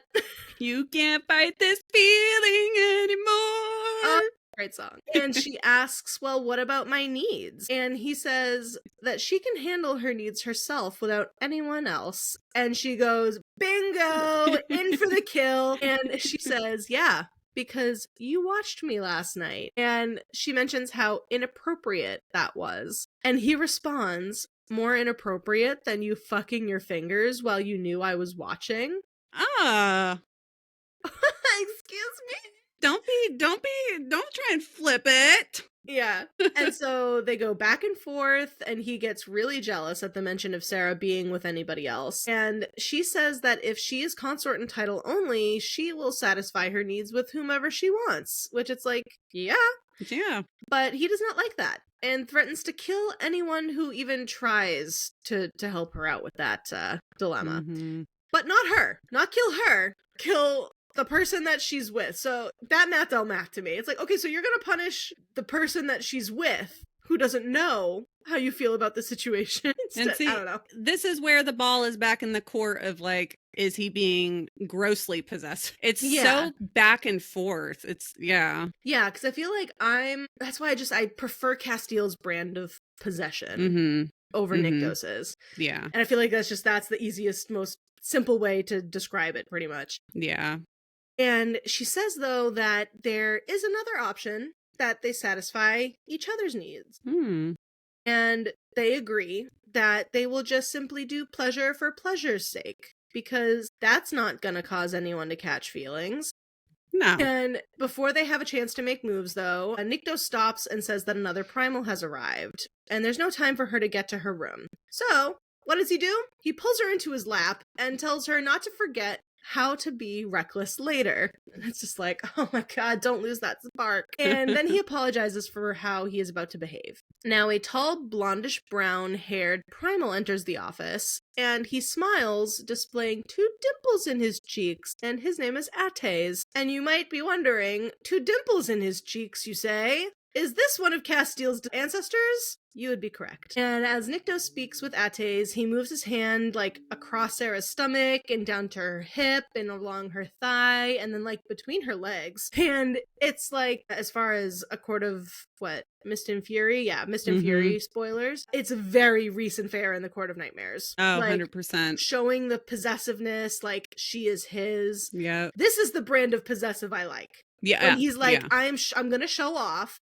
You can't fight this feeling anymore. Great song. And she asks, well, what about my needs? And he says that she can handle her needs herself without anyone else. And she goes, bingo, in for the kill. And she says, yeah, because you watched me last night. And she mentions how inappropriate that was. And he responds, more inappropriate than you fucking your fingers while you knew I was watching? Excuse me? Don't try and flip it. Yeah. And so they go back and forth, and he gets really jealous at the mention of Sera being with anybody else. And she says that if she is consort in title only, she will satisfy her needs with whomever she wants, which it's like, yeah. Yeah. But he does not like that, and threatens to kill anyone who even tries to help her out with that dilemma. But not her. Not kill her. Kill the person that she's with. So that Matt Del Mac to me. It's like, okay, so you're gonna punish the person that she's with, who doesn't know how you feel about the situation. And see, I don't know. This is where the ball is back in the court of like, is he being grossly possessed? It's so back and forth. It's, yeah. Yeah, because I feel like that's why I prefer Castiel's brand of possession over Nyktos's. Yeah. And I feel like that's the easiest, most simple way to describe it, pretty much. Yeah. And she says, though, that there is another option, that they satisfy each other's needs. And they agree. that they will just simply do pleasure for pleasure's sake, because that's not gonna cause anyone to catch feelings. No. And before they have a chance to make moves, though, Nyktos stops and says that another primal has arrived, and there's no time for her to get to her room. So, what does he do? He pulls her into his lap and tells her not to forget how to be reckless later. And it's just like, oh my god, don't lose that spark. And then he apologizes for how he is about to behave. Now, a tall, blondish brown-haired primal enters the office, and he smiles, displaying 2 dimples in his cheeks, and his name is Ates. And you might be wondering, 2 dimples in his cheeks, you say? Is this one of Castiel's ancestors? You would be correct. And as Nyktos speaks with Ates, he moves his hand, like, across Sera's stomach and down to her hip and along her thigh and then, like, between her legs. And it's, like, as far as a court of, Mist and Fury? Yeah, Mist and Fury spoilers. It's a very recent fair in the Court of Nightmares. Oh, like, 100%. Showing the possessiveness, like, she is his. Yeah. This is the brand of possessive I like. Yeah. When he's like, I'm gonna show off.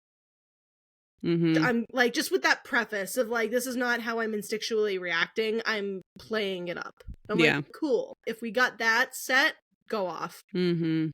I'm like, just with that preface of like, this is not how I'm instinctually reacting. I'm playing it up. I'm like, cool. If we got that set, go off. And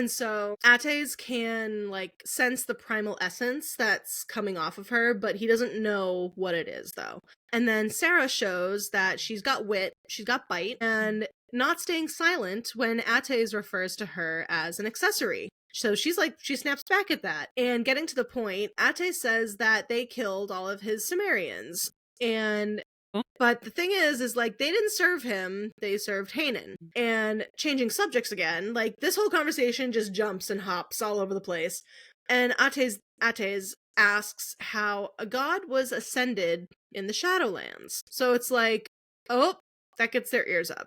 so Ates can like sense the primal essence that's coming off of her, but he doesn't know what it is though. And then Sera shows that she's got wit, she's got bite, and not staying silent when Ates refers to her as an accessory. So she's like, she snaps back at that. And getting to the point, Ates says that they killed all of his Sumerians. But the thing is like, they didn't serve him, they served Hanan. And changing subjects again, like, this whole conversation just jumps and hops all over the place. And Ates asks how a god was ascended in the Shadowlands. So it's like, oh, that gets their ears up.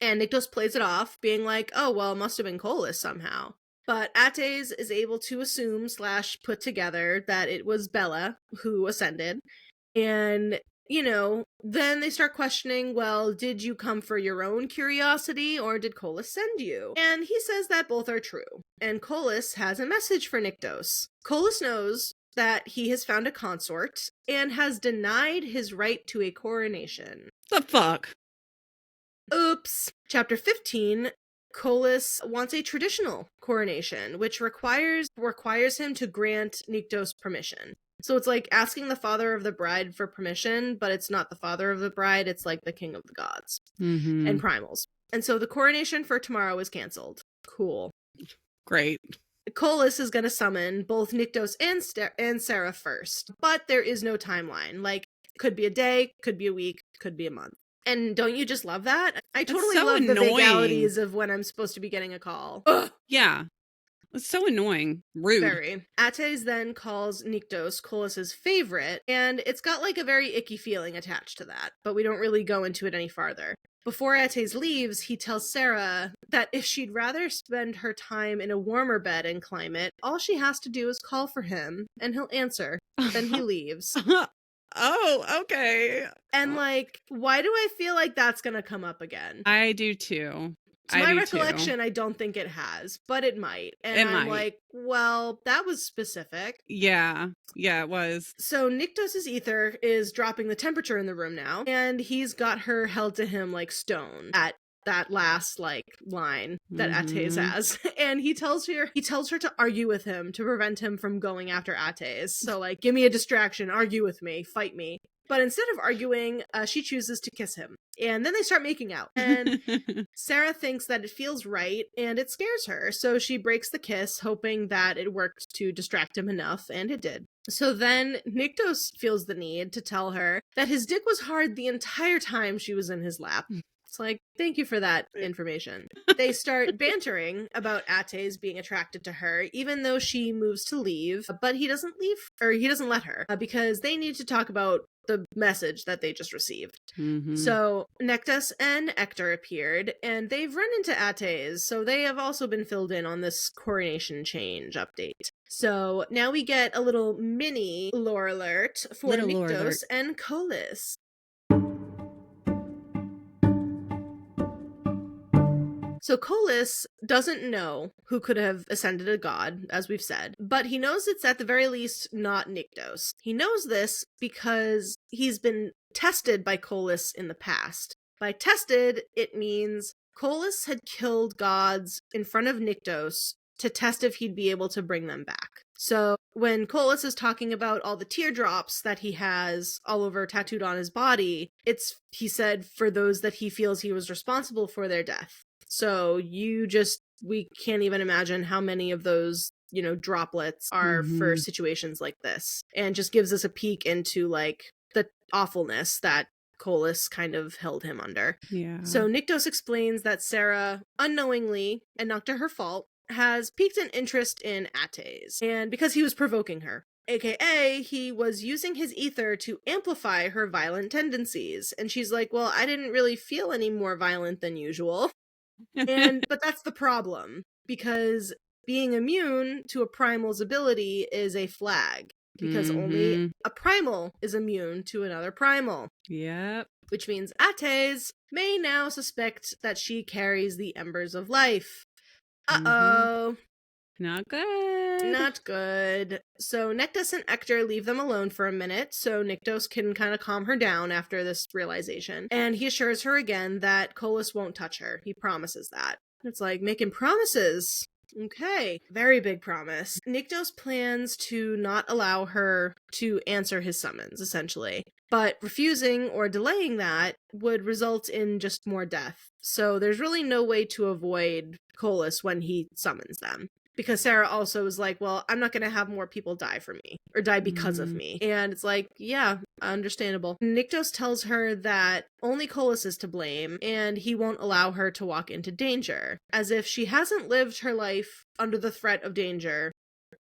And Nyktos plays it off, being like, oh, well, it must have been Kolis somehow. But Ates is able to assume / put together that it was Bella who ascended. And, you know, then they start questioning, well, did you come for your own curiosity or did Kolis send you? And he says that both are true. And Kolis has a message for Nyktos. Kolis knows that he has found a consort and has denied his right to a coronation. The fuck? Oops. Chapter 15. Kolis wants a traditional coronation, which requires him to grant Nyktos permission. So it's like asking the father of the bride for permission, but it's not the father of the bride, it's like the king of the gods and primals. And so the coronation for tomorrow is canceled. Cool. Great. Kolis is going to summon both Nyktos and Sera first, but there is no timeline. Like, could be a day, could be a week, could be a month. And don't you just love that? I totally love the vagalities of when I'm supposed to be getting a call. Ugh. Yeah. It's so annoying. Rude. Very. Ates then calls Nyktos Kolis' favorite, and it's got like a very icky feeling attached to that, but we don't really go into it any farther. Before Ates leaves, he tells Sera that if she'd rather spend her time in a warmer bed and climate, all she has to do is call for him, and he'll answer. Then he leaves. Oh, okay. And like, why do I feel like that's gonna come up again? I do too. To my recollection, I don't think it has, but it might. And I'm like, well, that was specific. Yeah. Yeah, it was. So Nyktos' ether is dropping the temperature in the room now, and he's got her held to him like stone at that last like line that Ates has. And he tells her to argue with him to prevent him from going after Ates. So like, give me a distraction, argue with me, fight me. But instead of arguing, she chooses to kiss him. And then they start making out. And Sera thinks that it feels right, and it scares her. So she breaks the kiss, hoping that it worked to distract him enough, and it did. So then Nyktos feels the need to tell her that his dick was hard the entire time she was in his lap. It's like, thank you for that information. They start bantering about Ates being attracted to her, even though she moves to leave, but he doesn't let her, because they need to talk about the message that they just received. So Nyktos and Ector appeared, and they've run into Ates, so they have also been filled in on this coronation change update. So now we get a little mini lore alert for Nyktos and Kolis. So Colas doesn't know who could have ascended a god, as we've said, but he knows it's at the very least not Nyktos. He knows this because he's been tested by Colas in the past. By tested, it means Colas had killed gods in front of Nyktos to test if he'd be able to bring them back. So when Colas is talking about all the teardrops that he has all over tattooed on his body, it's, he said, for those that he feels he was responsible for their death. So we can't even imagine how many of those, droplets are for situations like this. And just gives us a peek into, like, the awfulness that Colas kind of held him under. Yeah. So Nyktos explains that Sera, unknowingly, and not to her fault, has piqued an interest in Ates, and because he was provoking her. AKA, he was using his ether to amplify her violent tendencies. And she's like, well, I didn't really feel any more violent than usual. But that's the problem, because being immune to a primal's ability is a flag, because only a primal is immune to another primal. Yep. Which means Ates may now suspect that she carries the embers of life. Uh-oh. Not good. Not good. So Nyktos and Ector leave them alone for a minute so Nyktos can kind of calm her down after this realization. And he assures her again that Colas won't touch her. He promises that. It's like making promises. Okay. Very big promise. Nyktos plans to not allow her to answer his summons, essentially. But refusing or delaying that would result in just more death. So there's really no way to avoid Colas when he summons them. Because Sera also is like, well, I'm not going to have more people die for me, or die because of me. And it's like, yeah, understandable. Nyktos tells her that only Colas is to blame, and he won't allow her to walk into danger, as if she hasn't lived her life under the threat of danger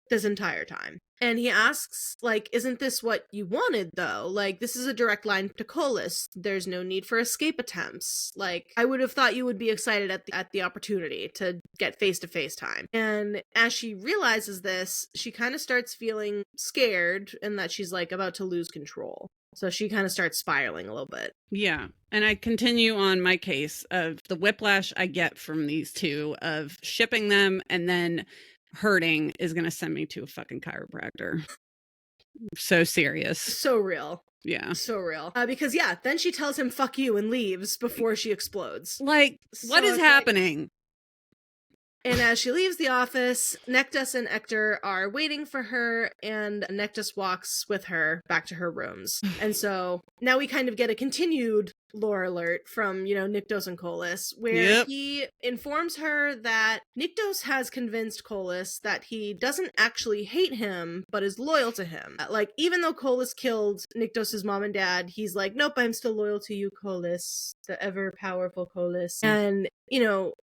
this entire time. And he asks, like, isn't this what you wanted, though? Like, this is a direct line to Colas. There's no need for escape attempts. Like, I would have thought you would be excited at the opportunity to get face-to-face time. And as she realizes this, she kind of starts feeling scared and that she's, like, about to lose control. So she kind of starts spiraling a little bit. Yeah. And I continue on my case of the whiplash I get from these two of shipping them and then hurting is going to send me to a fucking chiropractor. So serious. So real. Yeah. So real. Because, yeah, then she tells him, fuck you, and leaves before she explodes. Like, what is happening? And as she leaves the office, Nyktos and Ector are waiting for her, and Nyktos walks with her back to her rooms. And so now we kind of get a continued lore alert from, Nyktos and Colas, where he informs her that Nyktos has convinced Colas that he doesn't actually hate him, but is loyal to him. Like, even though Colas killed Nyktos' mom and dad, he's like, nope, I'm still loyal to you, Colas, the ever-powerful Colas. And,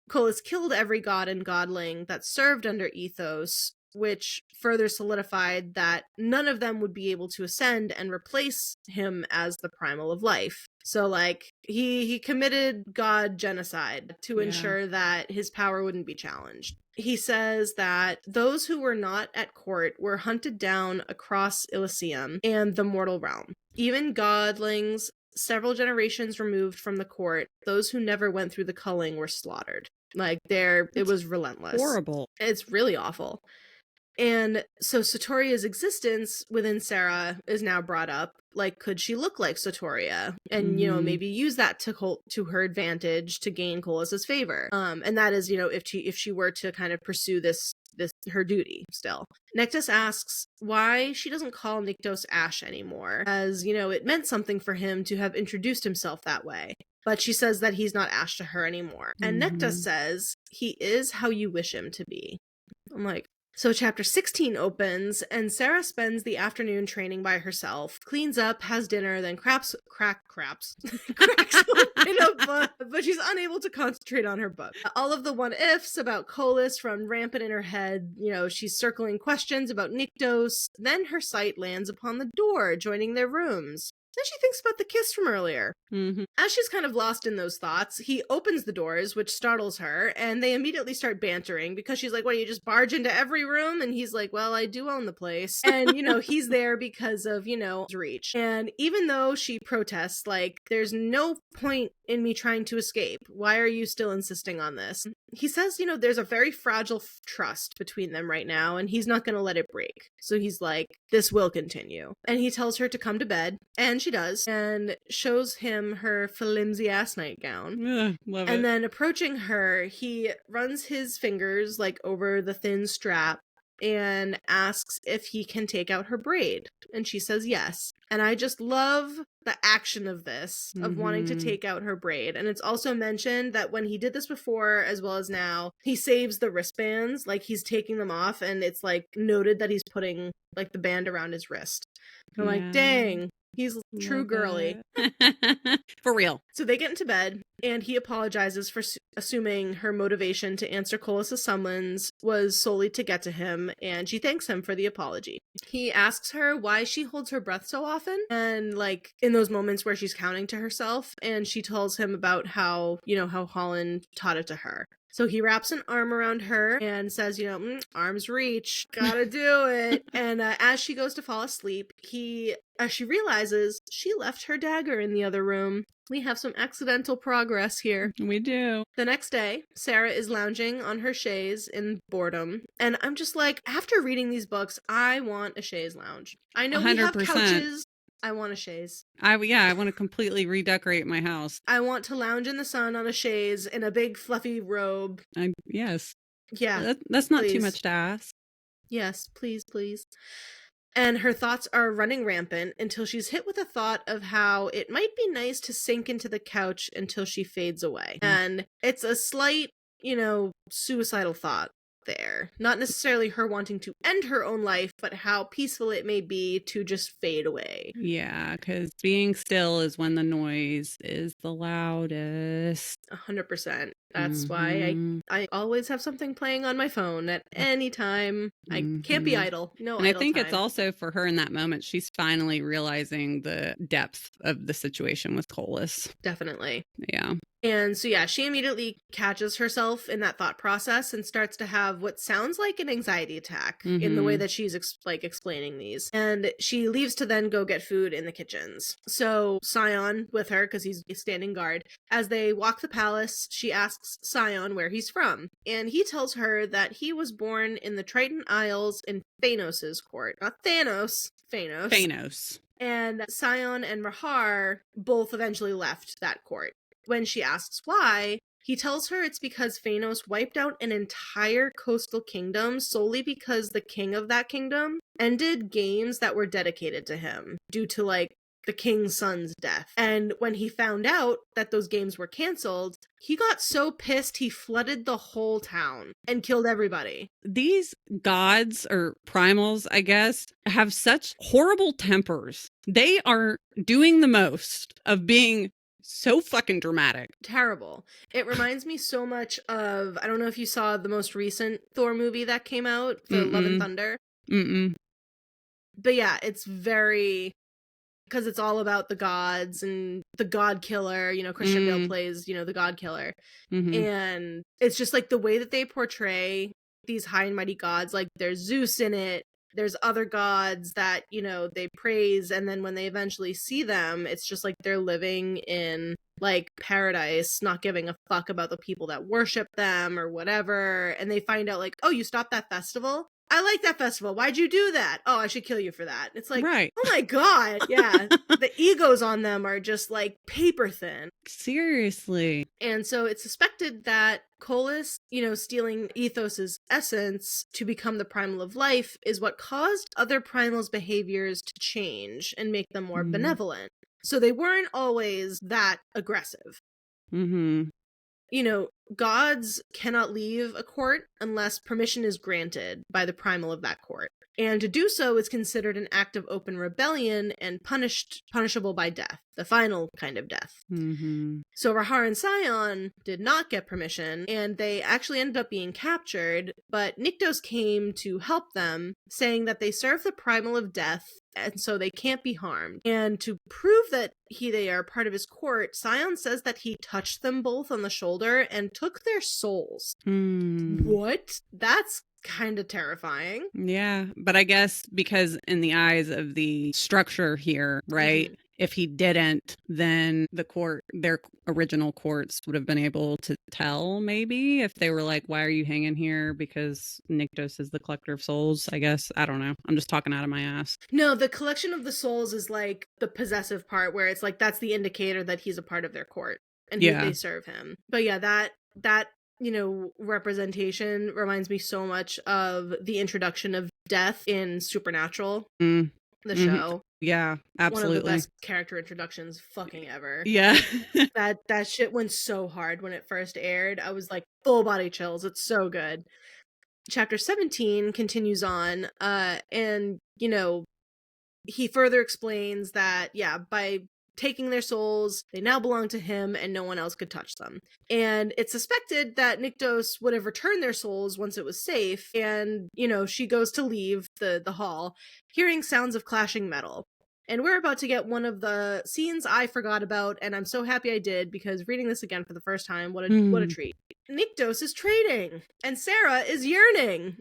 Colas killed every god and godling that served under Ethos, which further solidified that none of them would be able to ascend and replace him as the primal of life. So, like, he committed god genocide to ensure that his power wouldn't be challenged. He says that those who were not at court were hunted down across Elysium and the mortal realm. Even godlings several generations removed from the court, those who never went through the culling were slaughtered. Like, it was relentless. Horrible. It's really awful. And so Sotoria's existence within Sera is now brought up. Like, could she look like Sotoria? And, maybe use that to her advantage to gain Colas's favor. And that is, if she were to kind of pursue this her duty still. Nyktos asks why she doesn't call Nyktos Ash anymore, as, it meant something for him to have introduced himself that way. But she says that he's not Ash to her anymore. And Nyktos says, he is how you wish him to be. I'm like, so chapter 16 opens, and Sera spends the afternoon training by herself, cleans up, has dinner, then cracks open a book, but she's unable to concentrate on her book. All of the what-ifs about Colas run rampant in her head. She's circling questions about Nyktos. Then her sight lands upon the door, joining their rooms. Then she thinks about the kiss from earlier. As she's kind of lost in those thoughts, he opens the doors, which startles her, and they immediately start bantering because she's like, what, you just barge into every room? And he's like, well, I do own the place. And, he's there because of, his reach. And even though she protests, like, there's no point in me trying to escape? Why are you still insisting on this? He says, there's a very fragile trust between them right now, and he's not going to let it break. So he's like, this will continue. And he tells her to come to bed, and she does, and shows him her flimsy ass nightgown. Love and it. then approaching her, he runs his fingers like over the thin strap and asks if he can take out her braid. And she says yes. And I just love the action of this, of wanting to take out her braid. And it's also mentioned that when he did this before, as well as now, he saves the wristbands, like he's taking them off, and it's like noted that he's putting like the band around his wrist. I'm like, dang, he's true girly. For real. So they get into bed, and he apologizes for assuming her motivation to answer Colus's summons was solely to get to him, and she thanks him for the apology. He asks her why she holds her breath so often, and like in those moments where she's counting to herself, and she tells him about how Holland taught it to her. So he wraps an arm around her and says, arm's reach, gotta do it. And as she goes to fall asleep, as she realizes she left her dagger in the other room. We have some accidental progress here. We do. The next day, Sera is lounging on her chaise in boredom. And I'm just like, after reading these books, I want a chaise lounge. I know 100%. We have couches. I want a chaise. I want to completely redecorate my house. I want to lounge in the sun on a chaise in a big fluffy robe. Yes. Yeah. That's not too much to ask. Yes, please. And her thoughts are running rampant until she's hit with a thought of how it might be nice to sink into the couch until she fades away. And it's a slight, suicidal thought there. Not necessarily her wanting to end her own life, but how peaceful it may be to just fade away. Yeah, because being still is when the noise is the loudest. 100%. That's why I always have something playing on my phone at any time. I can't be idle. No, and idle I think time. It's also for her in that moment. She's finally realizing the depth of the situation with Colus. Definitely. Yeah. And so, she immediately catches herself in that thought process and starts to have what sounds like an anxiety attack in the way that she's explaining these. And she leaves to then go get food in the kitchens. So Scion with her, because he's standing guard. As they walk the palace, she asks Scion where he's from. And he tells her that he was born in the Triton Isles in Phanos' court. Not Thanos, Phanos. Phanos. And Scion and Rahar both eventually left that court. When she asks why, he tells her it's because Phanos wiped out an entire coastal kingdom solely because the king of that kingdom ended games that were dedicated to him due to, the king's son's death. And when he found out that those games were canceled, he got so pissed he flooded the whole town and killed everybody. These gods, or primals, I guess, have such horrible tempers. They are doing the most of being so fucking dramatic. Terrible. It reminds me so much of, I don't know if you saw the most recent Thor movie that came out, the Love and Thunder. But yeah, it's very, because it's all about the gods and the god killer, Christian Bale plays, the god killer. And it's just like the way that they portray these high and mighty gods, like there's Zeus in it. There's other gods that, they praise, and then when they eventually see them, it's just like they're living in, paradise, not giving a fuck about the people that worship them or whatever, and they find out, oh, you stopped that festival? I like that festival. Why'd you do that? Oh, I should kill you for that. It's like, right. Oh my god, yeah. The egos on them are just, paper thin. Seriously. And so it's suspected that Colus, stealing Ethos's essence to become the primal of life is what caused other primals' behaviors to change and make them more benevolent. So they weren't always that aggressive. Gods cannot leave a court unless permission is granted by the primal of that court. And to do so is considered an act of open rebellion and punishable by death, the final kind of death. So Rahar and Scion did not get permission, and they actually ended up being captured, but Nyktos came to help them, saying that they serve the primal of death, and so they can't be harmed. And to prove that they are part of his court, Scion says that he touched them both on the shoulder and took their souls. What? That's kind of terrifying. Yeah, but I guess because in the eyes of the structure here, right, if he didn't, then their original courts would have been able to tell, maybe, if they were like, why are you hanging here? Because Nyktos is the collector of souls, I guess. I don't know. I'm just talking out of my ass. No, the collection of the souls is like the possessive part where it's like that's the indicator that he's a part of their court and they serve him. But yeah, that representation reminds me so much of the introduction of death in Supernatural, the show. Yeah, absolutely. One of the best character introductions fucking ever. Yeah. that shit went so hard when it first aired. I was like, full body chills. It's so good. Chapter 17 continues on, and, he further explains that, by taking their souls, they now belong to him and no one else could touch them. And it's suspected that Nyktos would have returned their souls once it was safe, and, she goes to leave the hall, hearing sounds of clashing metal. And we're about to get one of the scenes I forgot about, and I'm so happy I did, because reading this again for the first time, what a treat. Nyktos is trading, and Sera is yearning.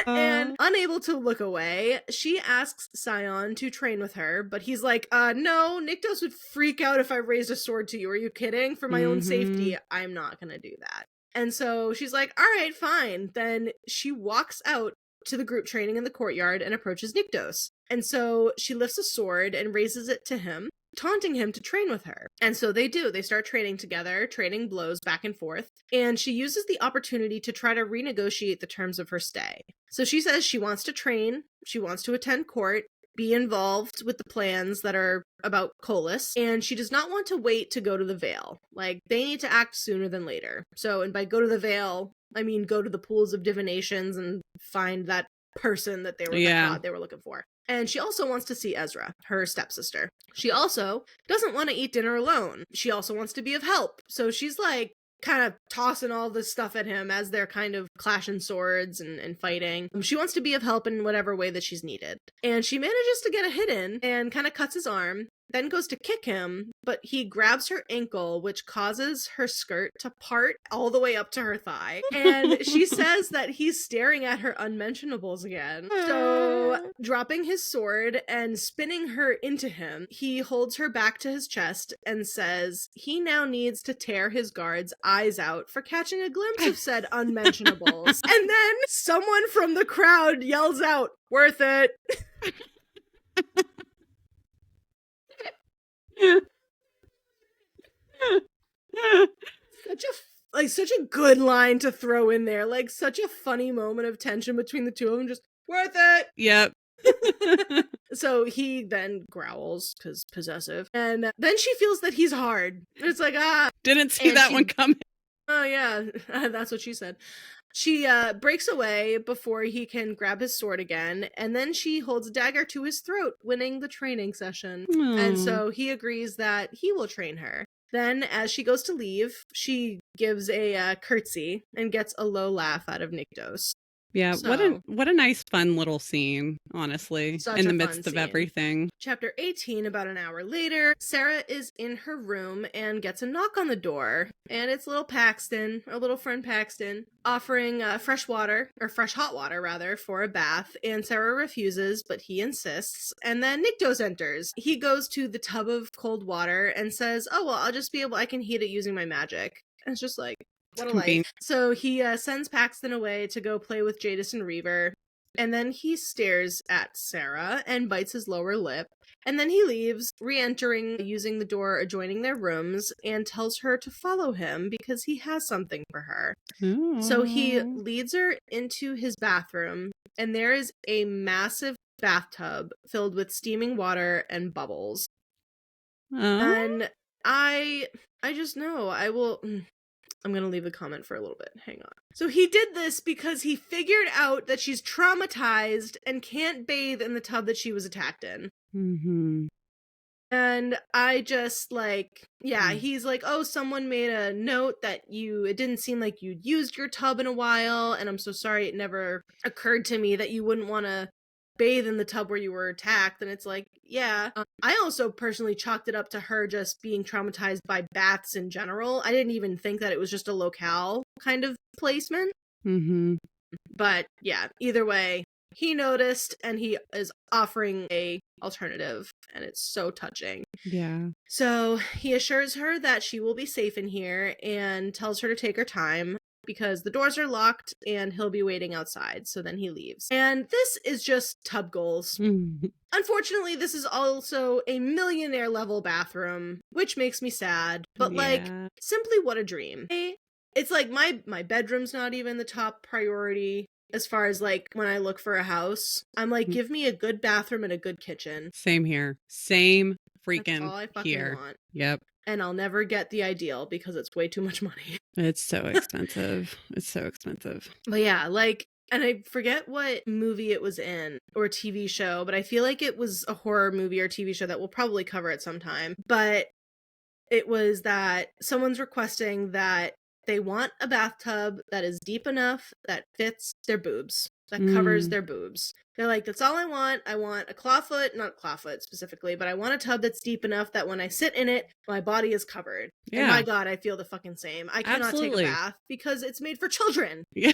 And unable to look away, she asks Sion to train with her, but he's like, no, Nyktos would freak out if I raised a sword to you. Are you kidding? For my own safety, I'm not gonna do that. And so she's like, all right, fine. Then she walks out to the group training in the courtyard and approaches Nyktos. And so she lifts a sword and raises it to him, taunting him to train with her. And so they do. They start training together, trading blows back and forth. And she uses the opportunity to try to renegotiate the terms of her stay. So she says she wants to train, she wants to attend court, be involved with the plans that are about Colas, and she does not want to wait to go to the Vale. Like, they need to act sooner than later. So, and by go to the Vale, I mean go to the pools of divinations and find that person that they were looking for. And she also wants to see Ezra, her stepsister. She also doesn't want to eat dinner alone. She also wants to be of help. So she's like kind of tossing all this stuff at him as they're kind of clashing swords and fighting. She wants to be of help in whatever way that she's needed. And she manages to get a hit in and kind of cuts his arm, then goes to kick him, but he grabs her ankle, which causes her skirt to part all the way up to her thigh. And she says that he's staring at her unmentionables again. So, dropping his sword and spinning her into him, he holds her back to his chest and says he now needs to tear his guard's eyes out for catching a glimpse of said unmentionables. And then someone from the crowd yells out, "Worth it!" Such a good line to throw in there. Like, such a funny moment of tension between the two of them. Just, worth it! Yep. So he then growls, because possessive. And then she feels that he's hard. It's like, Didn't see that one coming. Oh, yeah. That's what she said. She breaks away before he can grab his sword again, and then she holds a dagger to his throat, winning the training session. Aww. And so he agrees that he will train her. Then, as she goes to leave, she gives a curtsy and gets a low laugh out of Nyktos. Yeah, so, what a nice, fun little scene, honestly, in the midst of everything. Chapter 18, about an hour later, Sera is in her room and gets a knock on the door, and it's little Paxton, our little friend Paxton, offering fresh hot water, rather, for a bath, and Sera refuses, but he insists, and then Nyktos enters. He goes to the tub of cold water and says, oh, well, I can heat it using my magic. And it's just like, what a life. So he sends Paxton away to go play with Jadis and Reaver, and then he stares at Sera and bites his lower lip, and then he leaves, re-entering using the door adjoining their rooms, and tells her to follow him because he has something for her. Ooh. So he leads her into his bathroom, and there is a massive bathtub filled with steaming water and bubbles. And I just know I'm going to leave the comment for a little bit. Hang on. So he did this because he figured out that she's traumatized and can't bathe in the tub that she was attacked in. Mm-hmm. And I just he's like, oh, someone made a note that it didn't seem like you'd used your tub in a while. And I'm so sorry. It never occurred to me that you wouldn't want to bathe in the tub where you were attacked. And it's like, yeah. I also personally chalked it up to her just being traumatized by baths in general. I didn't even think that it was just a locale kind of placement. Mm-hmm. But yeah, either way, he noticed and he is offering a alternative, and it's so touching. Yeah. So he assures her that she will be safe in here and tells her to take her time because the doors are locked and he'll be waiting outside. So then he leaves. And this is just tub goals. Unfortunately, this is also a millionaire level bathroom, which makes me sad. But like, simply what a dream. It's like my bedroom's not even the top priority as far as like when I look for a house. I'm like, give me a good bathroom and a good kitchen. Same here. Same freaking That's all I fucking want. Yep. And I'll never get the ideal because it's way too much money. It's so expensive. It's so expensive. But yeah, like, and I forget what movie it was in or TV show, but I feel like it was a horror movie or TV show that we'll probably cover at some time. But it was that someone's requesting that they want a bathtub that is deep enough that fits their boobs, that covers their boobs. They're like, that's all I want. I want a clawfoot, not clawfoot specifically, but I want a tub that's deep enough that when I sit in it, my body is covered. Yeah. And my God, I feel the fucking same. I cannot take a bath because it's made for children. Yeah.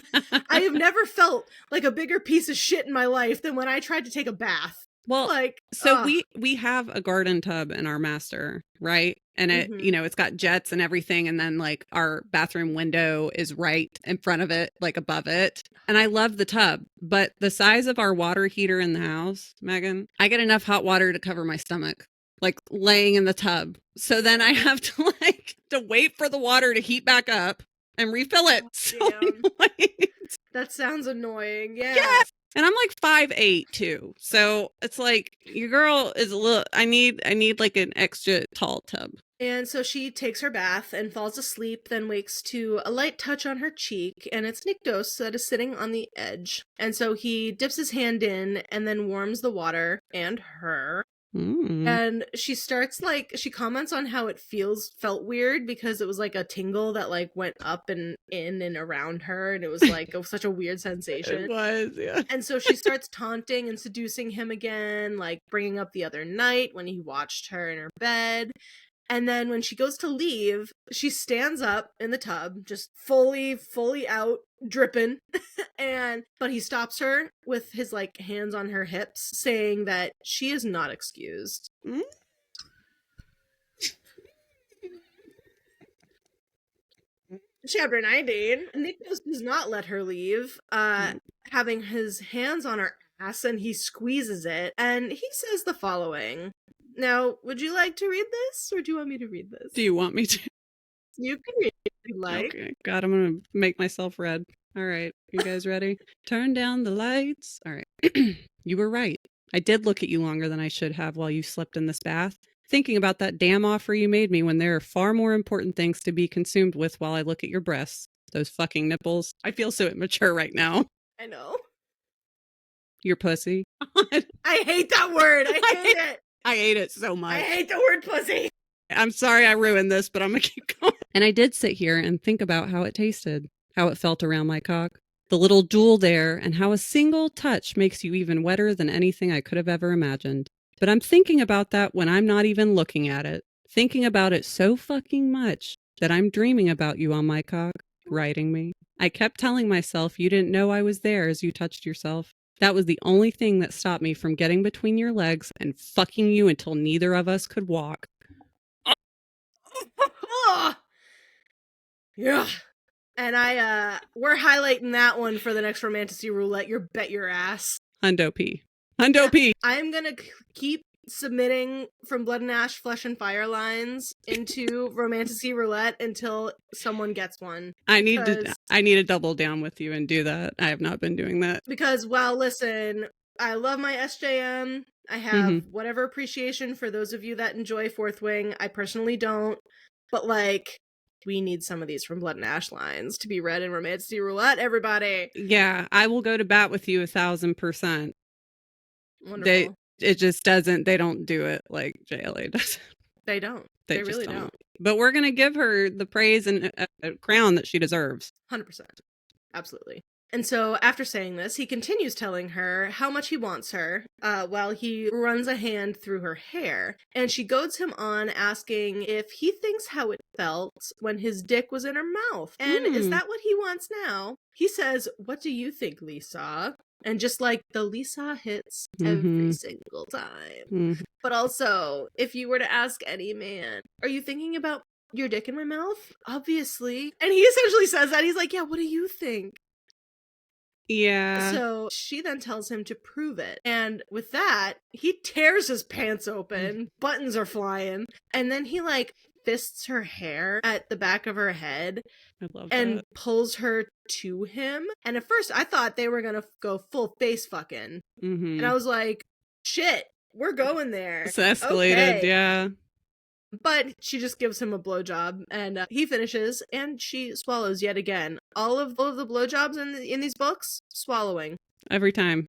I have never felt like a bigger piece of shit in my life than when I tried to take a bath. Well, like, so we have a garden tub in our master, right? And it, you know, it's got jets and everything. And then like our bathroom window is right in front of it, like above it. And I love the tub, but the size of our water heater in the house, Megan, I get enough hot water to cover my stomach, like laying in the tub. So then I have to to wait for the water to heat back up and refill it. So that sounds annoying. Yeah. Yes. And I'm like 5'8" too. So it's like your girl is a little, I need like an extra tall tub. And so she takes her bath and falls asleep, then wakes to a light touch on her cheek, and it's Nyktos that is sitting on the edge. And so he dips his hand in and then warms the water and her. And she starts she comments on how it felt weird because it was like a tingle that like went up and in and around her, and it was like such a weird sensation. It was, yeah. And so she starts taunting and seducing him again, like bringing up the other night when he watched her in her bed. And then when she goes to leave, she stands up in the tub, just fully out, dripping. But he stops her with his like hands on her hips, saying that she is not excused. Chapter 19. Nyktos does not let her leave, having his hands on her ass, and he squeezes it, and he says the following. Now, would you like to read this, or do you want me to read this? Do you want me to? You can read it if you like. Okay. God, I'm going to make myself red. All right. You guys ready? Turn down the lights. All right. You were right. I did look at you longer than I should have while you slept in this bath, thinking about that damn offer you made me when there are far more important things to be consumed with while I look at your breasts. Those fucking nipples. I feel so immature right now. I know. Your pussy. I hate that word. I hate it. I hate it so much. I hate the word pussy. I'm sorry I ruined this, but I'm going to keep going. And I did sit here and think about how it tasted, how it felt around my cock, the little jewel there, and how a single touch makes you even wetter than anything I could have ever imagined. But I'm thinking about that when I'm not even looking at it, thinking about it so fucking much that I'm dreaming about you on my cock, riding me. I kept telling myself you didn't know I was there as you touched yourself. That was the only thing that stopped me from getting between your legs and fucking you until neither of us could walk. Yeah. And we're highlighting that one for the next Romantasy Roulette. You bet your ass. Hundo P. Hundo P. I'm gonna keep submitting From Blood and Ash, Flesh and Fire lines into Romantasy Roulette until someone gets one. I need to double down with you and do that. I have not been doing that. Because, well, listen, I love my SJM. I have whatever appreciation for those of you that enjoy Fourth Wing. I personally don't. But, like, we need some of these From Blood and Ash lines to be read in Romantasy Roulette, everybody. Yeah, I will go to bat with you 1,000%. Wonderful. They don't do it like JLA does. They don't. They really don't. But we're going to give her the praise and a crown that she deserves. 100%. Absolutely. And so after saying this, he continues telling her how much he wants her, while he runs a hand through her hair. And she goads him on, asking if he thinks how it felt when his dick was in her mouth. And is that what he wants now? He says, "What do you think, Lisa?" And just like the Lisa hits every single time. Mm-hmm. But also, if you were to ask any man, are you thinking about your dick in my mouth? Obviously. And he essentially says that. He's like, yeah, what do you think? Yeah. So she then tells him to prove it. And with that, he tears his pants open. Buttons are flying. And then he like fists her hair at the back of her head. I love and that. pulls her to him. And at first I thought they were gonna go full face fucking. And I was like, shit, we're going there. It's escalated, okay. yeah. But she just gives him a blowjob, and he finishes, and she swallows yet again. All of the blowjobs in these books, swallowing. Every time.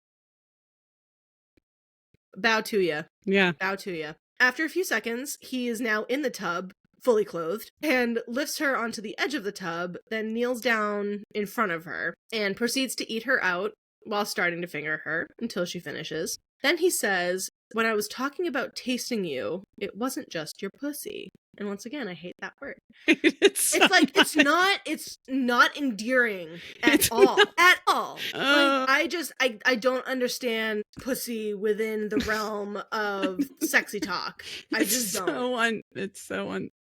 Bow to ya. Yeah. Bow to ya. After a few seconds, he is now in the tub, fully clothed, and lifts her onto the edge of the tub, then kneels down in front of her, and proceeds to eat her out while starting to finger her until she finishes. Then he says, when I was talking about tasting you, it wasn't just your pussy. And once again, I hate that word. It's like, it's not endearing at all. At all. Like, I don't understand pussy within the realm of sexy talk. I just don't.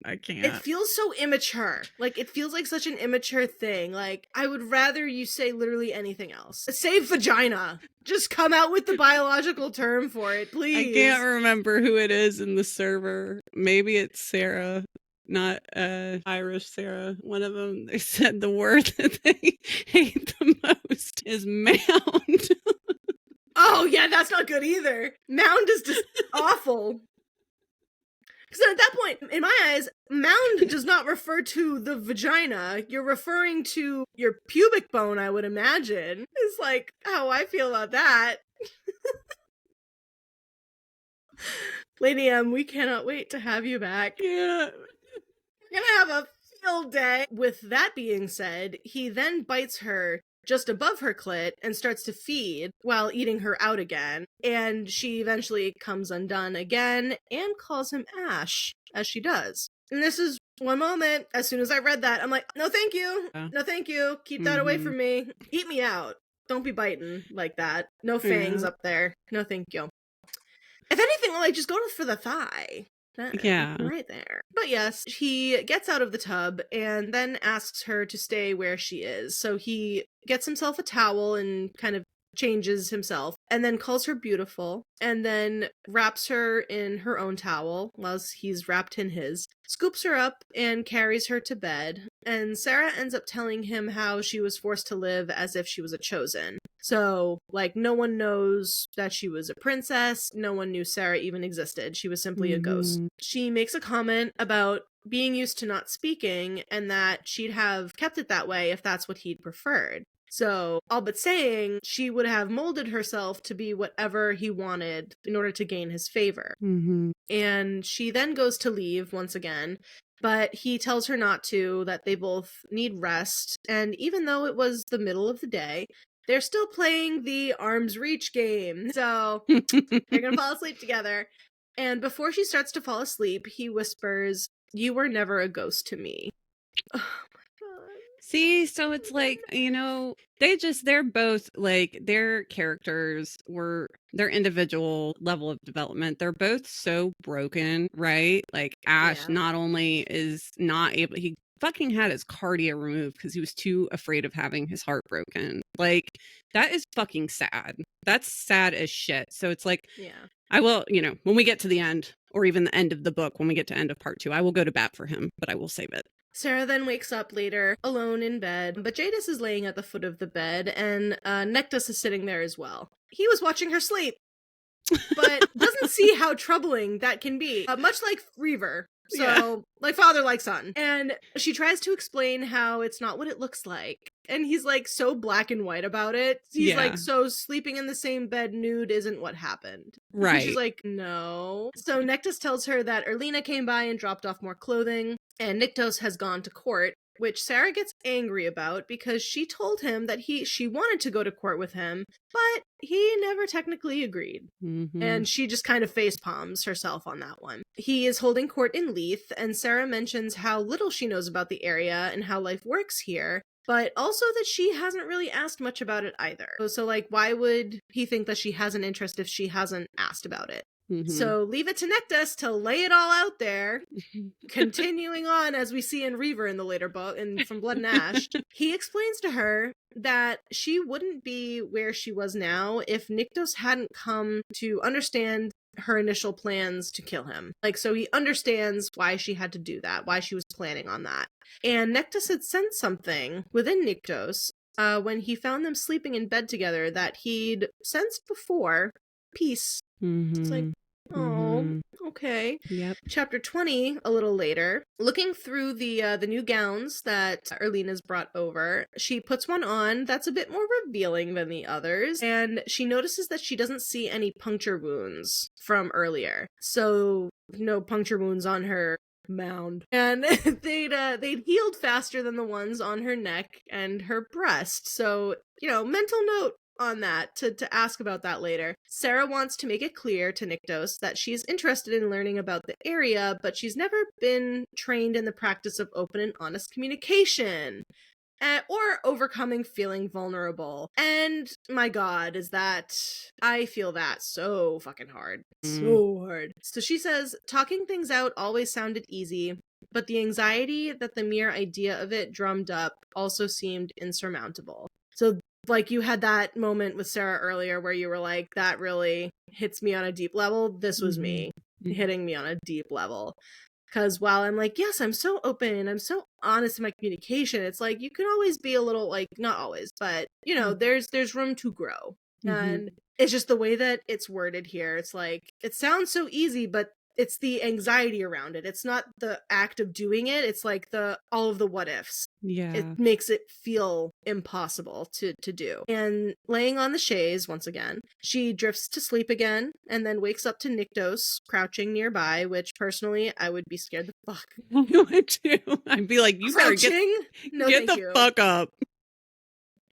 I can't. It feels so immature. Like, it feels like such an immature thing. Like, I would rather you say literally anything else. Say vagina. Just come out with the biological term for it, please. I can't remember who it is in the server. Maybe it's Sarah, not Irish Sarah. One of them, they said the word that they hate the most is mound. Oh, yeah, that's not good either. Mound is just awful. Because at that point, in my eyes, mound does not refer to the vagina. You're referring to your pubic bone, I would imagine. It's like how I feel about that. Lady M, we cannot wait to have you back. Yeah. We're gonna have a field day. With that being said, he then bites her just above her clit and starts to feed while eating her out again. And she eventually comes undone again and calls him Ash, as she does. And this is one moment, as soon as I read that, I'm like, no thank you. No thank you. Keep that away from me. Eat me out. Don't be biting like that. No fangs up there. No thank you. If anything, well, like, just go for the thigh. Yeah. Right there. But yes, he gets out of the tub and then asks her to stay where she is. So he gets himself a towel and kind of changes himself and then calls her beautiful and then wraps her in her own towel while he's wrapped in his, scoops her up and carries her to bed. And Sera ends up telling him how she was forced to live as if she was a chosen. So, like, no one knows that she was a princess. No one knew Sera even existed. She was simply a ghost. She makes a comment about being used to not speaking and that she'd have kept it that way if that's what he'd preferred. So, all but saying she would have molded herself to be whatever he wanted in order to gain his favor. And she then goes to leave once again, but he tells her not to, that they both need rest. And even though it was the middle of the day, they're still playing the arm's reach game. So, they're gonna fall asleep together. And before she starts to fall asleep, he whispers, "You were never a ghost to me." See, so it's like, you know, they're both like, their characters were their individual level of development. They're both so broken, right? Like Ash not only is not able, he fucking had his cardia removed because he was too afraid of having his heart broken. Like, that is fucking sad. That's sad as shit. So it's like, I will, you know, when we get to the end, or even the end of the book, when we get to end of part 2, I will go to bat for him, but I will save it. Sera then wakes up later, alone in bed, but Jadis is laying at the foot of the bed, and Nyktos is sitting there as well. He was watching her sleep, but doesn't see how troubling that can be. Much like Reaver. So, like father, like son. And she tries to explain how it's not what it looks like. And he's like so black and white about it. He's like, so sleeping in the same bed nude isn't what happened. Right. And she's like, no. So Nyktos tells her that Erlina came by and dropped off more clothing. And Nyktos has gone to court, which Sera gets angry about because she told him that she wanted to go to court with him, but he never technically agreed. And she just kind of face palms herself on that one. He is holding court in Leith, and Sera mentions how little she knows about the area and how life works here, but also that she hasn't really asked much about it either. So like, why would he think that she has an interest if she hasn't asked about it? So leave it to Nyktos to lay it all out there. Continuing on, as we see in Reaver in the later book, and from Blood and Ash, he explains to her that she wouldn't be where she was now if Nyktos hadn't come to understand her initial plans to kill him. Like, so he understands why she had to do that, why she was planning on that. And Nyktos had sensed something within Nyktos when he found them sleeping in bed together that he'd sensed before. Peace. It's like, oh, okay. Yep. Chapter 20, a little later, looking through the new gowns that Erlena's brought over, she puts one on that's a bit more revealing than the others, and she notices that she doesn't see any puncture wounds from earlier. So, no puncture wounds on her mound. And they'd healed faster than the ones on her neck and her breast. So, mental note on that to ask about that later. Sera wants to make it clear to Nyktos that she's interested in learning about the area, but she's never been trained in the practice of open and honest communication. Or overcoming feeling vulnerable. And my god, I feel that so fucking hard. So hard. So she says, talking things out always sounded easy, but the anxiety that the mere idea of it drummed up also seemed insurmountable. So like you had that moment with Sera earlier where you were like, that really hits me on a deep level. This was me hitting me on a deep level. Because while I'm like, yes, I'm so open, I'm so honest in my communication, it's like, you can always be a little, like, not always, but, there's room to grow. And it's just the way that it's worded here. It's like, it sounds so easy, but it's the anxiety around it. It's not the act of doing it. It's like all of the what ifs. Yeah. It makes it feel impossible to do. And laying on the chaise, once again, she drifts to sleep again and then wakes up to Nyktos crouching nearby, which personally I would be scared the fuck. I would too. I'd be like, you better get the fuck up.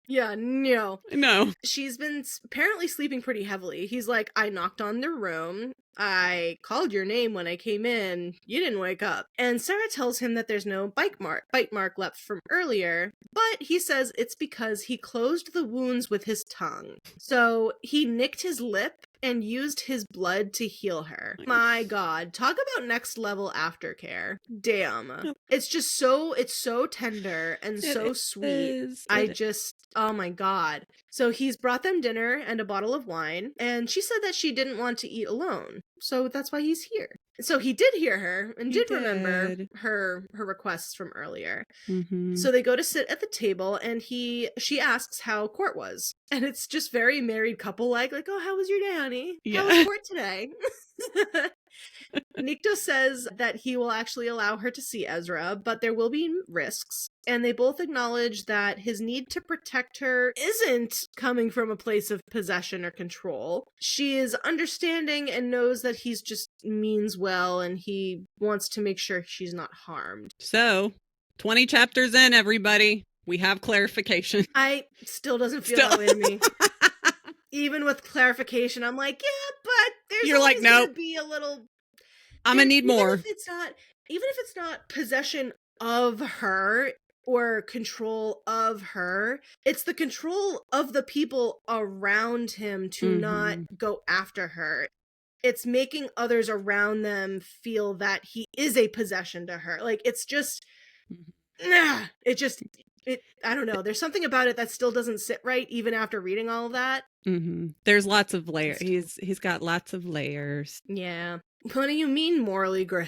Yeah, no. No. She's been apparently sleeping pretty heavily. He's like, I knocked on the room. I called your name when I came in. You didn't wake up. And Sera tells him that there's no bite mark left from earlier, but he says it's because he closed the wounds with his tongue. So he nicked his lip and used his blood to heal her. My god, talk about next level aftercare. Damn. It's just it's so tender and so sweet. Oh my god. So he's brought them dinner and a bottle of wine, and she said that she didn't want to eat alone. So that's why he's here. So he did hear her and did remember her requests from earlier. So they go to sit at the table, and she asks how court was. And it's just very married couple like, oh, how was your day, honey? Yeah. How was court today? Nyktos says that he will actually allow her to see Ezra, but there will be risks. And they both acknowledge that his need to protect her isn't coming from a place of possession or control. She is understanding and knows that he's just means well, and he wants to make sure she's not harmed. So, 20 chapters in, everybody. We have clarification. I still doesn't feel that way to me. Even with clarification, I'm like, yeah, but there's always going to be a little... I'm going to need more. Even if it's not possession of her or control of her, it's the control of the people around him to not go after her. It's making others around them feel that he is a possession to her. Like, it's just... I don't know. There's something about it that still doesn't sit right, even after reading all of that. There's lots of layers. He's got lots of layers. Yeah. What do you mean morally gray?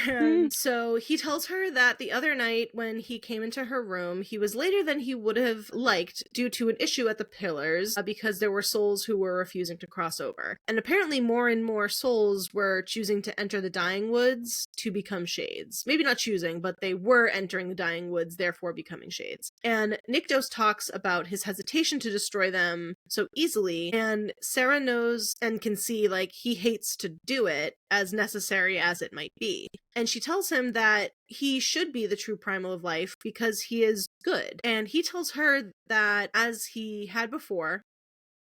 And so he tells her that the other night when he came into her room, he was later than he would have liked due to an issue at the pillars because there were souls who were refusing to cross over. And apparently more and more souls were choosing to enter the Dying Woods to become shades. Maybe not choosing, but they were entering the Dying Woods, therefore becoming shades. And Nyktos talks about his hesitation to destroy them so easily, and Sera knows and can see, like, he hates to do it, as necessary as it might be. And she tells him that he should be the true primal of life because he is good. And he tells her that, as he had before,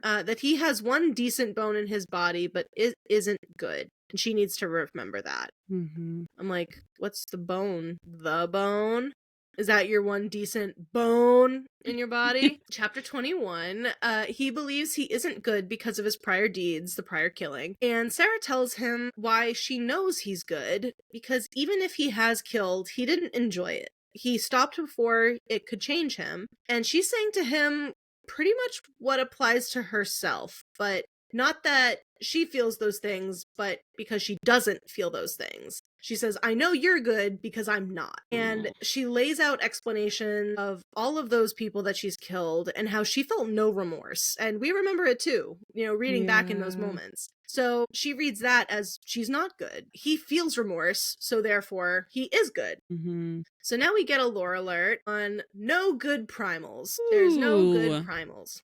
that he has one decent bone in his body, but it isn't good. And she needs to remember that. I'm like, what's the bone? The bone? Is that your one decent bone in your body? Chapter 21, he believes he isn't good because of his prior deeds, the prior killing. And Sera tells him why she knows he's good, because even if he has killed, he didn't enjoy it. He stopped before it could change him. And she's saying to him pretty much what applies to herself, but not that she feels those things, but because she doesn't feel those things. She says, I know you're good because I'm not. And she lays out explanation of all of those people that she's killed and how she felt no remorse. And we remember it too, reading back in those moments. So she reads that as she's not good. He feels remorse, so therefore he is good. Mm-hmm. So now we get a lore alert on no good primals. There's no good primals.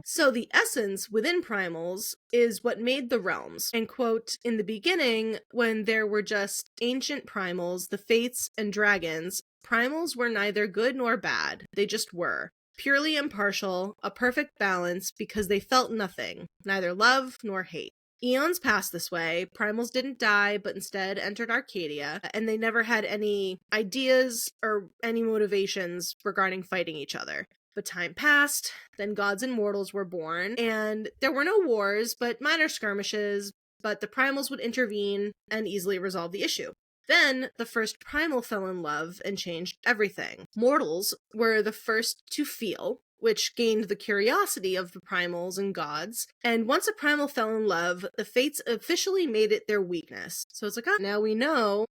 So the essence within primals is what made the realms. And quote, in the beginning, when there were just ancient primals, the fates and dragons, primals were neither good nor bad. They just were. Purely impartial, a perfect balance because they felt nothing, neither love nor hate. Eons passed this way. Primals didn't die, but instead entered Arcadia, and they never had any ideas or any motivations regarding fighting each other. But time passed, then gods and mortals were born, and there were no wars, but minor skirmishes, but the primals would intervene and easily resolve the issue. Then, the first primal fell in love and changed everything. Mortals were the first to feel, which gained the curiosity of the primals and gods. And once a primal fell in love, the fates officially made it their weakness. So it's like, now we know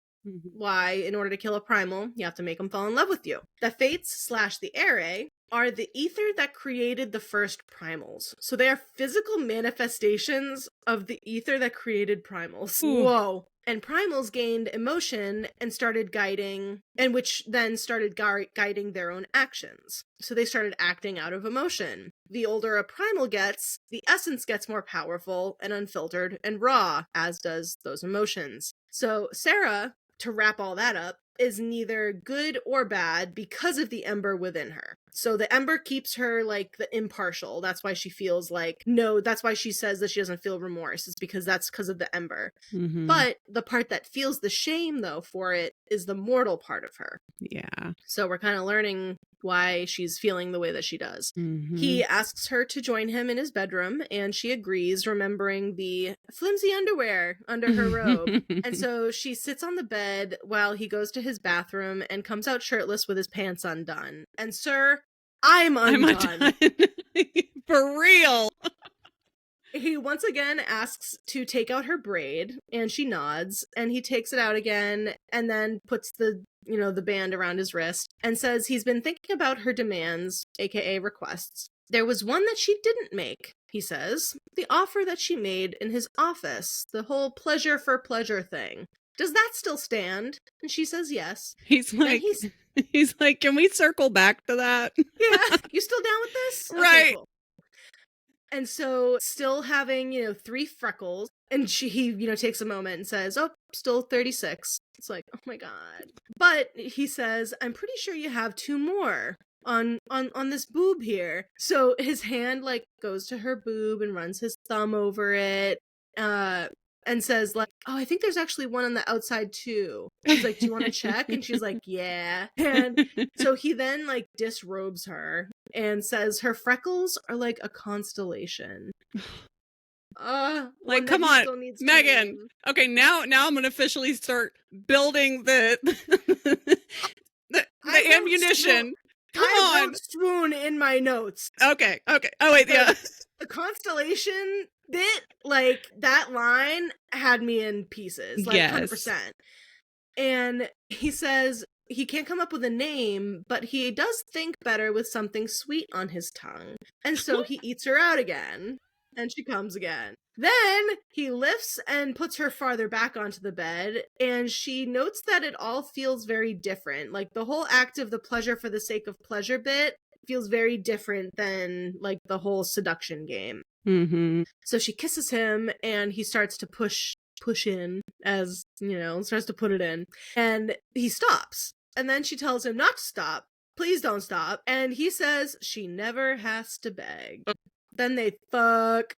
why, in order to kill a primal, you have to make them fall in love with you. The fates / the Ere are the ether that created the first primals. So they are physical manifestations of the ether that created primals. Ooh. Whoa. And primals gained emotion and started guiding, and which then started guiding their own actions. So they started acting out of emotion. The older a primal gets, the essence gets more powerful and unfiltered and raw, as does those emotions. So Sera, to wrap all that up, is neither good or bad because of the ember within her. So the ember keeps her like the impartial. That's why she feels like, no, that's why she says that she doesn't feel remorse. It's because that's because of the ember. Mm-hmm. But the part that feels the shame though for it is the mortal part of her. Yeah. So we're kind of learning why she's feeling the way that she does. Mm-hmm. He asks her to join him in his bedroom, and she agrees, remembering the flimsy underwear under her robe. And so she sits on the bed while he goes to his bathroom and comes out shirtless with his pants undone. And sir, I'm undone. For real. He once again asks to take out her braid, and she nods, and he takes it out again, and then puts the band around his wrist, and says he's been thinking about her demands, aka requests. There was one that she didn't make, he says. The offer that she made in his office, the whole pleasure for pleasure thing. Does that still stand? And she says yes. He's like, can we circle back to that? Yeah, you still down with this? Right. Okay, cool. And so, still having, 3 freckles, and he, takes a moment and says, oh, still 36. It's like, oh my God. But he says, I'm pretty sure you have 2 more on this boob here. So his hand, goes to her boob and runs his thumb over it, and says, oh, I think there's actually one on the outside too. He's like, do you want to check? And she's like, yeah. And so he then, disrobes her and says her freckles are like a constellation. Come on, Megan. Okay, now I'm gonna officially start building the ammunition. I wrote swoon in my notes. Okay. Oh wait, yeah. The constellation bit, that line had me in pieces, 100%. And he says he can't come up with a name, but he does think better with something sweet on his tongue. And so he eats her out again, and she comes again. Then he lifts and puts her farther back onto the bed, and she notes that it all feels very different. The whole act of the pleasure for the sake of pleasure bit feels very different than, the whole seduction game. Mm-hmm. So she kisses him, and he starts to push in, as, starts to put it in. And he stops. And then she tells him not to stop. Please don't stop. And he says she never has to beg. Then they fuck.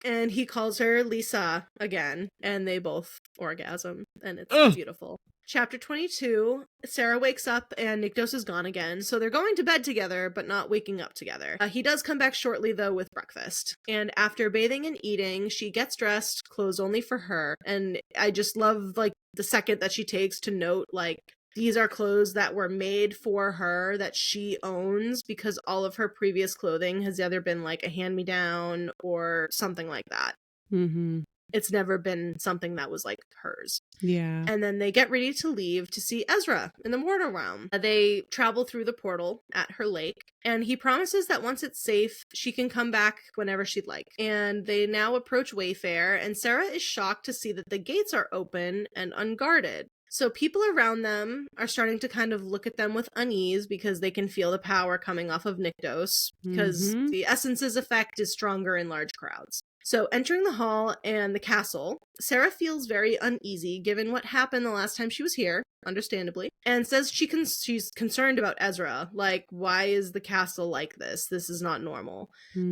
And he calls her Lisa again, and they both orgasm, and it's beautiful. Chapter 22, Sera wakes up and Nyktos is gone again, so they're going to bed together, but not waking up together. He does come back shortly, though, with breakfast. And after bathing and eating, she gets dressed, clothes only for her, and I just love, like, the second that she takes to note, like, these are clothes that were made for her, that she owns, because all of her previous clothing has either been, like, a hand-me-down or something like that. Mm-hmm. It's never been something that was, like, hers. Yeah. And then they get ready to leave to see Ezra in the mortal realm. They travel through the portal at her lake, and he promises that once it's safe, she can come back whenever she'd like. And they now approach Wayfair, and Sera is shocked to see that the gates are open and unguarded. So people around them are starting to kind of look at them with unease because they can feel the power coming off of Nyktos, because the essence's effect is stronger in large crowds. So entering the hall and the castle, Sera feels very uneasy given what happened the last time she was here, understandably, and says she's concerned about Ezra. Like, why is the castle like this? This is not normal.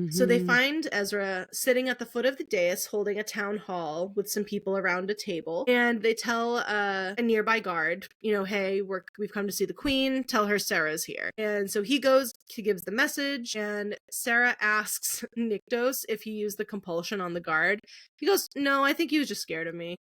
So they find Ezra sitting at the foot of the dais holding a town hall with some people around a table, and they tell a nearby guard, you know, hey, we've come to see the queen, tell her Sera's here. And so he goes, he gives the message, and Sera asks Nyktos if he used the compulsion on the guard. He goes, no, I think he was just scared of me.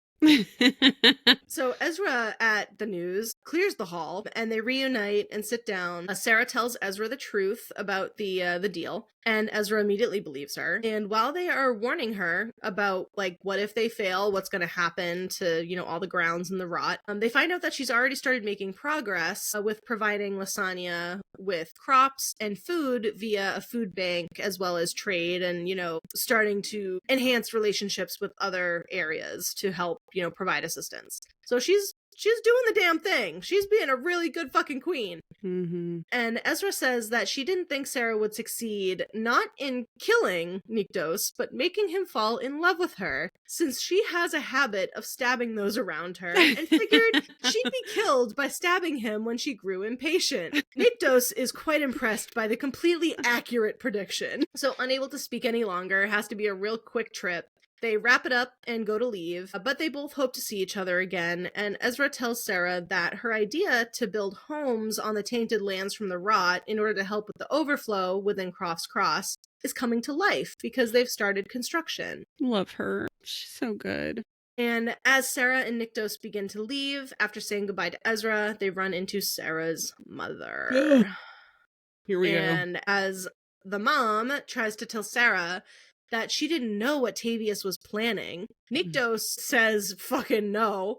So Ezra at the news clears the hall, and they reunite and sit down. Sera tells Ezra the truth about the deal, and Ezra immediately believes her. And while they are warning her about, like, what if they fail, what's going to happen to, you know, all the grounds and the rot, they find out that she's already started making progress with providing Lasagna with crops and food via a food bank, as well as trade, and, you know, starting to enhance relationships with other areas to help, you know, provide assistance. So she's doing the damn thing. She's being a really good fucking queen. And Ezra says that she didn't think Sera would succeed, not in killing Nyktos, but making him fall in love with her, since she has a habit of stabbing those around her, and figured she'd be killed by stabbing him when she grew impatient. Nyktos is quite impressed by the completely accurate prediction. So unable to speak any longer, has to be a real quick trip. They wrap it up and go to leave, but they both hope to see each other again, and Ezra tells Sera that her idea to build homes on the tainted lands from the rot in order to help with the overflow within Croft's Cross is coming to life because they've started construction. Love her. She's so good. And as Sera and Nyktos begin to leave, after saying goodbye to Ezra, they run into Sera's mother. Here we go. And as the mom tries to tell Sera that she didn't know what Tavius was planning, Nyktos says fucking no,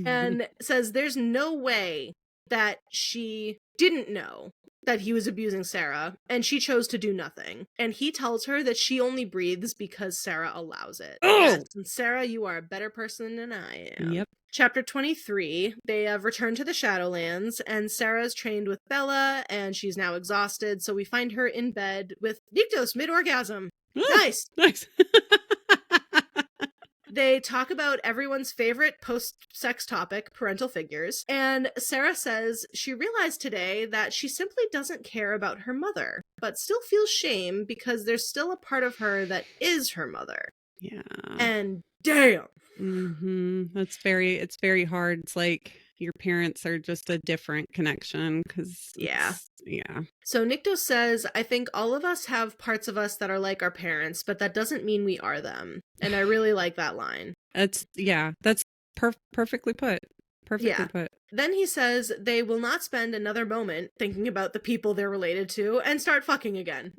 and says there's no way that she didn't know that he was abusing Sera, and she chose to do nothing. And he tells her that she only breathes because Sera allows it. Yes, and Sera, you are a better person than I am. Yep. Chapter 23, they have returned to the Shadowlands, and Sarah's trained with Bella, and she's now exhausted, so we find her in bed with Nyktos mid-orgasm. Nice! Nice! They talk about everyone's favorite post-sex topic, parental figures, and Sera says she realized today that she simply doesn't care about her mother, but still feels shame because there's still a part of her that is her mother. Yeah. And damn! It's very hard. It's like your parents are just a different connection because yeah. So Nyktos says, I think all of us have parts of us that are like our parents, but that doesn't mean we are them. And I really like that line. That's perfectly put. Perfectly put. Then he says they will not spend another moment thinking about the people they're related to and start fucking again.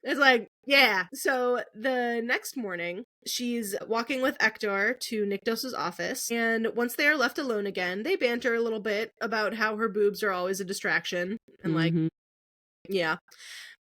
It's like, yeah. So the next morning, she's walking with Hector to Nyktos' office, and once they are left alone again, they banter a little bit about how her boobs are always a distraction, and yeah.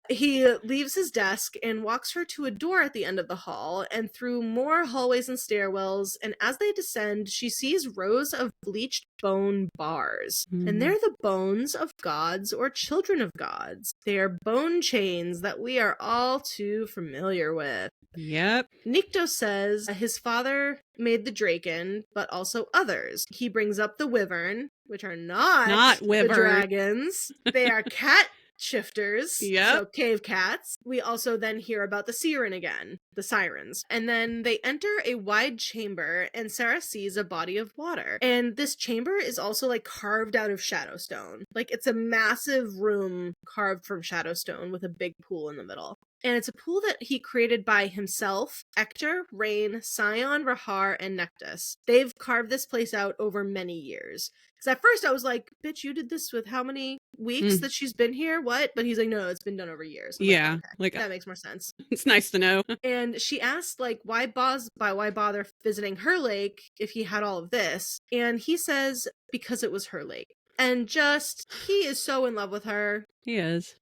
He leaves his desk and walks her to a door at the end of the hall and through more hallways and stairwells, and as they descend, she sees rows of bleached bone bars. And they're the bones of gods or children of gods. They are bone chains that we are all too familiar with. Yep. Nyktos says his father made the Draken, but also others. He brings up the Wyvern, which are not Wyvern. the dragons. They are cat shifters, Yep. so cave cats. We also then hear about the siren again, the sirens. And then they enter a wide chamber, and Sera sees a body of water. And this chamber is also like carved out of shadowstone. Like it's a massive room carved from shadowstone with a big pool in the middle. And it's a pool that he created by himself, Ector, Rain, Scion, Rahar, and Nyktos. They've carved this place out over many years. Because at first I was like, bitch, you did this with how many weeks that she's been here? What? But he's like, no, it's been done over years. I'm yeah. Like, okay, that makes more sense. It's nice to know. And she asked, like, why bother visiting her lake if he had all of this? And he says, because it was her lake. And just, he is so in love with her. He is.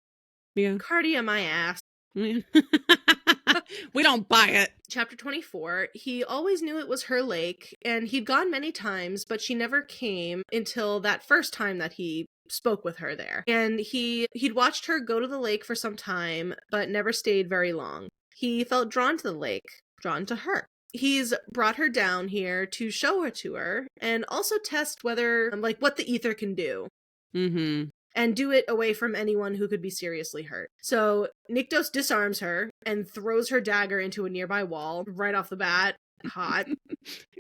Yeah. Cardia my ass. We don't buy it. Chapter 24, he always knew it was her lake, and he'd gone many times, but she never came until that first time that he spoke with her there. And he'd watched her go to the lake for some time, but never stayed very long. He felt drawn to the lake, drawn to her. He's brought her down here to show her to her, and also test whether, like, what the ether can do. Mm-hmm. And do it away from anyone who could be seriously hurt. So Nyktos disarms her and throws her dagger into a nearby wall right off the bat. Hot.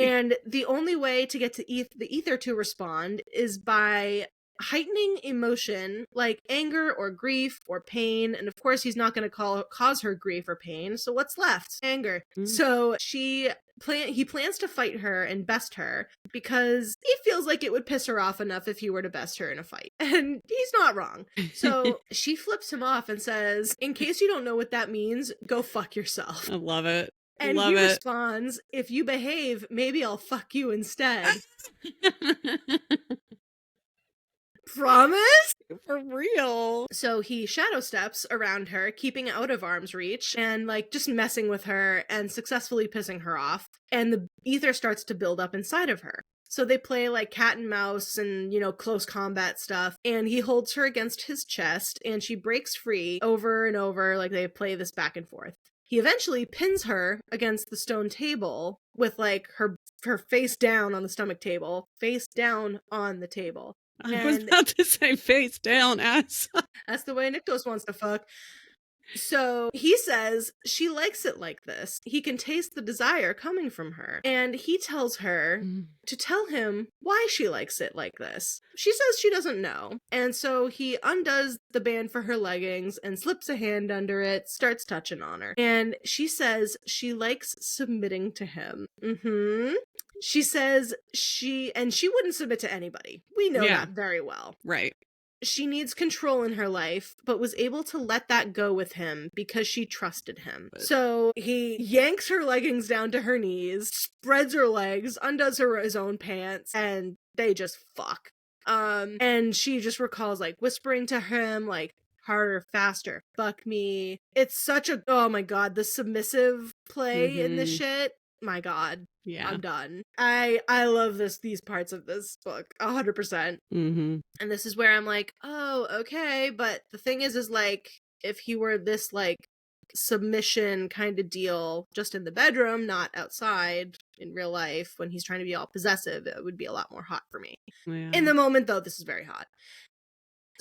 And the only way to get to the ether to respond is by heightening emotion like anger or grief or pain. And of course, he's not going to cause her grief or pain. So what's left? Anger. So he plans to fight her and best her because he feels like it would piss her off enough if he were to best her in a fight. And he's not wrong. So she flips him off and says, in case you don't know what that means, go fuck yourself. I love it. And he responds, if you behave, maybe I'll fuck you instead. Promise? For real. So he shadow steps around her, keeping out of arm's reach, and like just messing with her and successfully pissing her off. And the ether starts to build up inside of her. So they play like cat and mouse and, close combat stuff. And he holds her against his chest and she breaks free over and over. Like they play this back and forth. He eventually pins her against the stone table with like her face down on the stomach table, face down on the table. I was about to say face down, ass. That's the way Nyktos wants to fuck. So he says she likes it like this. He can taste the desire coming from her. And he tells her to tell him why she likes it like this. She says she doesn't know. And so he undoes the band for her leggings and slips a hand under it, starts touching on her. And she says she likes submitting to him. She says she wouldn't submit to anybody. We know that very well. Right. She needs control in her life, but was able to let that go with him because she trusted him. So he yanks her leggings down to her knees, spreads her legs, undoes his own pants, and they just fuck. And she just recalls like whispering to him like, harder, faster, fuck me. It's such a, oh my god, the submissive play in this shit. My god. Yeah, I'm done. I love these parts of this book 100%. And this is where I'm like, oh, okay. But the thing is like, if he were this like submission kind of deal just in the bedroom, not outside in real life when he's trying to be all possessive, it would be a lot more hot for me. In the moment, though, this is very hot.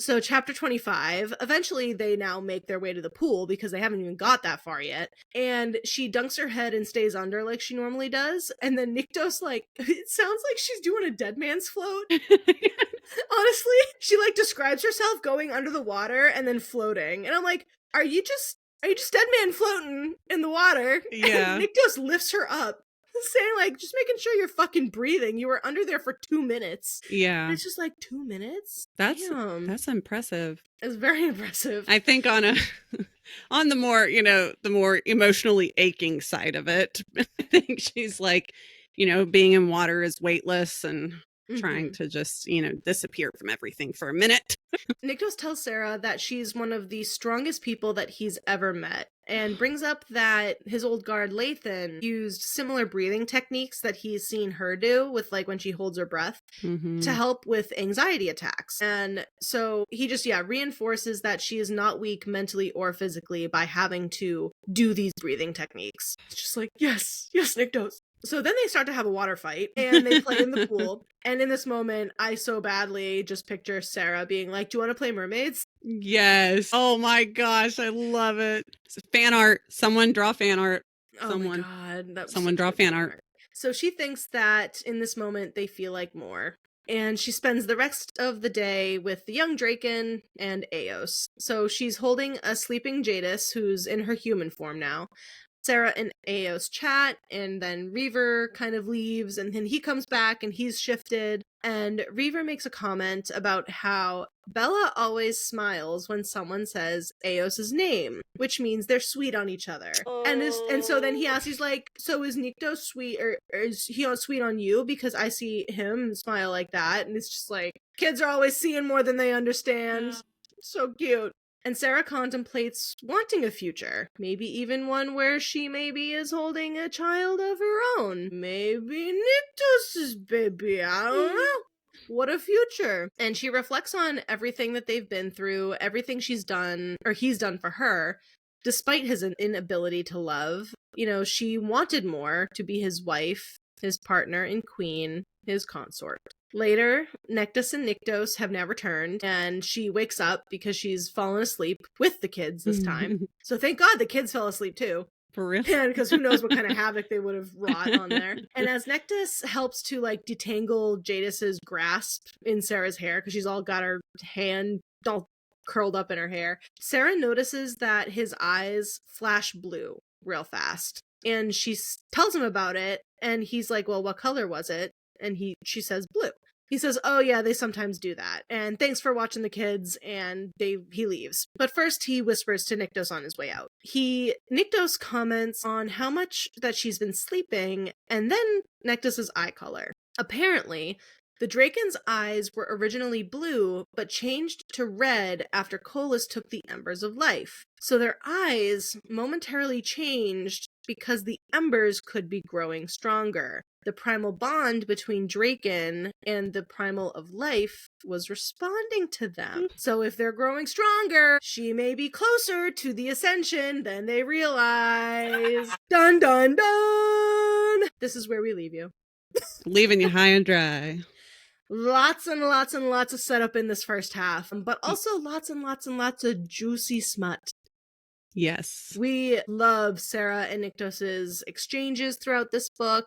So chapter 25, eventually they now make their way to the pool because they haven't even got that far yet. And she dunks her head and stays under like she normally does. And then Nyktos, like, it sounds like she's doing a dead man's float. Honestly, she like describes herself going under the water and then floating. And I'm like, are you just dead man floating in the water? Yeah. And Nyktos lifts her up, saying like, just making sure you're fucking breathing. You were under there for 2 minutes. Yeah. And it's just like 2 minutes? That's impressive. It's very impressive. I think on the more, the more emotionally aching side of it, I think she's like, being in water is weightless and trying to just, disappear from everything for a minute. Nyktos tells Sera that she's one of the strongest people that he's ever met, and brings up that his old guard Lathan used similar breathing techniques that he's seen her do with like when she holds her breath to help with anxiety attacks. And so he just reinforces that she is not weak mentally or physically by having to do these breathing techniques. It's just like, yes Nyktos. So then they start to have a water fight, and they play in the pool. And in this moment, I so badly just picture Sera being like, do you want to play mermaids? Yes. Oh my gosh, I love it. Fan art. Someone draw fan art. Oh my God. Someone draw fan art. So she thinks that in this moment, they feel like more. And she spends the rest of the day with the young Draken and Eos. So she's holding a sleeping Jadis, who's in her human form now. Sera and Eos chat, and then Reaver kind of leaves, and then he comes back and he's shifted. And Reaver makes a comment about how Bella always smiles when someone says Eos's name, which means they're sweet on each other. Oh. And so then he asks, he's like, so is Nyktos sweet, or is he sweet on you? Because I see him smile like that. And it's just like, kids are always seeing more than they understand. Yeah. So cute. And Sera contemplates wanting a future, maybe even one where she maybe is holding a child of her own. Maybe Nyktos' baby, I don't know. What a future. And she reflects on everything that they've been through, everything she's done, or he's done for her, despite his inability to love. You know, she wanted more, to be his wife, his partner and queen, his consort. Later, Nyktos and Nyktos have now returned, and she wakes up because she's fallen asleep with the kids this time. So thank God the kids fell asleep too. For real? And because who knows what kind of havoc they would have wrought on there. And as Nyktos helps to like detangle Jadis's grasp in Sera's hair, because she's all got her hand all curled up in her hair, Sera notices that his eyes flash blue real fast. And she tells him about it, and he's like, well, what color was it? And she says blue. He says, oh yeah, they sometimes do that. And thanks for watching the kids, and he leaves. But first he whispers to Nyktos on his way out. Nyktos comments on how much that she's been sleeping, and then Nyktos' eye color. Apparently, the Draken's eyes were originally blue, but changed to red after Kolis took the embers of life. So their eyes momentarily changed because the embers could be growing stronger. The primal bond between Draken and the primal of life was responding to them. So if they're growing stronger, she may be closer to the Ascension than they realize. Dun dun dun! This is where we leave you. Leaving you high and dry. Lots and lots and lots of setup in this first half, but also lots and lots and lots of juicy smut. Yes. We love Sera and Nyktos' exchanges throughout this book.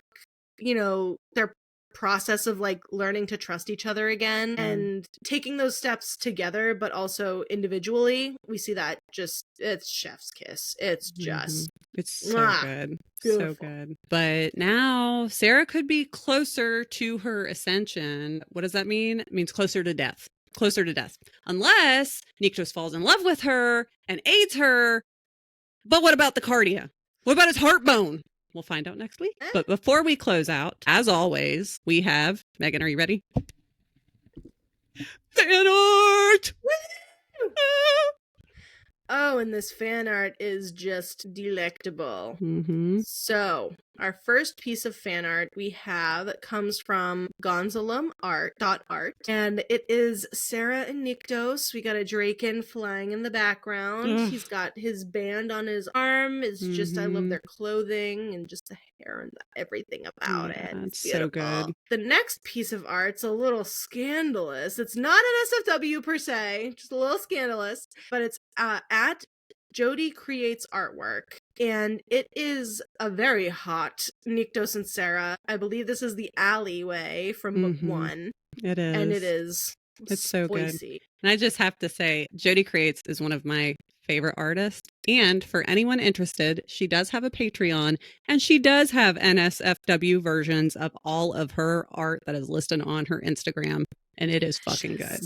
You know, their process of like learning to trust each other again and taking those steps together, but also individually. We see that it's chef's kiss. It's just it's so good. Beautiful. So good. But now Sera could be closer to her ascension. What does that mean? It means closer to death. Closer to death. Unless Nyktos falls in love with her and aids her. But what about the cardia? What about his heart bone? We'll find out next week. But before we close out, as always, we have... Megan, are you ready? Fan art! Oh, and this fan art is just delectable. So, our first piece of fan art we have comes from gonzalumart.art, and it is Sera and Nyktos. We got a Draken flying in the background. He's got his band on his arm. It's just, I love their clothing and just the hair and everything about it. It's so good. The next piece of art's a little scandalous. It's not an SFW per se, just a little scandalous, but it's at Jody Creates Artwork, and it is a very hot Nyktos and Sera. I believe this is the alleyway from book 1. It is. And it's so spicy. Good. And I just have to say, Jody Creates is one of my favorite artists. And for anyone interested, she does have a Patreon, and she does have NSFW versions of all of her art that is listed on her Instagram. And it is fucking good.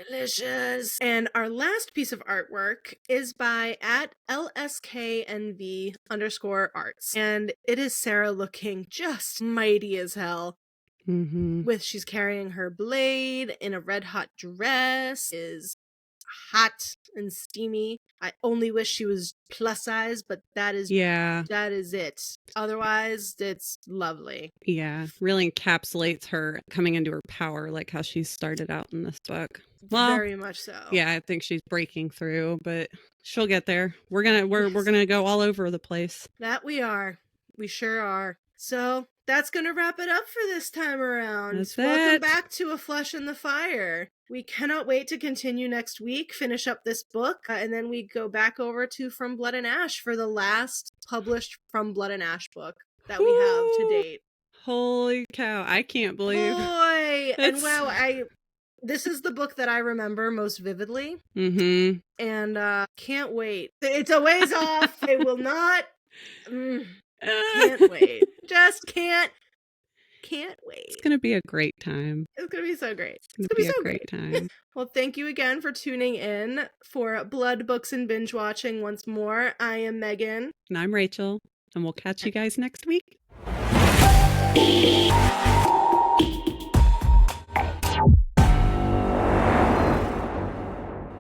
Delicious. And our last piece of artwork is by at LSKNV_arts. And it is Sera looking just mighty as hell. She's carrying her blade in a red hot dress, is hot and steamy. I only wish she was plus size, but that is it. Otherwise, it's lovely. Yeah, really encapsulates her coming into her power, like how she started out in this book. Well, very much so. Yeah, I think she's breaking through, but she'll get there. We're gonna go all over the place. That we are. We sure are. So that's going to wrap it up for this time around. That's Welcome it. back to A Flesh in the Fire. We cannot wait to continue next week, finish up this book, and then we go back over to From Blood and Ash for the last published From Blood and Ash book that we have to date. Holy cow, I can't believe. Boy! And wow, this is the book that I remember most vividly. Mm-hmm. And can't wait. It's a ways off. I will not... can't wait. Just can't wait. It's going to be a great time. It's going to be so great. It's going to be a great time. Well, thank you again for tuning in for Blood, Books, and Binge Watching once more. I am Megan. And I'm Rachel. And we'll catch you guys next week.